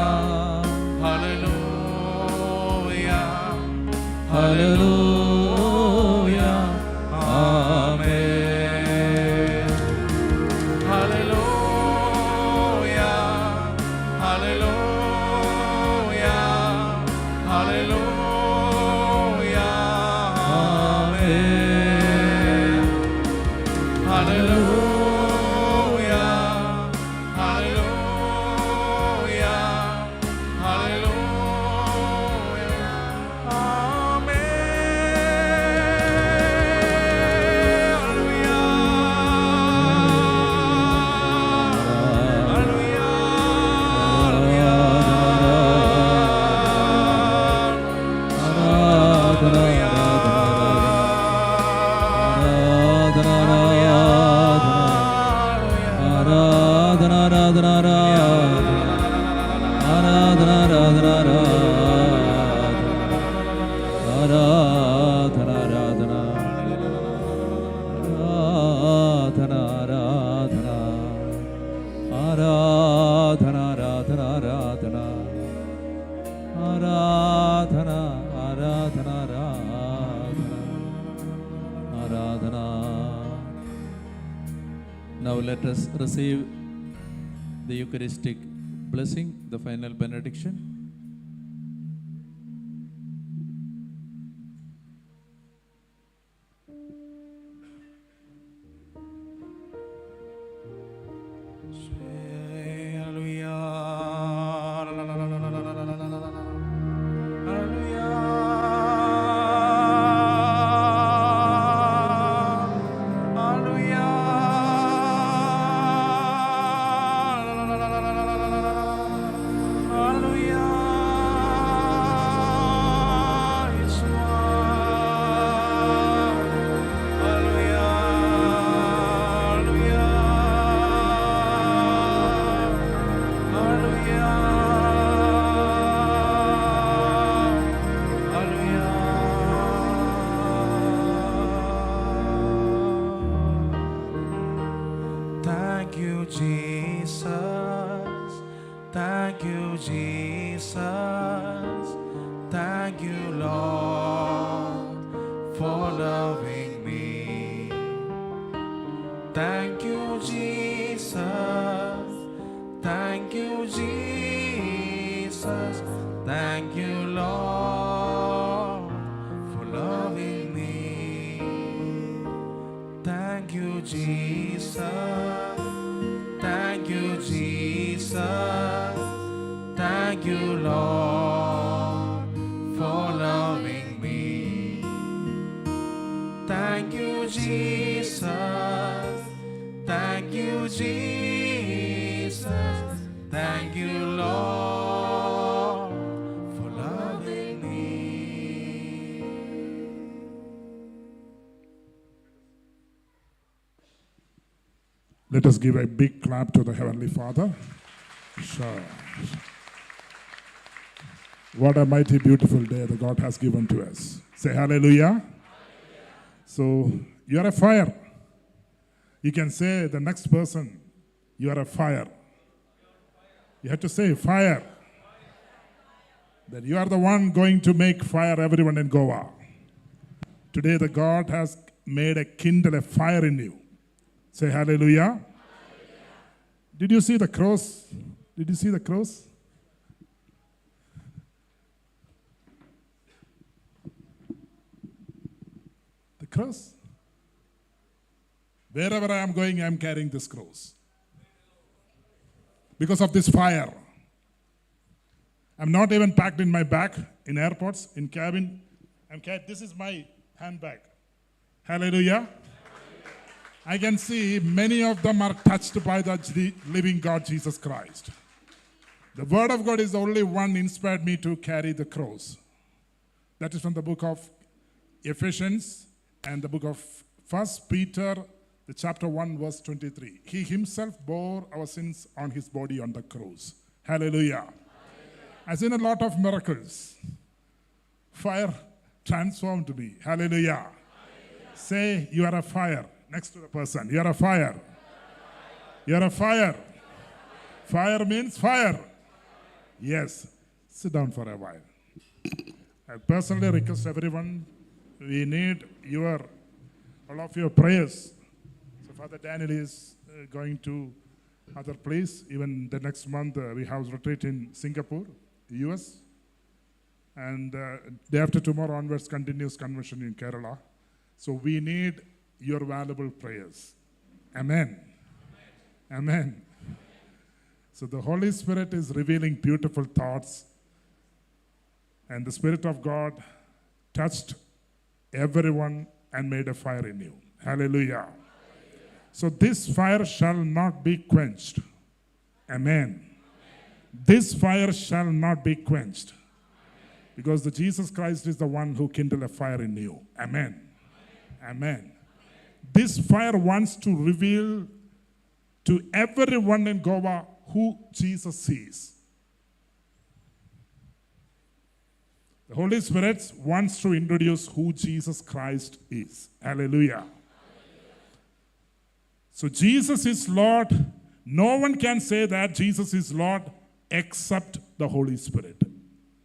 hallelujah, Hallelujah. amen. Hallelujah, hallelujah, hallelujah, amen. Hallelujah, hallelujah, hallelujah, Now let us receive the Eucharistic blessing, the final benediction. Thank you, Jesus. Thank you, Jesus. Thank you, Lord, for loving me. Thank you, Jesus. Thank you, Jesus. Thank you, Lord, for loving me. Thank you, Jesus. Thank you, Jesus. Thank you, Lord, for loving me. Thank you, Jesus. Thank you, Jesus. Thank you, Lord, for loving me. Let us give a big clap to the Heavenly Father. Sure. What a mighty, beautiful day that God has given to us. Say hallelujah. So, you are a fire. You can say the next person, you are a fire. You have to say fire. That you are the one going to make fire everyone in Goa. Today the God has made a kindle, a fire in you. Say hallelujah. Did you see the cross? Did you see the cross? The cross? Wherever I am going, I am carrying this cross. Because of this fire. I'm not even packed in my bag, in airports, in cabin. This is my handbag. Hallelujah. I can see many of them are touched by the living God, Jesus Christ. The Word of God is the only one inspired me to carry the cross. That is from the book of Ephesians and the book of 1 Peter, the chapter 1, verse 23. He himself bore our sins on his body on the cross. Hallelujah. I've seen a lot of miracles. Fire transformed me. Hallelujah. Say, you are a fire. Next to the person, you are a fire. You are a fire. Fire means fire. Yes. Sit down for a while. I personally request everyone, we need all of your prayers. So Father Daniel is going to other place. Even the next month we have retreat in Singapore, US. And day after tomorrow onwards continuous convention in Kerala. So we need your valuable prayers. Amen. Amen. So the Holy Spirit is revealing beautiful thoughts. And the Spirit of God touched everyone and made a fire in you. Hallelujah. So this fire shall not be quenched. Amen. This fire shall not be quenched. Because the Jesus Christ is the one who kindled a fire in you. Amen. Amen. This fire wants to reveal to everyone in Goa who Jesus is. The Holy Spirit wants to introduce who Jesus Christ is. Hallelujah. So Jesus is Lord. No one can say that Jesus is Lord except the Holy Spirit.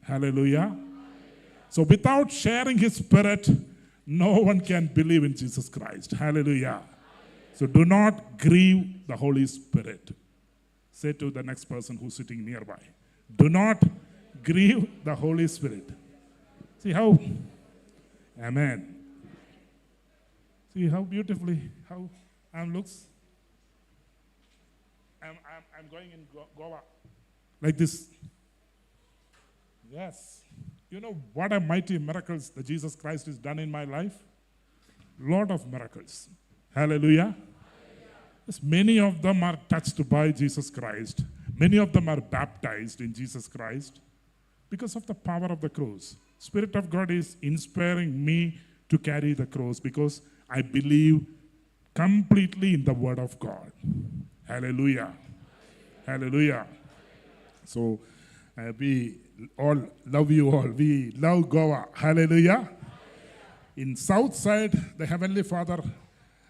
Hallelujah. So without sharing his Spirit, no one can believe in Jesus Christ. Hallelujah. So do not grieve the Holy Spirit. Say to the next person who's sitting nearby, do not grieve the Holy Spirit. See how, amen. See how beautifully, how Am looks. I'm going in Goa. Like this. Yes. You know what a mighty miracles that Jesus Christ has done in my life? Lot of miracles. Hallelujah. Yes, many of them are touched by Jesus Christ. Many of them are baptized in Jesus Christ because of the power of the cross. Spirit of God is inspiring me to carry the cross because I believe completely in the Word of God. Hallelujah. Hallelujah. So we all love you all. We love Goa. Hallelujah. In south side, the Heavenly Father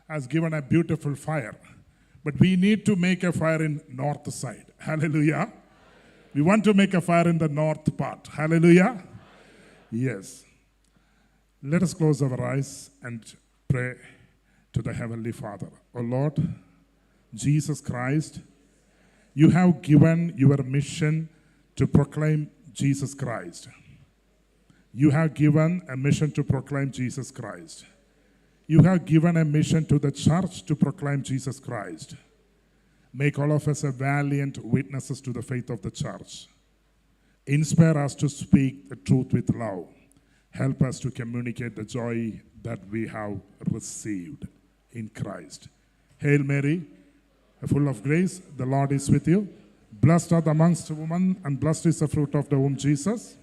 has given a beautiful fire. But we need to make a fire in north side. Hallelujah. We want to make a fire in the north part. Hallelujah. Yes. Let us close our eyes and pray to the Heavenly Father. Oh Lord, Jesus Christ, you have given your mission to proclaim Jesus Christ. You have given a mission to proclaim Jesus Christ. You have given a mission to the church to proclaim Jesus Christ. Make all of us a valiant witnesses to the faith of the church. Inspire us to speak the truth with love. Help us to communicate the joy that we have received in Christ. Hail Mary, full of grace, the Lord is with you. Blessed are the amongst women, and blessed is the fruit of the womb, Jesus.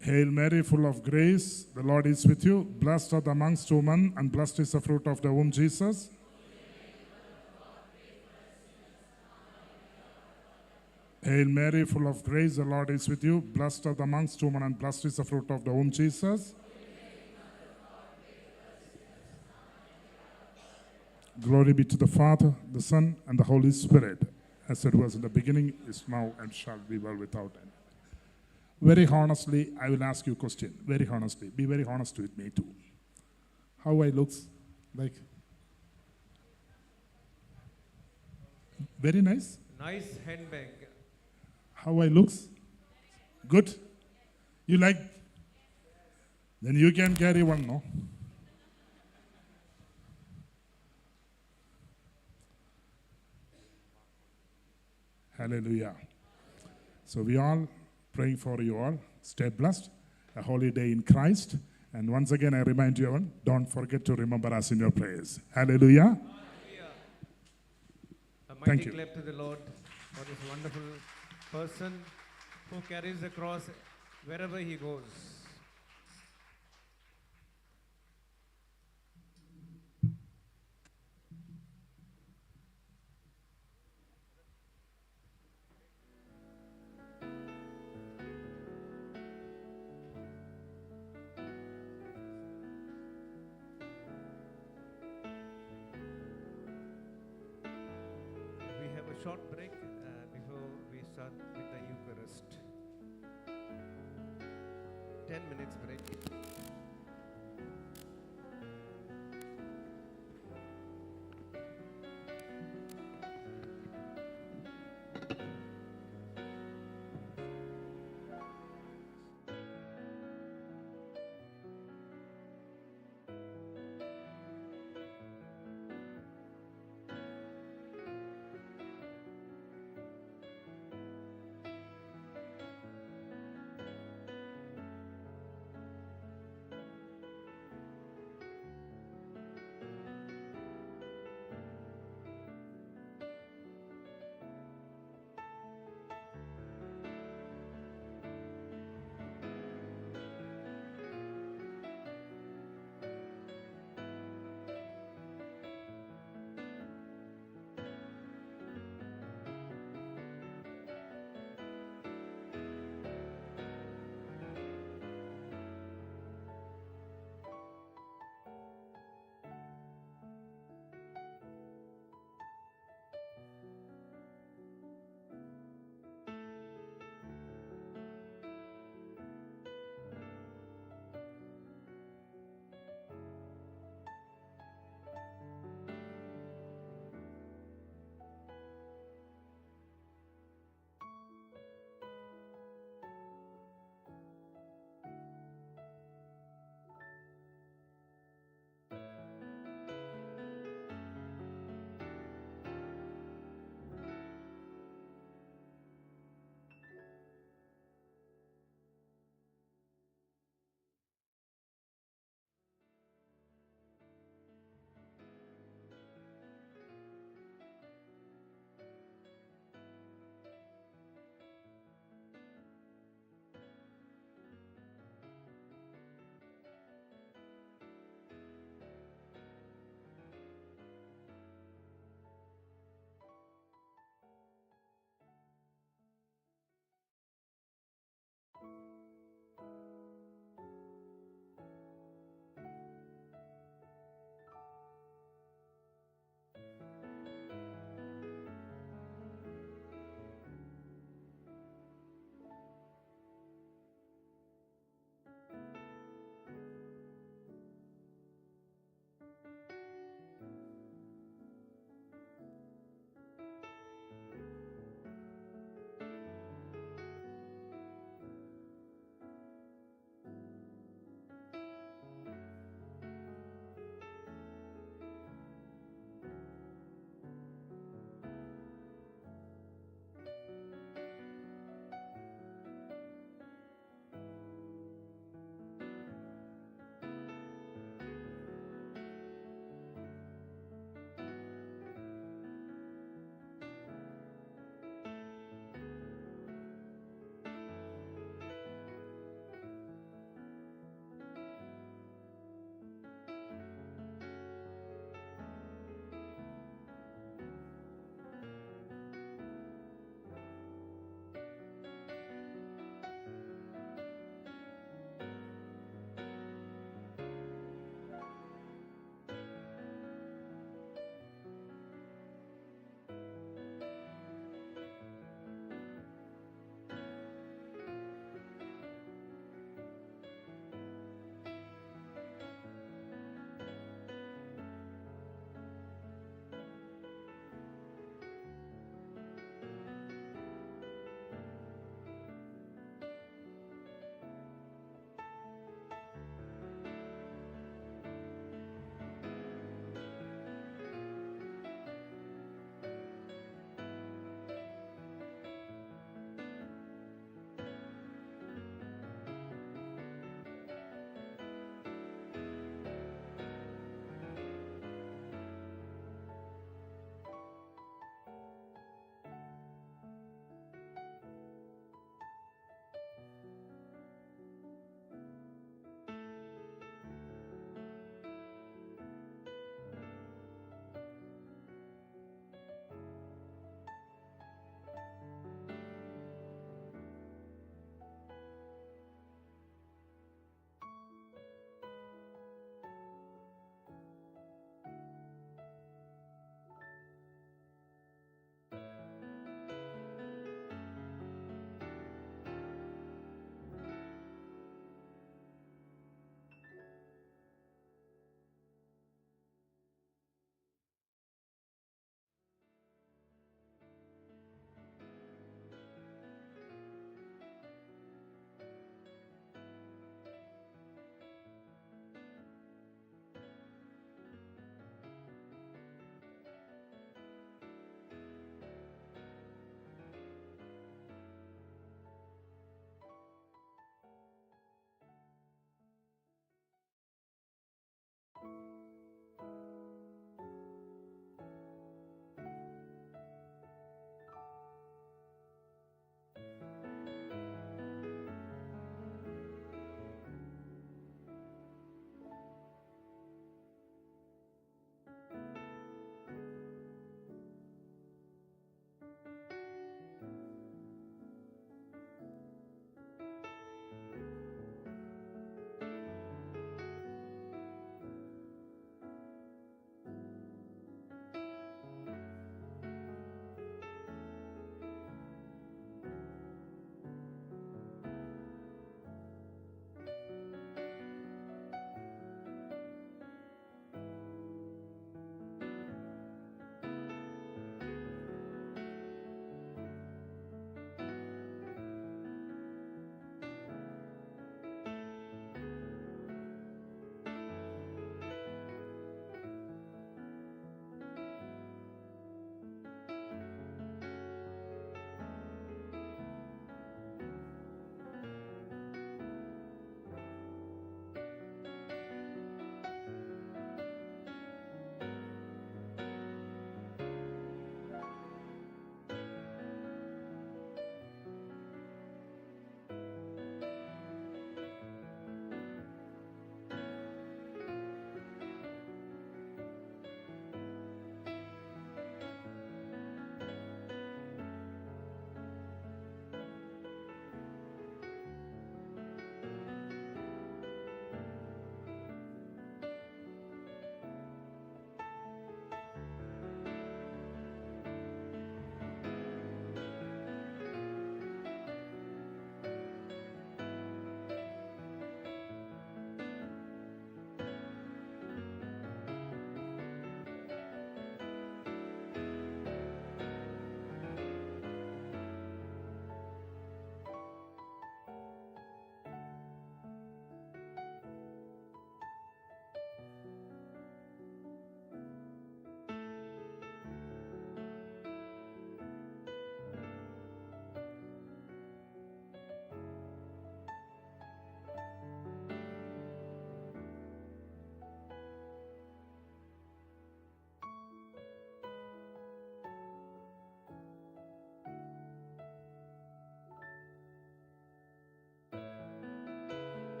Hail Mary, full of grace, the Lord is with you. Blessed are the amongst women, and blessed is the fruit of the womb, Jesus. Hail Mary, full of grace, the Lord is with you. Blessed are the amongst women, and blessed is the fruit of the womb, Jesus. Glory be to the Father, the Son, and the Holy Spirit, as it was in the beginning, is now, and shall be world without end. Very honestly, I will ask you a question. Very honestly. Be very honest with me too. How I looks like? Very nice. Nice handbag. How I looks? Good? You like? Then you can carry one, no? Hallelujah. So we all praying for you all. Stay blessed. A holy day in Christ. And once again, I remind you all, don't forget to remember us in your prayers. Hallelujah. A Thank mighty you. clap to the Lord for this wonderful person who carries the cross wherever he goes. We have a short break before we start with the Eucharist. 10 minutes break.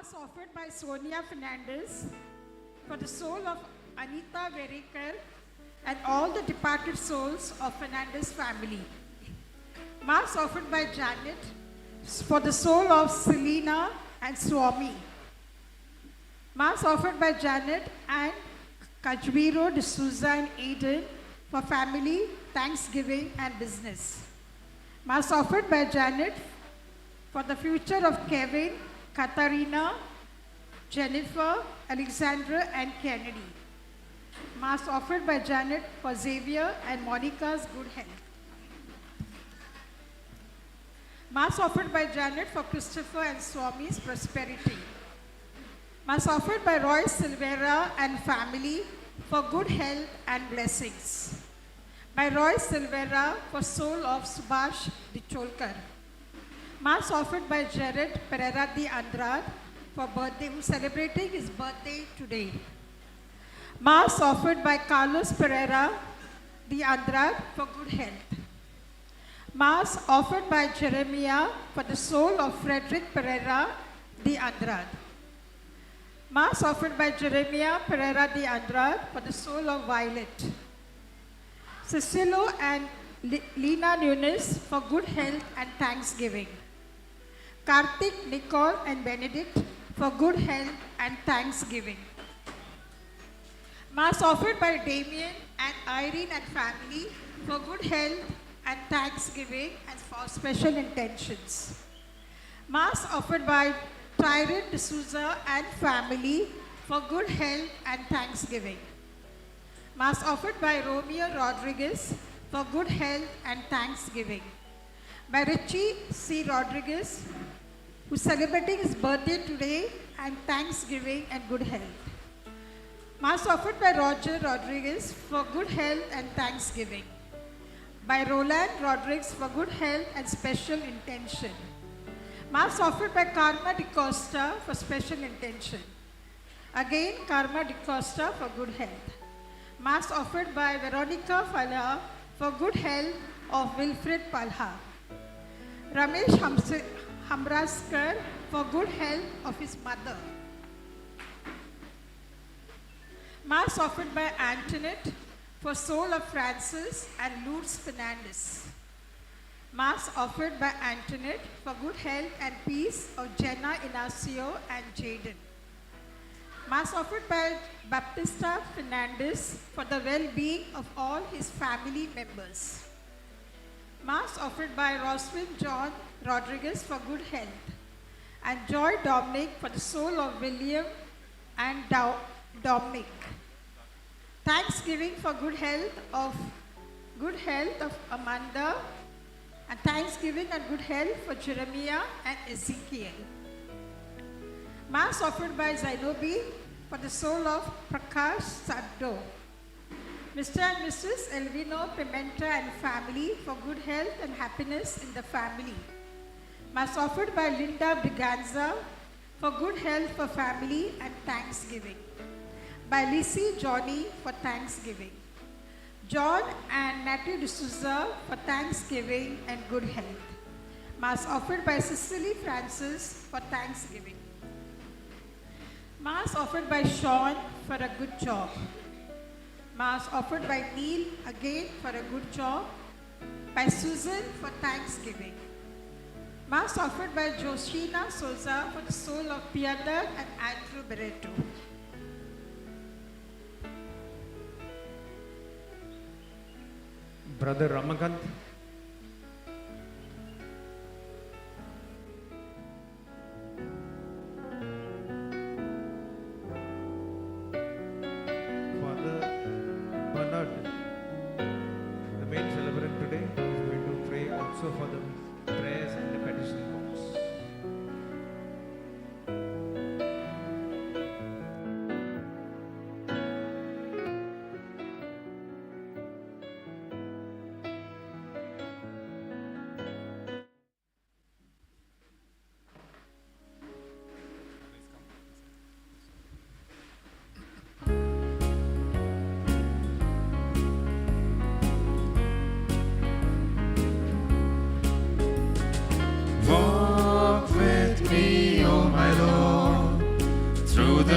Mass offered by Sonia Fernandez for the soul of Anita Verikar and all the departed souls of Fernandez family. Mass offered by Janet for the soul of Selena and Swami. Mass offered by Janet and Kajviro D'Souza and Eden for family, thanksgiving and business. Mass offered by Janet for the future of Kevin, Katharina, Jennifer, Alexandra and Kennedy. Mass offered by Janet for Xavier and Monica's good health. Mass offered by Janet for Christopher and Swami's prosperity. Mass offered by Roy Silvera and family for good health and blessings. By Roy Silvera for soul of Subhash Dicholkar. Mass offered by Jared Pereira de Andrade for birthday, who's celebrating his birthday today. Mass offered by Carlos Pereira de Andrade for good health. Mass offered by Jeremiah for the soul of Frederick Pereira de Andrade. Mass offered by Jeremiah Pereira de Andrade for the soul of Violet. Cicelo and Lena Nunes for good health and thanksgiving. Karthik, Nicole and Benedict for good health and thanksgiving. Mass offered by Damien and Irene and family for good health and thanksgiving and for special intentions. Mass offered by Tyrone D'Souza and family for good health and thanksgiving. Mass offered by Romeo Rodriguez for good health and thanksgiving. By Richie C. Rodriguez, who's celebrating his birthday today, and thanksgiving and good health. Mass offered by Roger Rodriguez for good health and thanksgiving. By Roland Rodriguez for good health and special intention. Mass offered by Karma DeCosta for special intention. Again, Karma DeCosta for good health. Mass offered by Veronica Fala for good health of Wilfred Palha. Ramesh Hamraskar for good health of his mother. Mass offered by Antoinette for soul of Francis and Lourdes Fernandez. Mass offered by Antoinette for good health and peace of Jenna Inacio and Jaden. Mass offered by Baptista Fernandez for the well-being of all his family members. Mass offered by Roswin John Rodriguez for good health. And Joy Dominic for the soul of William and Dominic. Thanksgiving for good health of Amanda, and thanksgiving and good health for Jeremiah and Ezekiel. Mass offered by Zainobi for the soul of Prakash Saddo. Mr. and Mrs. Elvino Pimenta and family for good health and happiness in the family. Mass offered by Linda Briganza for good health for family and thanksgiving. By Lissy Johnny for thanksgiving. John and Natty D'Souza for thanksgiving and good health. Mass offered by Cicely Francis for thanksgiving. Mass offered by Sean for a good job. Mass offered by Neil again for a good job. By Susan for thanksgiving. Mass offered by Joshina Souza for the soul of Piander and Andrew Bereto. Brother Ramakant. Father Bernard, the main celebrant today, is going to pray also for the prayers and the petition box.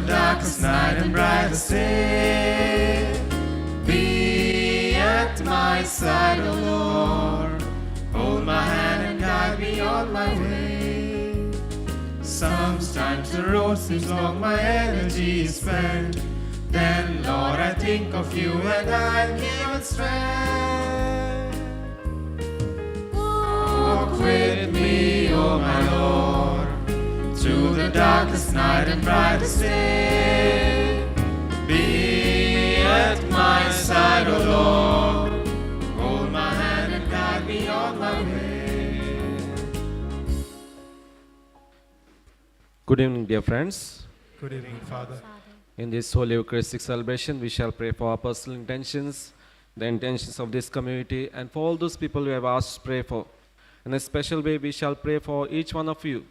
the darkest night and brightest day. Be at my side, O Lord. Hold my hand and guide me on my way. Sometimes the road seems long, my energy is spent. Then, Lord, I think of you and I'm given strength. Walk with me, O my Lord, through the darkest night and brightest day. Be at my side, O Lord. Hold my hand and guide me on my way. Good evening, dear friends. Good evening, Father. In this Holy Eucharistic celebration, we shall pray for our personal intentions, the intentions of this community, and for all those people who have asked to pray for. In a special way, we shall pray for each one of you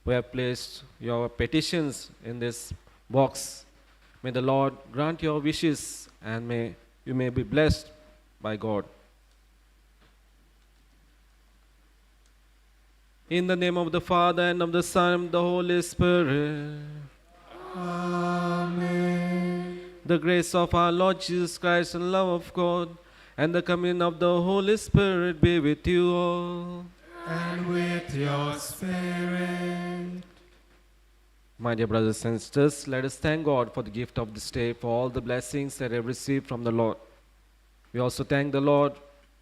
who have placed your petitions in this box. May the Lord grant your wishes, and you may be blessed by God. In the name of the Father, and of the Son, and of the Holy Spirit. Amen. The grace of our Lord Jesus Christ and love of God and the communion of the Holy Spirit be with you all. And with your spirit. My dear brothers and sisters, let us thank God for the gift of this day, for all the blessings that I have received from the Lord. We also thank the Lord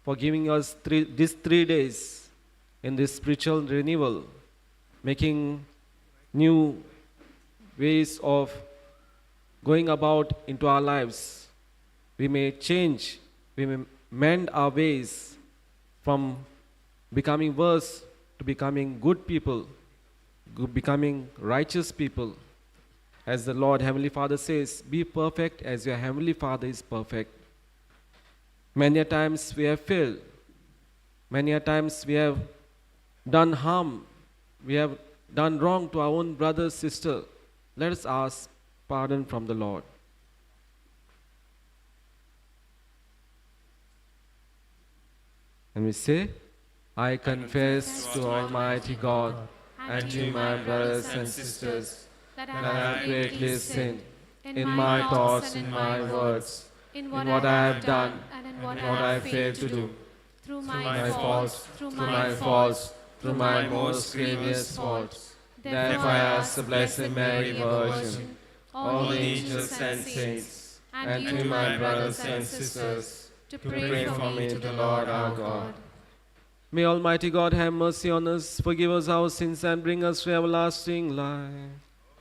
for giving us these 3 days in this spiritual renewal, making new ways of going about into our lives. We may change, we may mend our ways from becoming worse to becoming good people, becoming righteous people. As the Lord Heavenly Father says, be perfect as your Heavenly Father is perfect. Many a times we have failed. Many a times we have done harm. We have done wrong to our own brother, sister. Let us ask pardon from the Lord. And we say, I confess to Almighty God and to my brothers and sisters that I have greatly sinned in my thoughts, in my words, in what I have done and in what I have failed to do, through my faults, through my most grievous faults. Therefore I ask the Blessed Mary Virgin, all the angels and saints, and to my brothers and sisters, to pray for me to the Lord our God. May Almighty God have mercy on us, forgive us our sins, and bring us to everlasting life.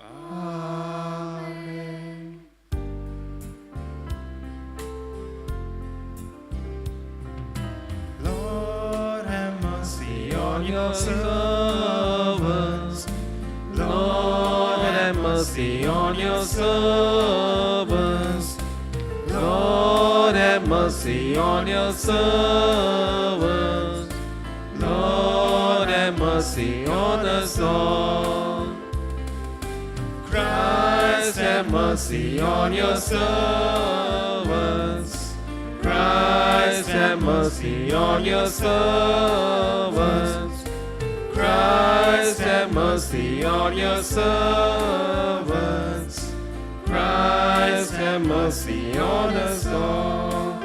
Amen. Lord, have mercy on your servants. Lord, have mercy on your servants. Lord, have mercy on your servants. Lord, have mercy on us all. Christ, have mercy on your servants. Christ, have mercy on your servants. Christ, have mercy on your servants. Christ, have mercy on us all.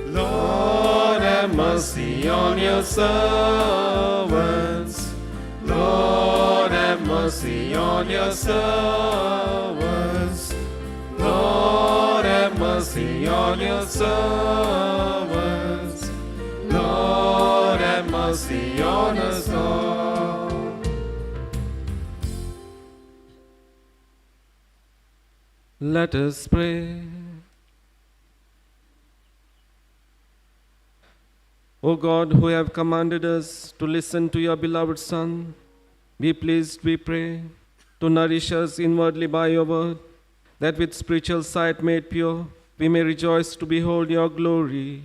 Lord, have mercy on your servants. Lord, have mercy on your servants. Lord, have mercy on your servants. Lord, have mercy on us all. Let us pray. O God, who have commanded us to listen to your beloved Son, be pleased, we pray, to nourish us inwardly by your word, that with spiritual sight made pure, we may rejoice to behold your glory.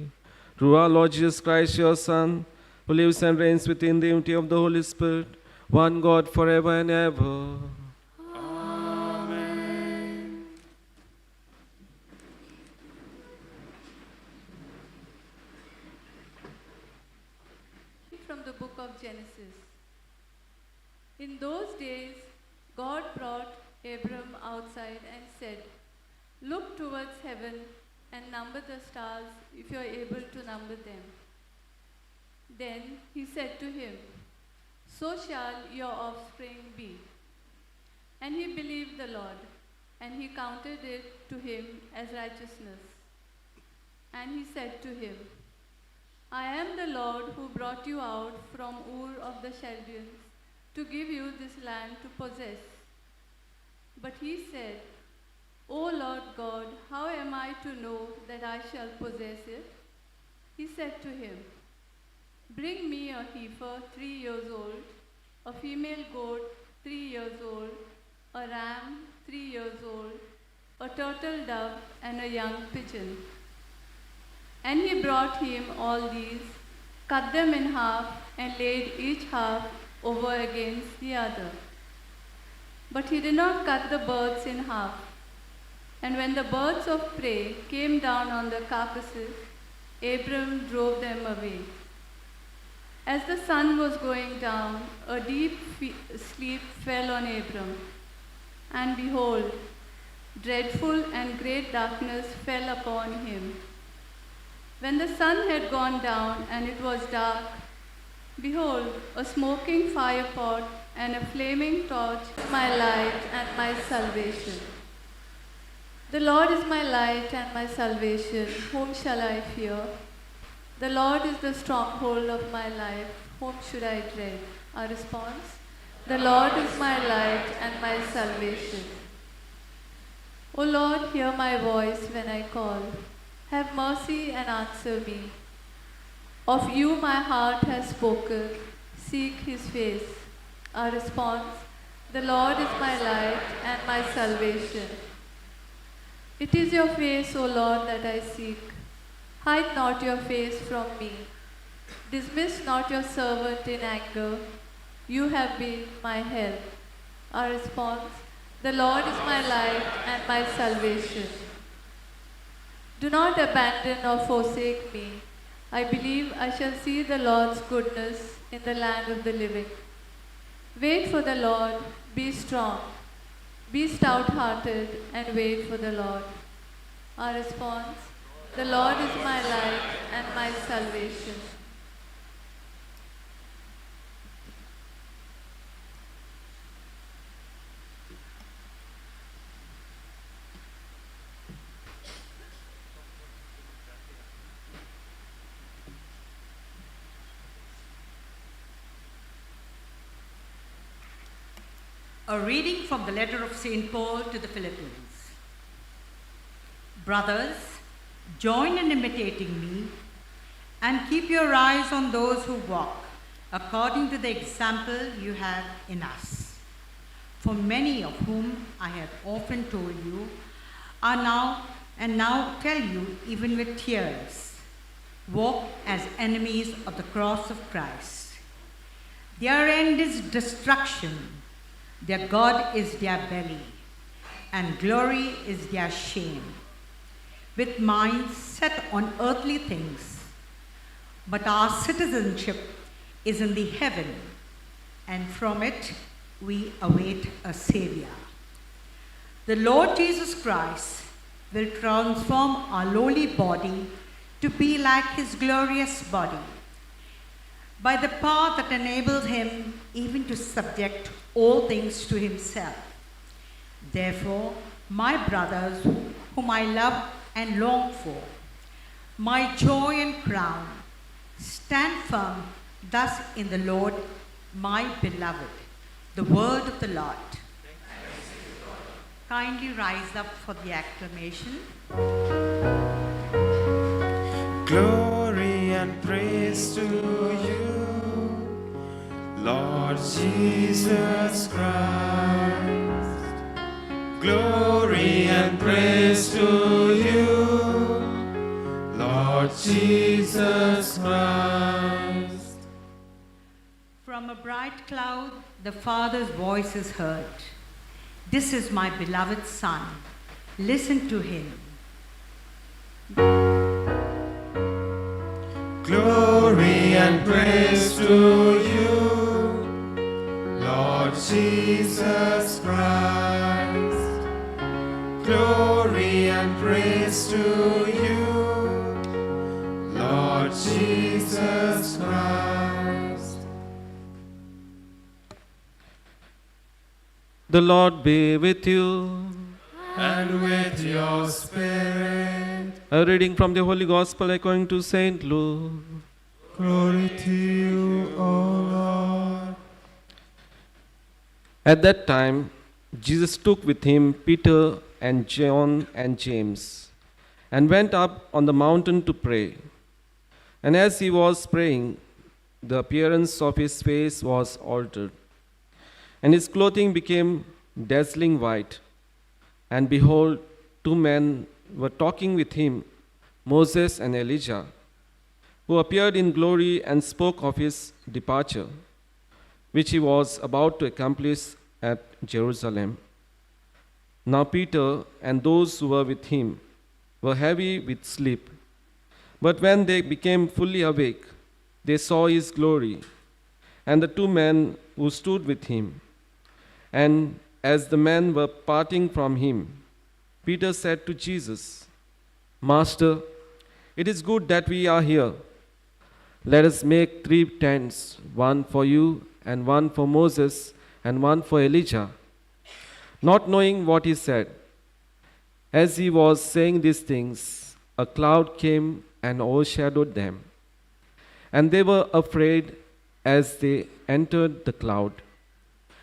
Through our Lord Jesus Christ, your Son, who lives and reigns within the unity of the Holy Spirit, one God forever and ever. Amen. From the book of Genesis. In those days, God brought Abram outside and said, "Look towards heaven and number the stars if you are able to number them." Then he said to him, "So shall your offspring be." And he believed the Lord, and he counted it to him as righteousness. And he said to him, "I am the Lord who brought you out from Ur of the Chaldeans to give you this land to possess." But he said, "O Lord God, how am I to know that I shall possess it?" He said to him, "Bring me a heifer 3 years old, a female goat 3 years old, a ram 3 years old, a turtle dove, and a young pigeon." And he brought him all these, cut them in half, and laid each half over against the other. But he did not cut the birds in half. And when the birds of prey came down on the carcasses, Abram drove them away. As the sun was going down, a deep sleep fell on Abram. And behold, dreadful and great darkness fell upon him. When the sun had gone down and it was dark, behold, a smoking firepot and a flaming torch, my light and my salvation. The Lord is my light and my salvation. Whom shall I fear? The Lord is the stronghold of my life. Whom should I dread? Our response: the Lord is my light and my salvation. O Lord, hear my voice when I call. Have mercy and answer me. Of you my heart has spoken. Seek his face. Our response: the Lord is my light and my salvation. It is your face, O Lord, that I seek. Hide not your face from me. Dismiss not your servant in anger. You have been my help. Our response: the Lord is my light and my salvation. Do not abandon or forsake me. I believe I shall see the Lord's goodness in the land of the living. Wait for the Lord, be strong. Be stout-hearted and wait for the Lord. Our response: the Lord is my light and my salvation. A reading from the letter of St. Paul to the Philippians. Brothers, join in imitating me and keep your eyes on those who walk according to the example you have in us. For many of whom I have often told you are now tell you even with tears, walk as enemies of the cross of Christ. Their end is destruction. Their God is their belly, and glory is their shame, with minds set on earthly things. But our citizenship is in the heaven, and from it we await a Savior. The Lord Jesus Christ will transform our lowly body to be like his glorious body, by the power that enables him even to subject all things to himself. Therefore, my brothers, whom I love and long for, my joy and crown, stand firm thus in the Lord, my beloved. The word of the Lord. Kindly rise up for the acclamation. Glory and praise to you, Lord Jesus Christ. Glory and praise to you, Lord Jesus Christ. From a bright cloud, the Father's voice is heard. This is my beloved Son. Listen to him. Glory and praise to you, Lord Jesus Christ. praise to you, Lord Jesus Christ. The Lord be with you. And with your spirit. A reading from the Holy Gospel according to Saint Luke. Glory to you, O Lord. At that time, Jesus took with him Peter and John and James, and went up on the mountain to pray. And as he was praying, the appearance of his face was altered, and his clothing became dazzling white. And behold, two men were talking with him, Moses and Elijah, who appeared in glory and spoke of his departure, which he was about to accomplish at Jerusalem. Now Peter and those who were with him were heavy with sleep. But when they became fully awake, they saw his glory, and the two men who stood with him. And as the men were parting from him, Peter said to Jesus, Master, it is good that we are here. Let us make 3 tents, one for you, and one for Moses, and one for Elijah. Not knowing what he said, as he was saying these things, a cloud came and overshadowed them. And they were afraid as they entered the cloud.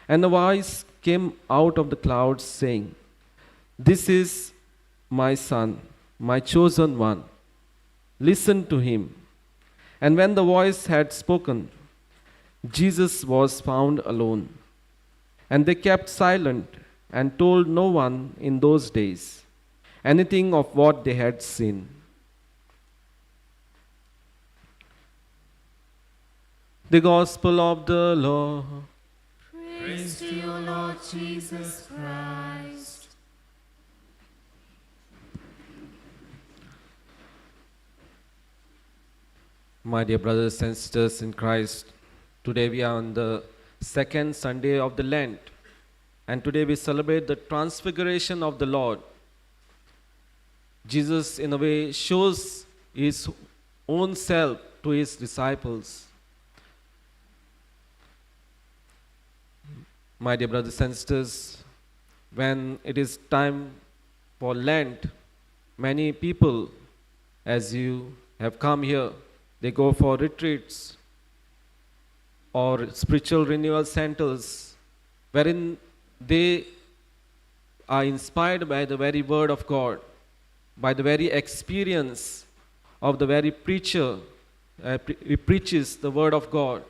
And a voice came out of the clouds saying, This is my son, my chosen one. Listen to him. And when the voice had spoken, Jesus was found alone. And they kept silent and told no one in those days anything of what they had seen. The Gospel of the Lord. Praise to you, Lord Jesus Christ. My dear brothers and sisters in Christ, today we are on the second Sunday of the Lent, and today we celebrate the transfiguration of the Lord. Jesus, in a way, shows his own self to his disciples. My dear brothers and sisters, when it is time for Lent, many people, as you have come here, they go for retreats or spiritual renewal centers, wherein they are inspired by the very word of God, by the very experience of the very preacher who preaches the word of God.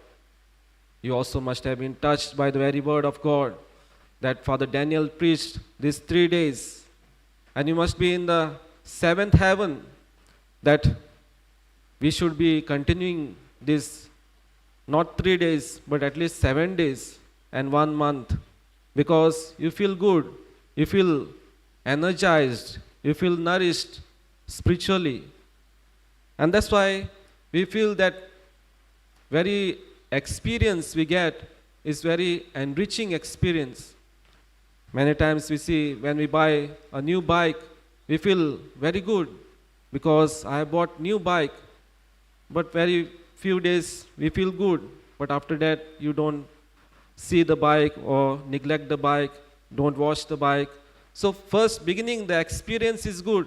You also must have been touched by the very word of God that Father Daniel preached these 3 days. And you must be in the 7th heaven that we should be continuing this, not 3 days, but at least 7 days and 1 month. Because you feel good, you feel energized, you feel nourished spiritually. And that's why we feel that very experience we get is very enriching experience. Many times we see when we buy a new bike, we feel very good because I bought new bike, but very few days we feel good, but after that you don't see the bike or neglect the bike, don't wash the bike. So first beginning the experience is good.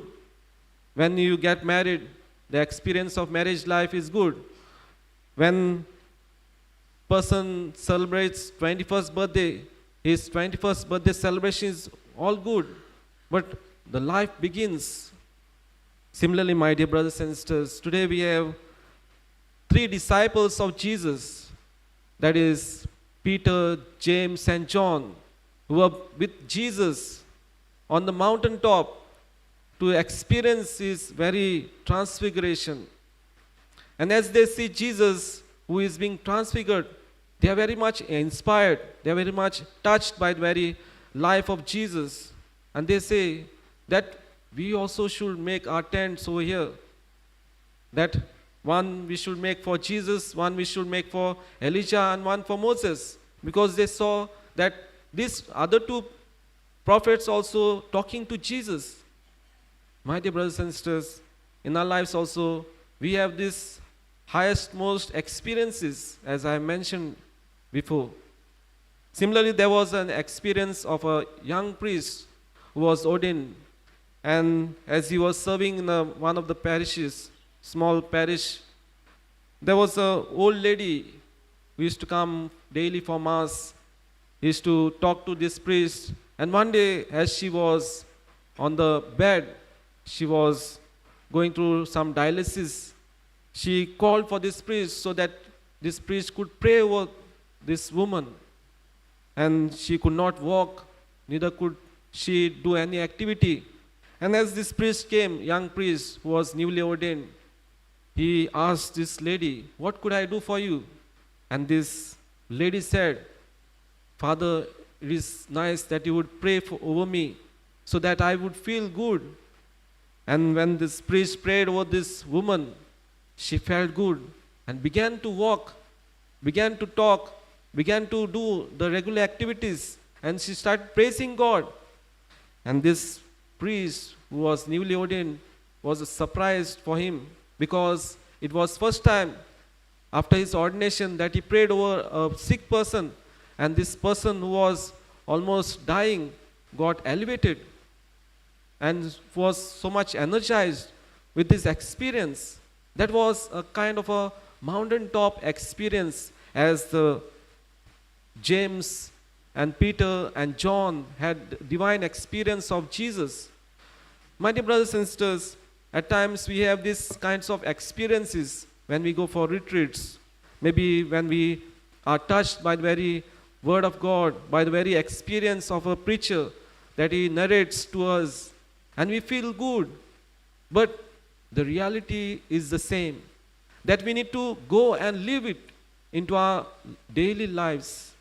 When you get married, the experience of marriage life is good. When person celebrates 21st birthday, his 21st birthday celebration is all good, but the life begins. Similarly, my dear brothers and sisters, today we have 3 disciples of Jesus, that is Peter, James and John, who are with Jesus on the mountaintop to experience his very transfiguration. And as they see Jesus who is being transfigured, they are very much inspired, they are very much touched by the very life of Jesus. And they say that we also should make our tents over here. That one we should make for Jesus, one we should make for Elijah, and one for Moses. Because they saw that these other 2 prophets also talking to Jesus. My dear brothers and sisters, in our lives also, we have this highest, most experiences, as I mentioned before. Similarly, there was an experience of a young priest who was ordained, and as he was serving in one of the parishes, small parish, there was an old lady who used to come daily for Mass. He used to talk to this priest, and one day, as she was on the bed, she was going through some dialysis. She called for this priest so that this priest could pray over this woman. And she could not walk, neither could she do any activity. And as this priest came, young priest who was newly ordained, he asked this lady, "What could I do for you?" And this lady said, "Father, it is nice that you would pray over me so that I would feel good." And when this priest prayed over this woman, she felt good and began to walk, began to talk, began to do the regular activities, and she started praising God. And this priest who was newly ordained was surprised for him, because it was first time after his ordination that he prayed over a sick person, and this person who was almost dying got elevated and was so much energized with this experience. That was a kind of a mountaintop experience, as the James and Peter and John had divine experience of Jesus. My dear brothers and sisters, at times we have these kinds of experiences when we go for retreats. Maybe when we are touched by the very word of God, by the very experience of a preacher that he narrates to us, and we feel good. But the reality is the same, that we need to go and live it into our daily lives.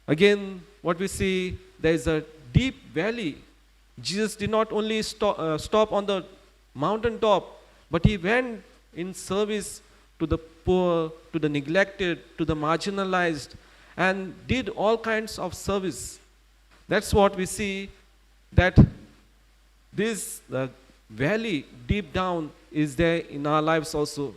Again, what we see, there is a deep valley. Jesus did not only stop on the mountaintop, but he went in service to the poor, to the neglected, to the marginalized, and did all kinds of service. That's what we see, that this valley deep down is there in our lives also.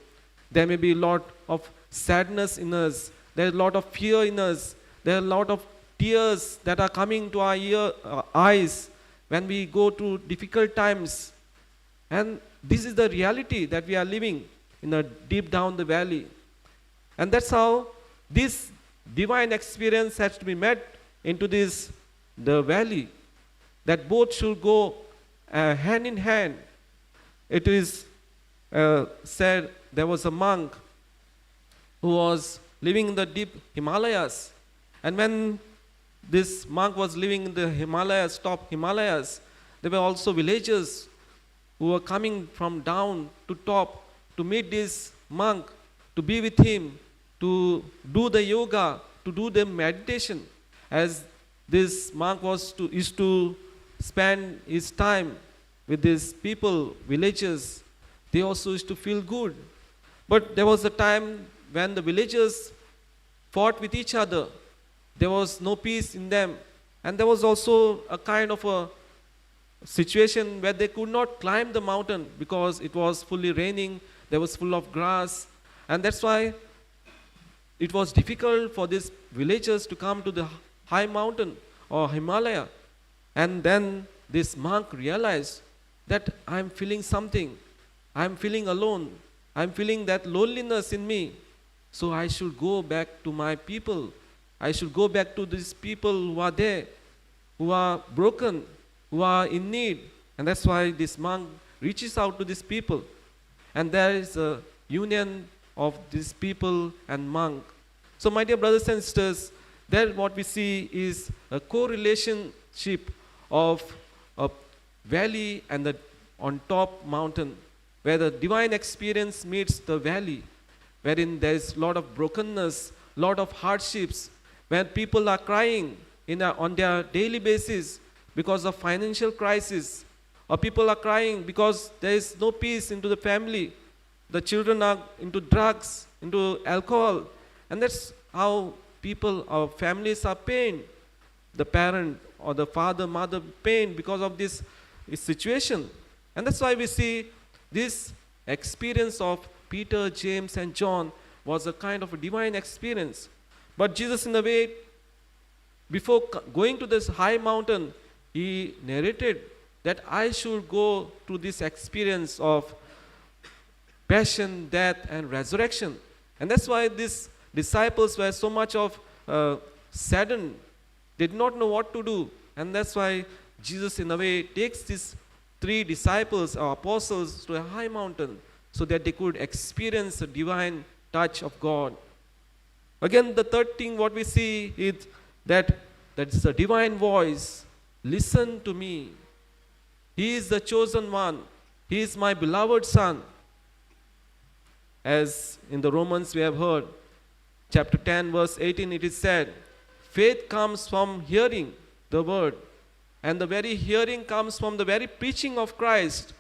There may be a lot of sadness in us. There's a lot of fear in us. There are a lot of tears that are coming to our eyes when we go through difficult times. And this is the reality that we are living in a deep down the valley. And that's how this divine experience has to be met into the valley, that both should go hand in hand. It is said there was a monk who was living in the deep Himalayas, and when this monk was living in the Himalayas, top Himalayas, there were also villagers who were coming from down to top to meet this monk, to be with him, to do the yoga, to do the meditation. As this monk used to spend his time with these people, villagers, they also used to feel good. But there was a time when the villagers fought with each other. There was no peace in them. And there was also a kind of a situation where they could not climb the mountain because it was fully raining, there was full of grass. And that's why it was difficult for these villagers to come to the high mountain or Himalaya. And then this monk realized that I'm feeling something. I'm feeling alone. I'm feeling that loneliness in me. So I should go back to my people. I should go back to these people who are there, who are broken, who are in need. And that's why this monk reaches out to these people. And there is a union of these people and monk. So my dear brothers and sisters, there what we see is a co-relationship of a valley and the on top mountain, where the divine experience meets the valley, wherein there is a lot of brokenness, lot of hardships, when people are crying on their daily basis because of financial crisis, or people are crying because there is no peace into the family, the children are into drugs, into alcohol, and that's how people, our families are pained. The parent or the father, mother pained because of this his situation. And that's why we see this experience of Peter, James, and John was a kind of a divine experience. But Jesus, in a way, before going to this high mountain, he narrated that I should go to this experience of passion, death, and resurrection. And that's why these disciples were so much of saddened. They did not know what to do. And that's why Jesus, in a way, takes these 3 disciples or apostles to a high mountain so that they could experience the divine touch of God. Again, the third thing what we see is that is a divine voice. Listen to me. He is the chosen one. He is my beloved son. As in the Romans we have heard, chapter 10 verse 18, it is said, faith comes from hearing the word, and the very hearing comes from the very preaching of Christ.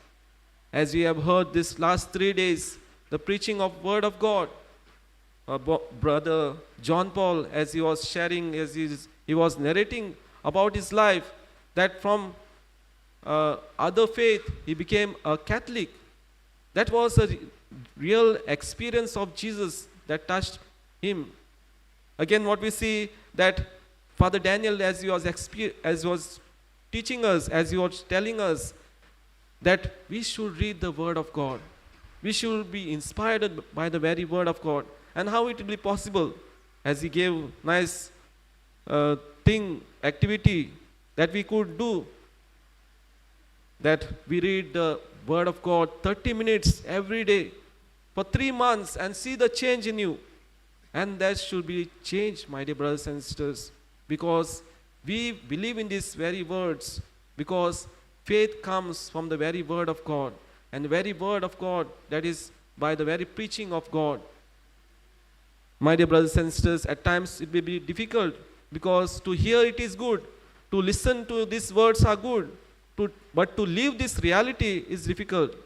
As we have heard this last 3 days, the preaching of word of God. Brother John Paul, as he was sharing, as he was narrating about his life, that from other faith he became a Catholic. That was a real experience of Jesus that touched him. Again, what we see that Father Daniel, as he was teaching us, as he was telling us, that we should read the Word of God. We should be inspired by the very Word of God. And how it will be possible, as he gave nice activity that we could do, that we read the Word of God 30 minutes every day for 3 months and see the change in you. And that should be changed, my dear brothers and sisters, because we believe in these very words, because faith comes from the very Word of God, and the very Word of God, that is by the very preaching of God. My dear brothers and sisters, at times it may be difficult, because to hear it is good, to listen to these words are good, but to live this reality is difficult,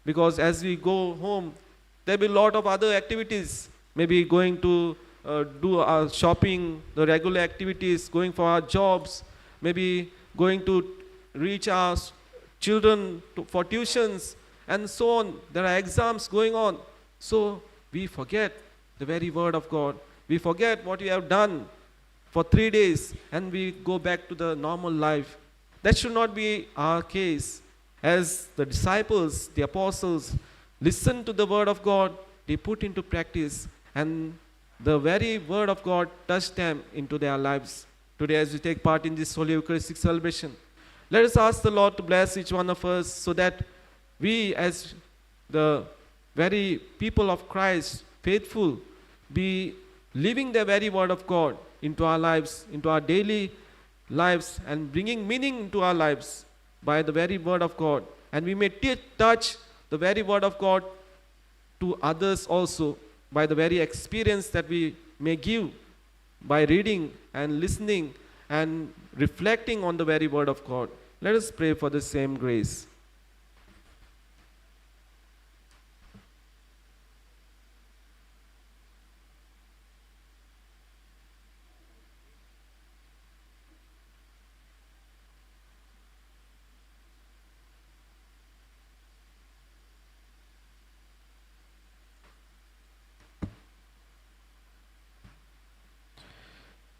because as we go home, there will be a lot of other activities, maybe going to do our shopping, the regular activities, going for our jobs, maybe going to reach our children for tuitions, and so on. There are exams going on. So we forget the very Word of God. We forget what we have done for 3 days, and we go back to the normal life. That should not be our case. As the disciples, the apostles, listened to the Word of God, they put into practice, and the very Word of God touched them into their lives. Today, as we take part in this Holy Eucharistic celebration, let us ask the Lord to bless each one of us, so that we, as the very people of Christ, faithful, be living the very Word of God into our lives, into our daily lives, and bringing meaning into our lives by the very Word of God. And we may touch the very Word of God to others also by the very experience that we may give by reading and listening and reflecting on the very Word of God. Let us pray for the same grace.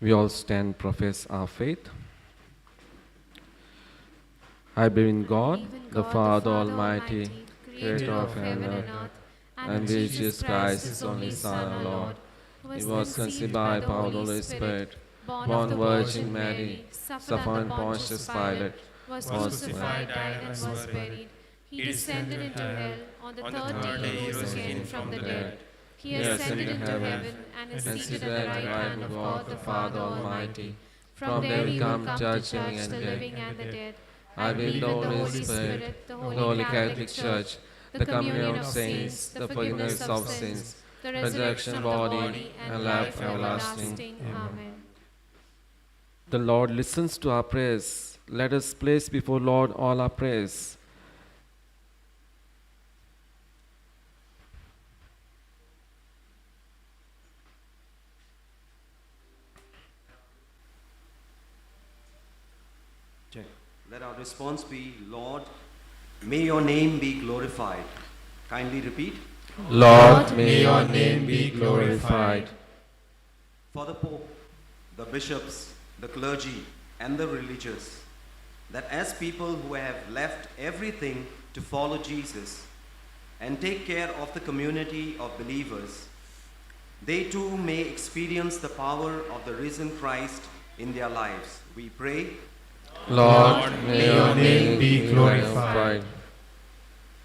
We all stand, profess our faith. I believe in God, the Father Almighty, creator of heaven and earth, and Jesus Christ, his only Son, our Lord. He was conceived by the power of the Holy Spirit, born of the Virgin Mary, suffered under Pontius Pilate, was crucified, died, and was buried. He descended into hell. On the third day he rose again from the dead. He ascended into heaven and is seated at the right hand of God the Father Almighty. From there he will come to judge the living and the dead. I believe in the Holy Spirit, the Holy Catholic Church, the communion of saints, the forgiveness of sins, the resurrection of the body, and life everlasting. Amen. The Lord listens to our prayers. Let us place before Lord all our prayers. let our response be, Lord, may your name be glorified. Kindly repeat. Lord, may your name be glorified. For the Pope, the bishops, the clergy, and the religious, that as people who have left everything to follow Jesus and take care of the community of believers, they too may experience the power of the risen Christ in their lives. We pray. Lord, may your name be glorified.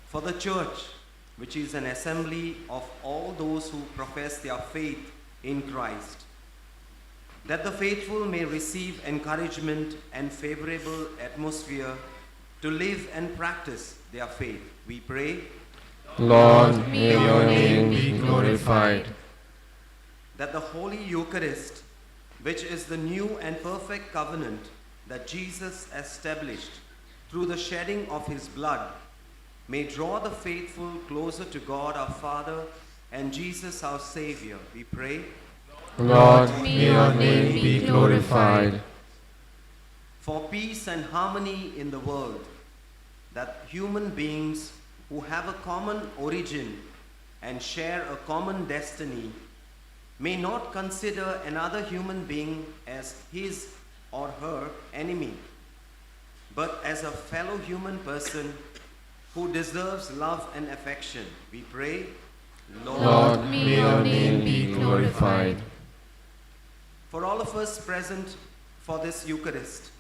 For the Church, which is an assembly of all those who profess their faith in Christ, that the faithful may receive encouragement and favorable atmosphere to live and practice their faith. We pray. Lord, may your name be glorified. That the Holy Eucharist, which is the new and perfect covenant that Jesus established through the shedding of his blood, may draw the faithful closer to God our Father and Jesus our Savior. We pray. Lord, may your name be glorified. For peace and harmony in the world, that human beings who have a common origin and share a common destiny may not consider another human being as his or her enemy, but as a fellow human person who deserves love and affection. We pray. Lord, may your name be glorified. For all of us present for this Eucharist,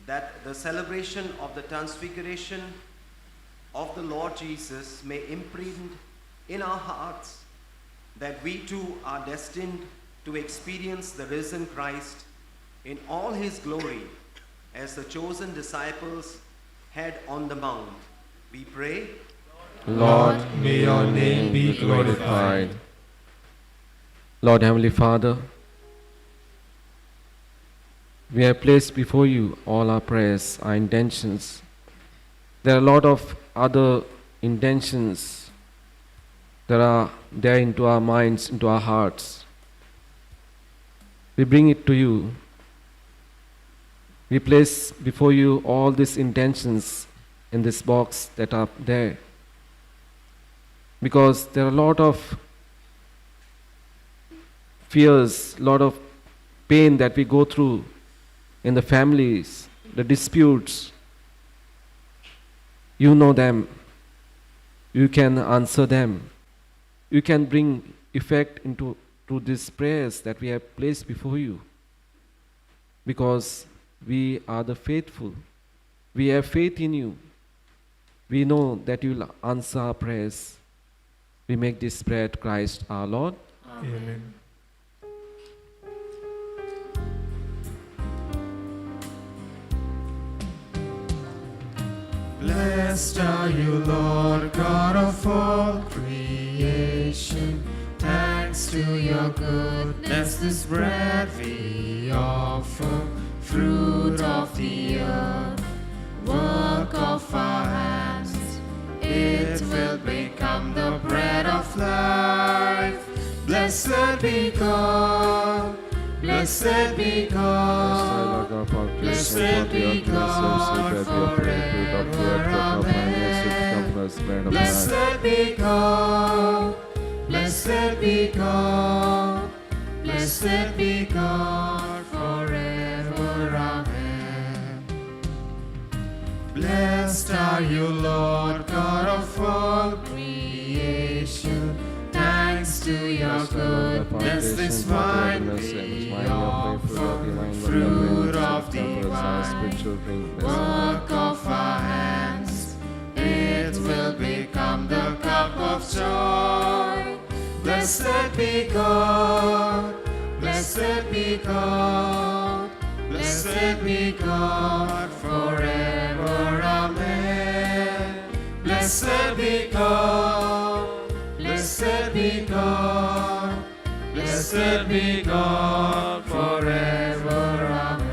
that the celebration of the transfiguration of the Lord Jesus may imprint in our hearts that we too are destined to experience the risen Christ in all his glory as the chosen disciples had on the mount. We pray. Lord, may your name be glorified. Lord Heavenly Father, we have placed before you all our prayers, our intentions. There are a lot of other intentions that are there into our minds, into our hearts. We bring it to you. We place before you all these intentions in this box that are there. Because there are a lot of fears, a lot of pain that we go through in the families, the disputes. You know them. You can answer them. You can bring effect into these prayers that we have placed before you. Because we are the faithful. We have faith in you. We know that you will answer our prayers. We make this prayer to Christ our Lord. Amen. Blessed are you, Lord God of all creation. Thanks to your goodness, this bread we offer, fruit of the earth, work of our hands. It will become the bread of life. Blessed be God. Blessed be God. Blessed be God forever. Amen. Blessed be God. Blessed be God. Blessed be God forever. Amen. Blessed are you, Lord God of all creation. Thanks to your goodness, this wine we offer, fruit of the vine, work of our hands. It will become the cup of joy. Blessed be God. Blessed be God. Blessed be God forever. Amen. Blessed be God. Blessed be God. Blessed be God forever. Amen.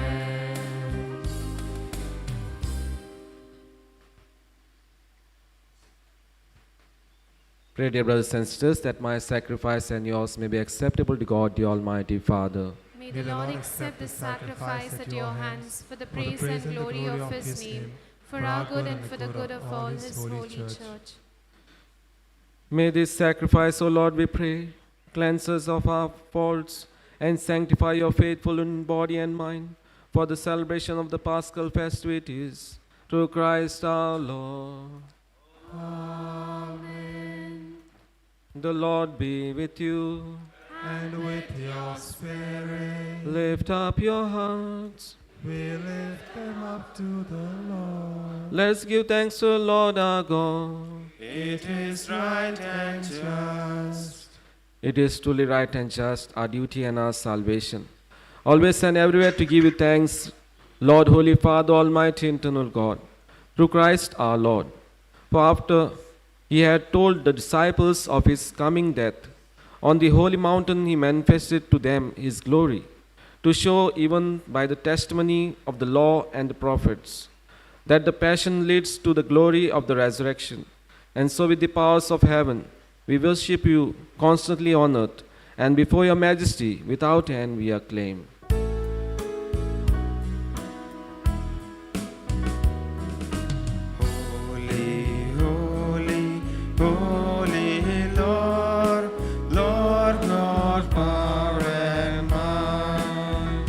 Pray, dear brothers and sisters, that my sacrifice and yours may be acceptable to God, the Almighty Father. May May the Lord accept this sacrifice at your hands for the praise and glory of his name, for our good and for the good of all his holy church. May this sacrifice, O Lord, we pray, cleanse us of our faults and sanctify your faithful in body and mind for the celebration of the Paschal festivities, through Christ our Lord. Amen. The Lord be with you. And with your spirit, Lift up your hearts. we lift them up to the Lord. Let's give thanks to the Lord our God. It is right and just. It is truly right and just, our duty and our salvation, always and everywhere to give you thanks, Lord, Holy Father, Almighty, Eternal God, through Christ our Lord. For after he had told the disciples of his coming death, on the holy mountain he manifested to them his glory, to show even by the testimony of the law and the prophets, that the passion leads to the glory of the resurrection. And so with the powers of heaven, we worship you, constantly on earth, and before your majesty, without end we acclaim. Holy, holy, holy Lord, Lord God, power and might.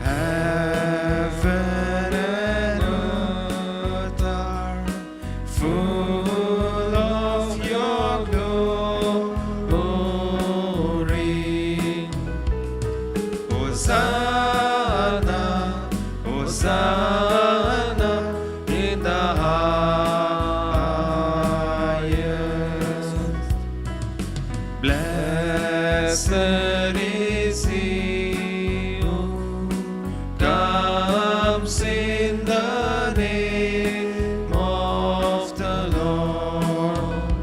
Heaven and earth are full of your glory. Hosanna, Hosanna in the highest. Blessed is he who comes in the name of the Lord.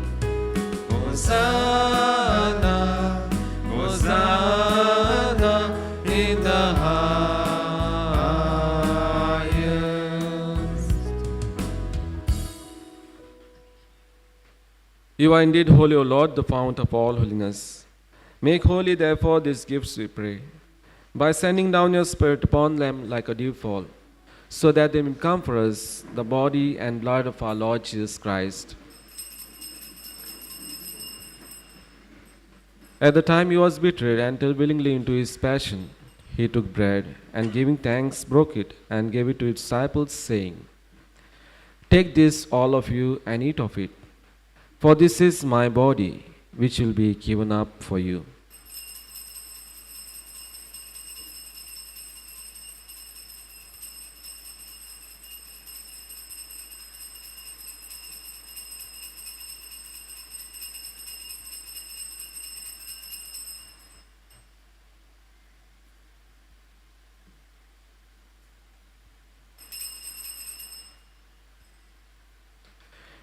Hosanna, Hosanna in the highest. You are indeed holy, O Lord, the fount of all holiness. Make holy, therefore, these gifts, we pray, by sending down your Spirit upon them like a dewfall, so that they may become for us the body and blood of our Lord Jesus Christ. At the time he was betrayed, entered willingly into his passion, he took bread, and giving thanks, broke it, and gave it to his disciples, saying, Take this, all of you, and eat of it, for this is my body, which will be given up for you.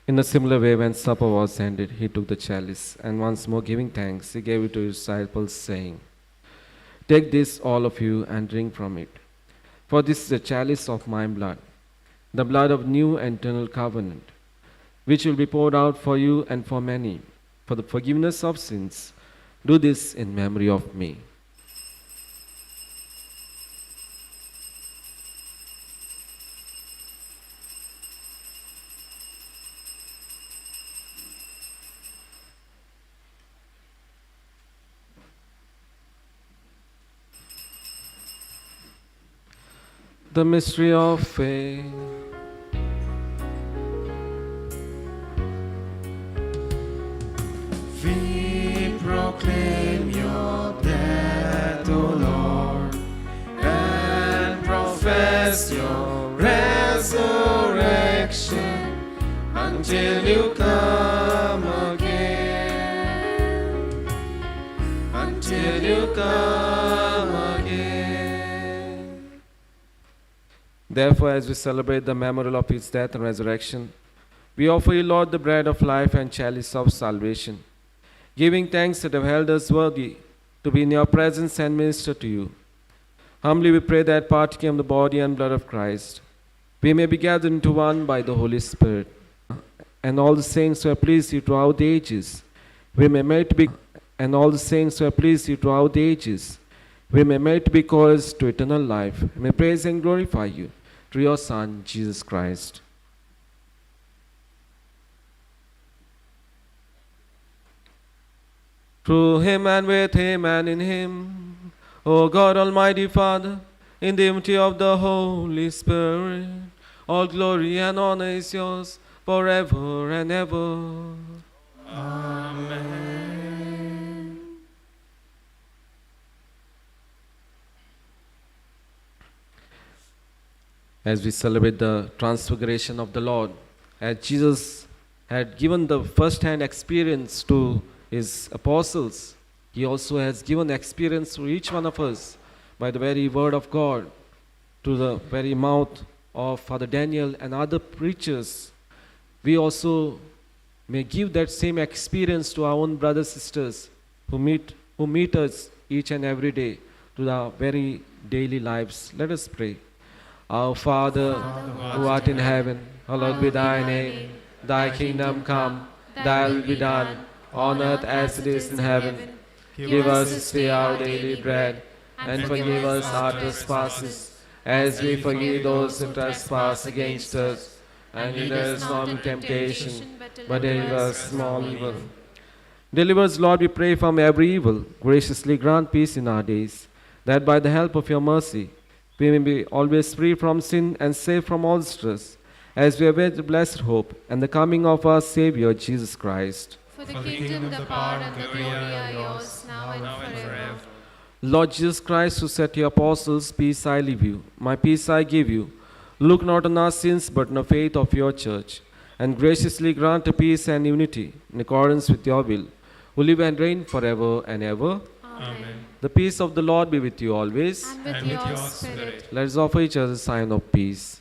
In a similar way, when supper was ended, he took the chalice, and once more giving thanks, he gave it to his disciples, saying, Take this, all of you, and drink from it. For this is the chalice of my blood, the blood of new and eternal covenant, which will be poured out for you and for many, for the forgiveness of sins. Do this in memory of me. The mystery of faith. We proclaim your death, O Lord, and profess your resurrection until you come again. Until you come again. Therefore, as we celebrate the memorial of his death and resurrection, we offer you, Lord, the bread of life and chalice of salvation, giving thanks that have held us worthy to be in your presence and minister to you. Humbly we pray that, partaking of the body and blood of Christ, we may be gathered into one by the Holy Spirit, and all the saints who have pleased you throughout the ages, we may merit to be, and all the saints who have pleased you throughout the ages, we may merit to be called to eternal life, and may praise and glorify you through your Son, Jesus Christ. Through him and with him and in him, O God Almighty Father, in the unity of the Holy Spirit, all glory and honor is yours forever and ever. Amen. As we celebrate the transfiguration of the Lord, as Jesus had given the first-hand experience to his apostles, he also has given experience to each one of us by the very word of God, to the very mouth of Father Daniel and other preachers. We also may give that same experience to our own brothers and sisters who meet us each and every day to our very daily lives. Let us pray. Our Father, who art in heaven, hallowed be thy name. Thy kingdom come, thy will be done, on earth as it is in heaven. Give us this day our daily bread, and forgive us our trespasses, as we forgive those who trespass against us. And lead us not into temptation, but deliver us from all evil. Deliver us, Lord, we pray, from every evil. Graciously grant peace in our days, that by the help of your mercy, we may be always free from sin and safe from all stress, as we await the blessed hope and the coming of our Savior, Jesus Christ. For the kingdom, the power, and the glory are yours, now and forever. Lord Jesus Christ, who said to your apostles, peace I leave you, my peace I give you, look not on our sins, but on the faith of your church, and graciously grant a peace and unity in accordance with your will, who live and reign forever and ever. Amen. The peace of the Lord be with you always. And with your spirit. Let us offer each other a sign of peace.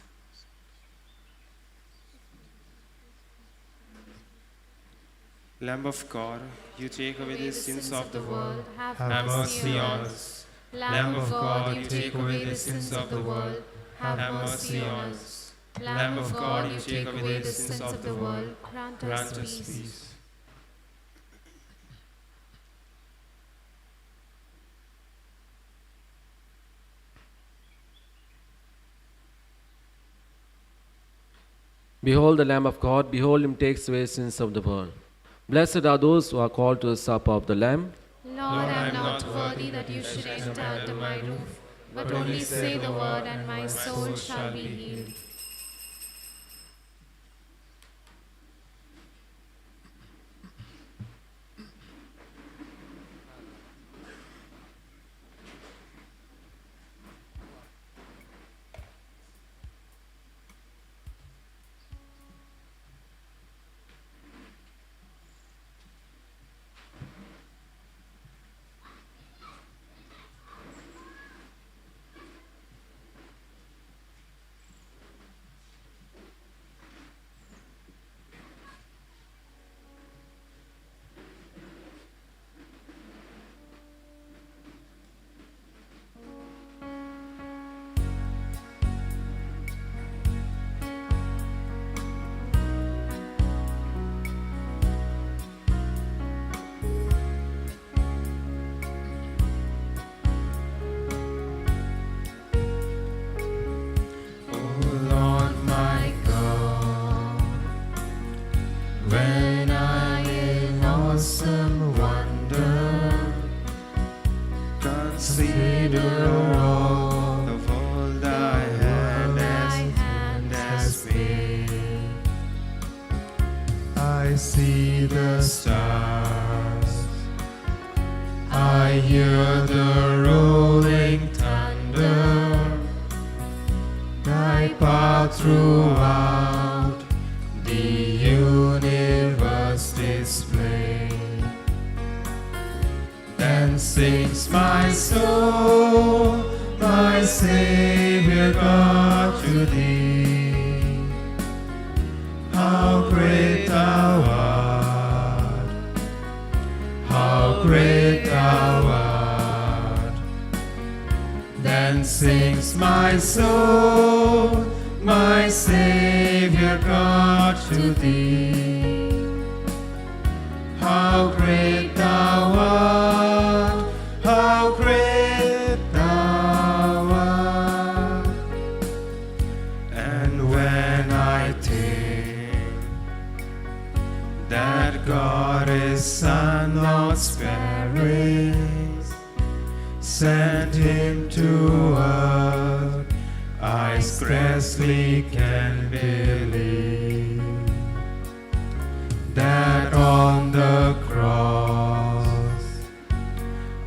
Lamb of God, you take away the sins of the world, have mercy on us. Lamb of God, you take away the sins of the world, have mercy on us. Lamb of God, you take away the sins of the world, grant us peace. Behold the Lamb of God, behold him takes away the sins of the world. Blessed are those who are called to the supper of the Lamb. Lord, I am not worthy that you should enter under my roof, but only say the word, and my soul shall be healed. I see the stars, I hear the rolling thunder, thy path throughout the universe display. Then sings my soul, my Savior God, to thee. How great thou art, how great thou art. Then sings my soul, my Savior God, to thee. How great thou art, how great grace sent him to earth, I scarcely can believe that on the cross,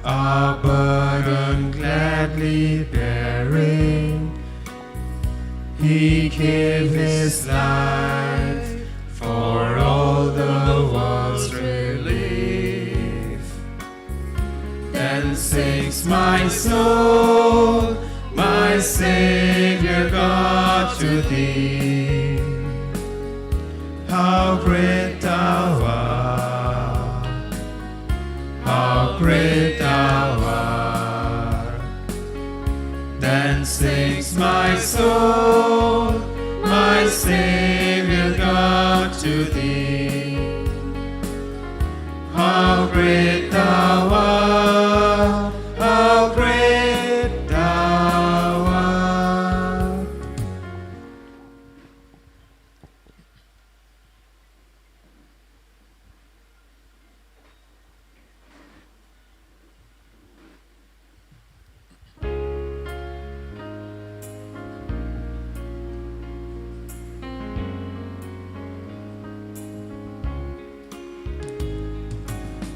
our burden gladly bearing, he gave his life for all the world's relief. Then sings my soul, my Savior God, to thee. How great thou art, how great thou art. Then sings my soul, my Savior God, to thee. How great thou art, how great thou art.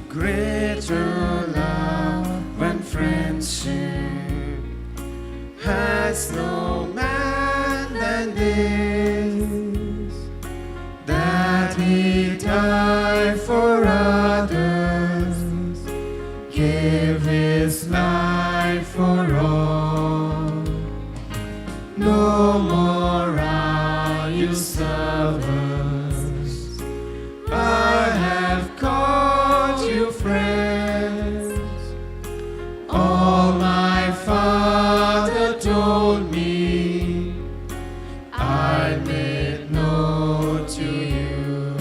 Greater love when friendship has no man than this, that he died for others, give his life for all. No more are you servants, I have called you friends. All my Father told me, I made known to you.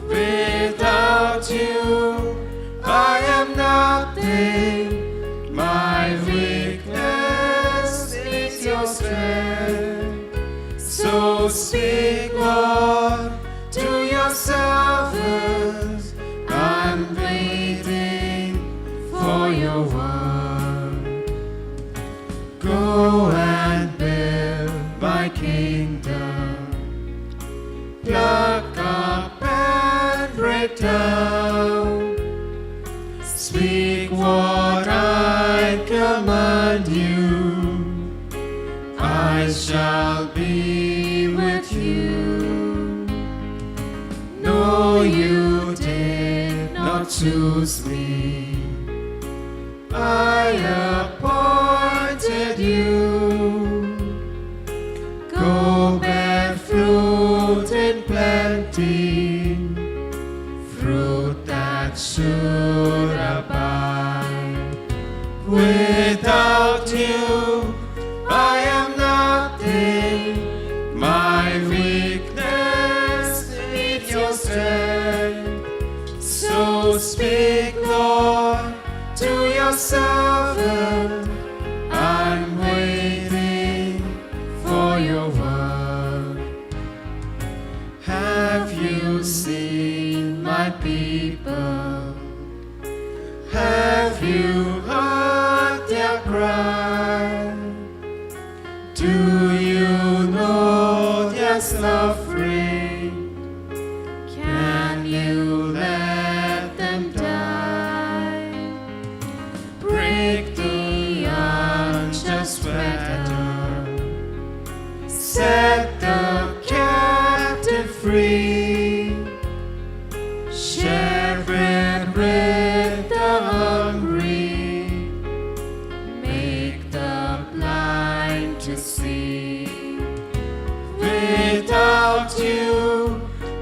Without you, I am nothing. My weakness is your strength. So speak, Lord, to your servants. I'm waiting for your word. Go and build my kingdom. Pluck up and break down. Speak what I command you. I shall be with you. No, you did not choose me. I appointed you. Go bear fruit in plenty, fruit that should abide. Without you, I am nothing. My weakness needs your strength. So speak, Lord, to your servant. I'm waiting for your word. Have you seen my people? Have you heard their cry? Do you know their suffering? Can you let them die? Break the unjust fetter, set the captive free, share bread with the hungry, make the blind to see. Without you,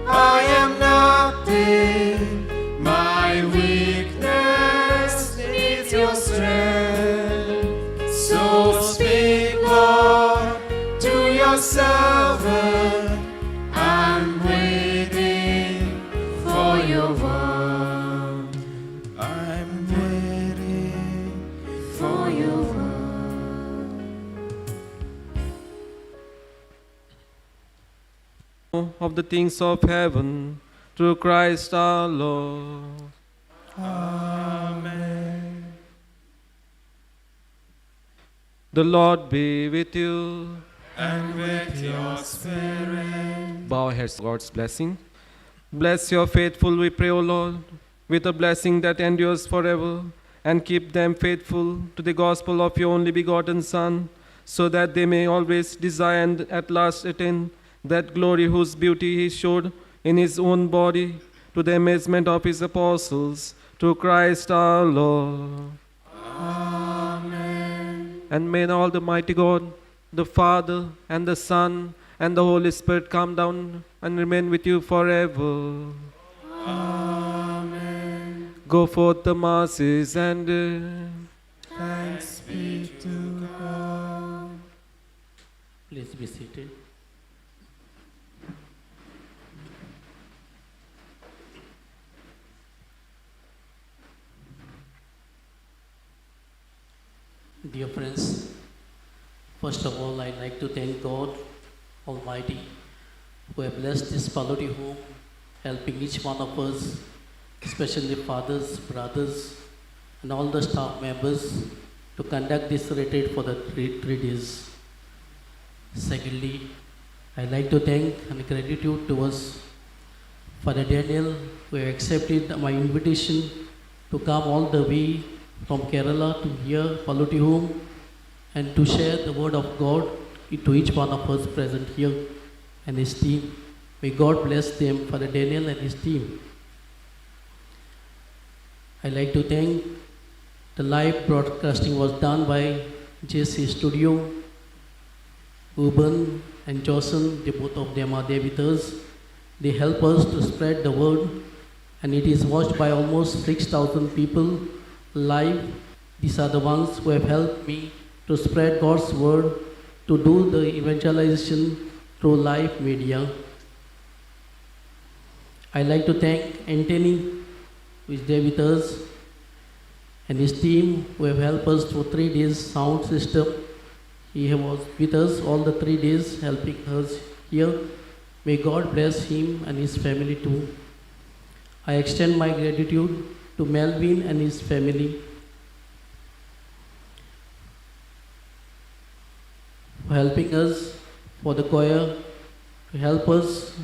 I am nothing. My weakness needs your strength. So speak, Lord, to your servant. I'm waiting for your word. I'm waiting for your word. Of the things of heaven, through Christ our Lord. Amen. The Lord be with you. And with your spirit. Bow our heads, God's blessing. Bless your faithful, we pray, O Lord, with a blessing that endures forever, and keep them faithful to the gospel of your only begotten Son, so that they may always desire and at last attain that glory whose beauty he showed in his own body, to the amazement of his apostles, through Christ our Lord. Amen. And may all the mighty God, the Father, and the Son, and the Holy Spirit come down and remain with you forever. Amen. Go forth the masses and Thanks be to God. Please be seated. Dear friends, first of all, I'd like to thank God Almighty who have blessed this Pallotti home, helping each one of us, especially fathers, brothers, and all the staff members to conduct this retreat for the three days. Secondly, I'd like to thank and gratitude towards Father Daniel who accepted my invitation to come all the way from Kerala to here, Pallotti home, and to share the word of God to each one of us present here and his team. May God bless them, Father Daniel and his team. I'd like to thank the live broadcasting was done by Jsea Studio. Ruben and Johnson, both of them are there with us. They help us to spread the word, and it is watched by almost 6,000 people live. These are the ones who have helped me to spread God's word, to do the evangelization through live media. I'd like to thank Anthony, who is there with us, and his team who have helped us for 3 days sound system. He was with us all the 3 days, helping us here. May God bless him and his family too. I extend my gratitude to Melvin and his family for helping us, for the choir, to help us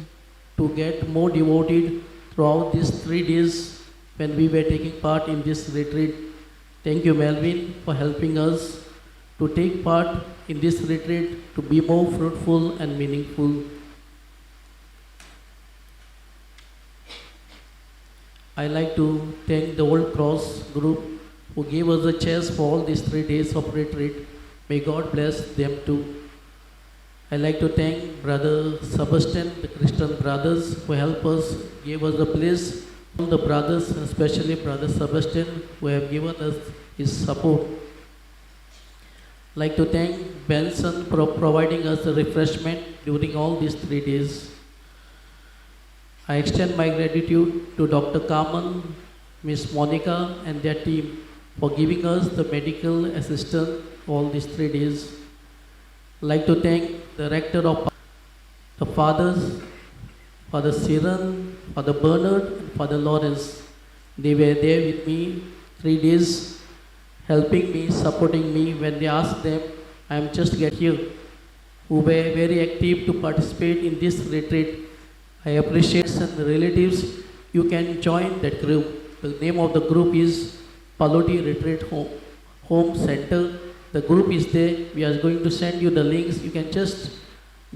to get more devoted throughout these 3 days when we were taking part in this retreat. Thank you, Melvin, for helping us to take part in this retreat to be more fruitful and meaningful. I like to thank the Old Cross group who gave us a chance for all these 3 days of retreat. May God bless them too. I like to thank Brother Sebastian, the Christian brothers who helped us, gave us a place. All the brothers, especially Brother Sebastian, who have given us his support. I'd like to thank Benson for providing us the refreshment during all these 3 days. I extend my gratitude to Dr. Carmen, Miss Monica and their team for giving us the medical assistance all these 3 days. I'd like to thank the rector of the fathers, Father Siran, Father Bernard and Father Lawrence. They were there with me 3 days, helping me, supporting me when they asked them, I am just get here, who were very active to participate in this retreat. I appreciate some relatives. You can join that group. The name of the group is Pallotti Retreat Home Center. The group is there. We are going to send you the links. You can just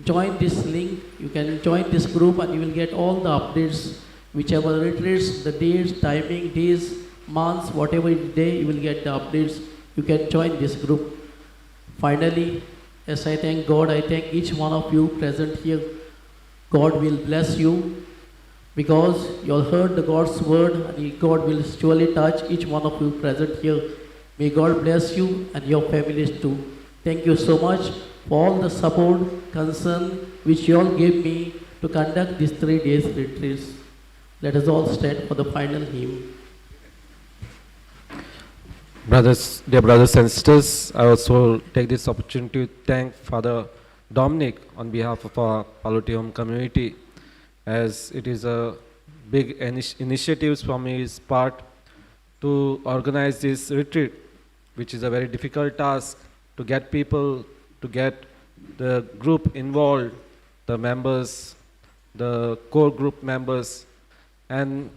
join this link. You can join this group and you will get all the updates. Whichever retreats, the dates, timing, days, months, whatever day, you will get the updates. You can join this group. Finally, as I thank God, I thank each one of you present here. God will bless you because you all heard the God's word and God will surely touch each one of you present here. May God bless you and your families too. Thank you so much for all the support, concern which you all gave me to conduct these 3 days retreats. Let us all stand for the final hymn. Brothers, dear brothers and sisters, I also take this opportunity to thank Father Dominic on behalf of our Pallotti Home community, as it is a big initiative from his part to organize this retreat, which is a very difficult task, to get people, to get the group involved, the members, the core group members, and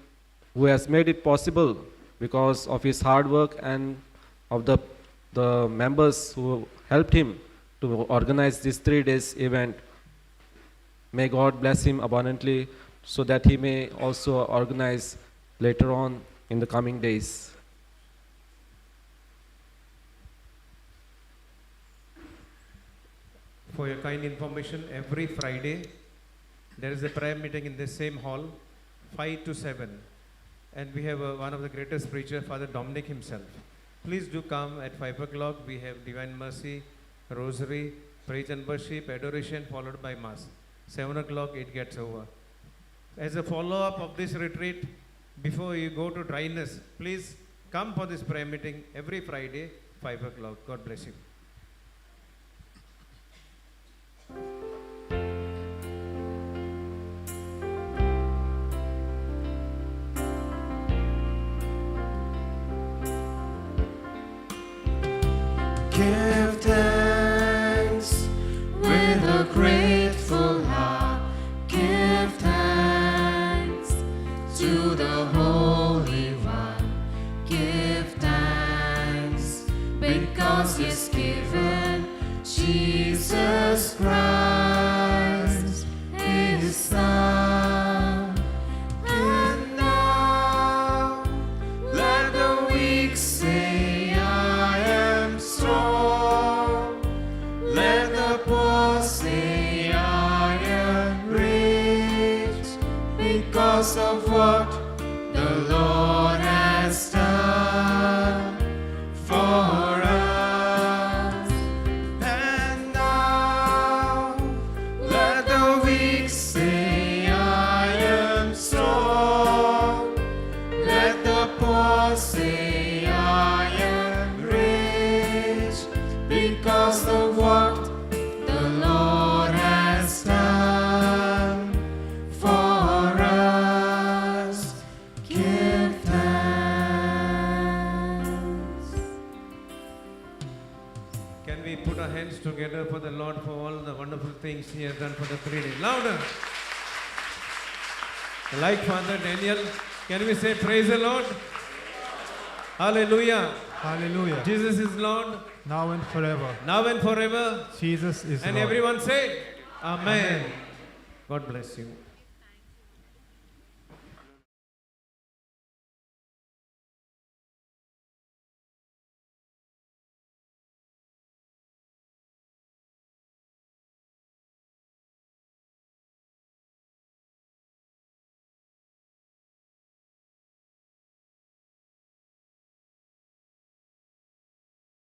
who has made it possible because of his hard work and of the members who helped him to organize this 3 days event. May God bless him abundantly so that he may also organize later on in the coming days. For your kind information, every Friday there is a prayer meeting in the same hall, 5 to 7. And we have one of the greatest preachers, Father Dominic himself. Please do come at 5 o'clock. We have Divine Mercy, Rosary, Praise and Worship, Adoration, followed by Mass. 7 o'clock it gets over. As a follow-up of this retreat, before you go to dryness, please come for this prayer meeting every Friday, 5 o'clock. God bless you. Give thanks with a grateful heart. Give thanks to the Holy One. Give thanks because He's given Jesus Christ, His Son. And now let the weak say, I am strong. Let the poor say, I am rich, because of what the Lord has done for us. And now let the weak say, I am strong. Let the poor say, I am rich, because of what the Lord has done for us. Give thanks. Can we put our hands together for the Lord for all the wonderful things He has done for the 3 days? Louder! Like Father Daniel, can we say praise the Lord? Hallelujah! Hallelujah. Jesus is Lord. Now and forever. Now and forever. Jesus is And Lord. everyone say, Amen. Amen. God bless you.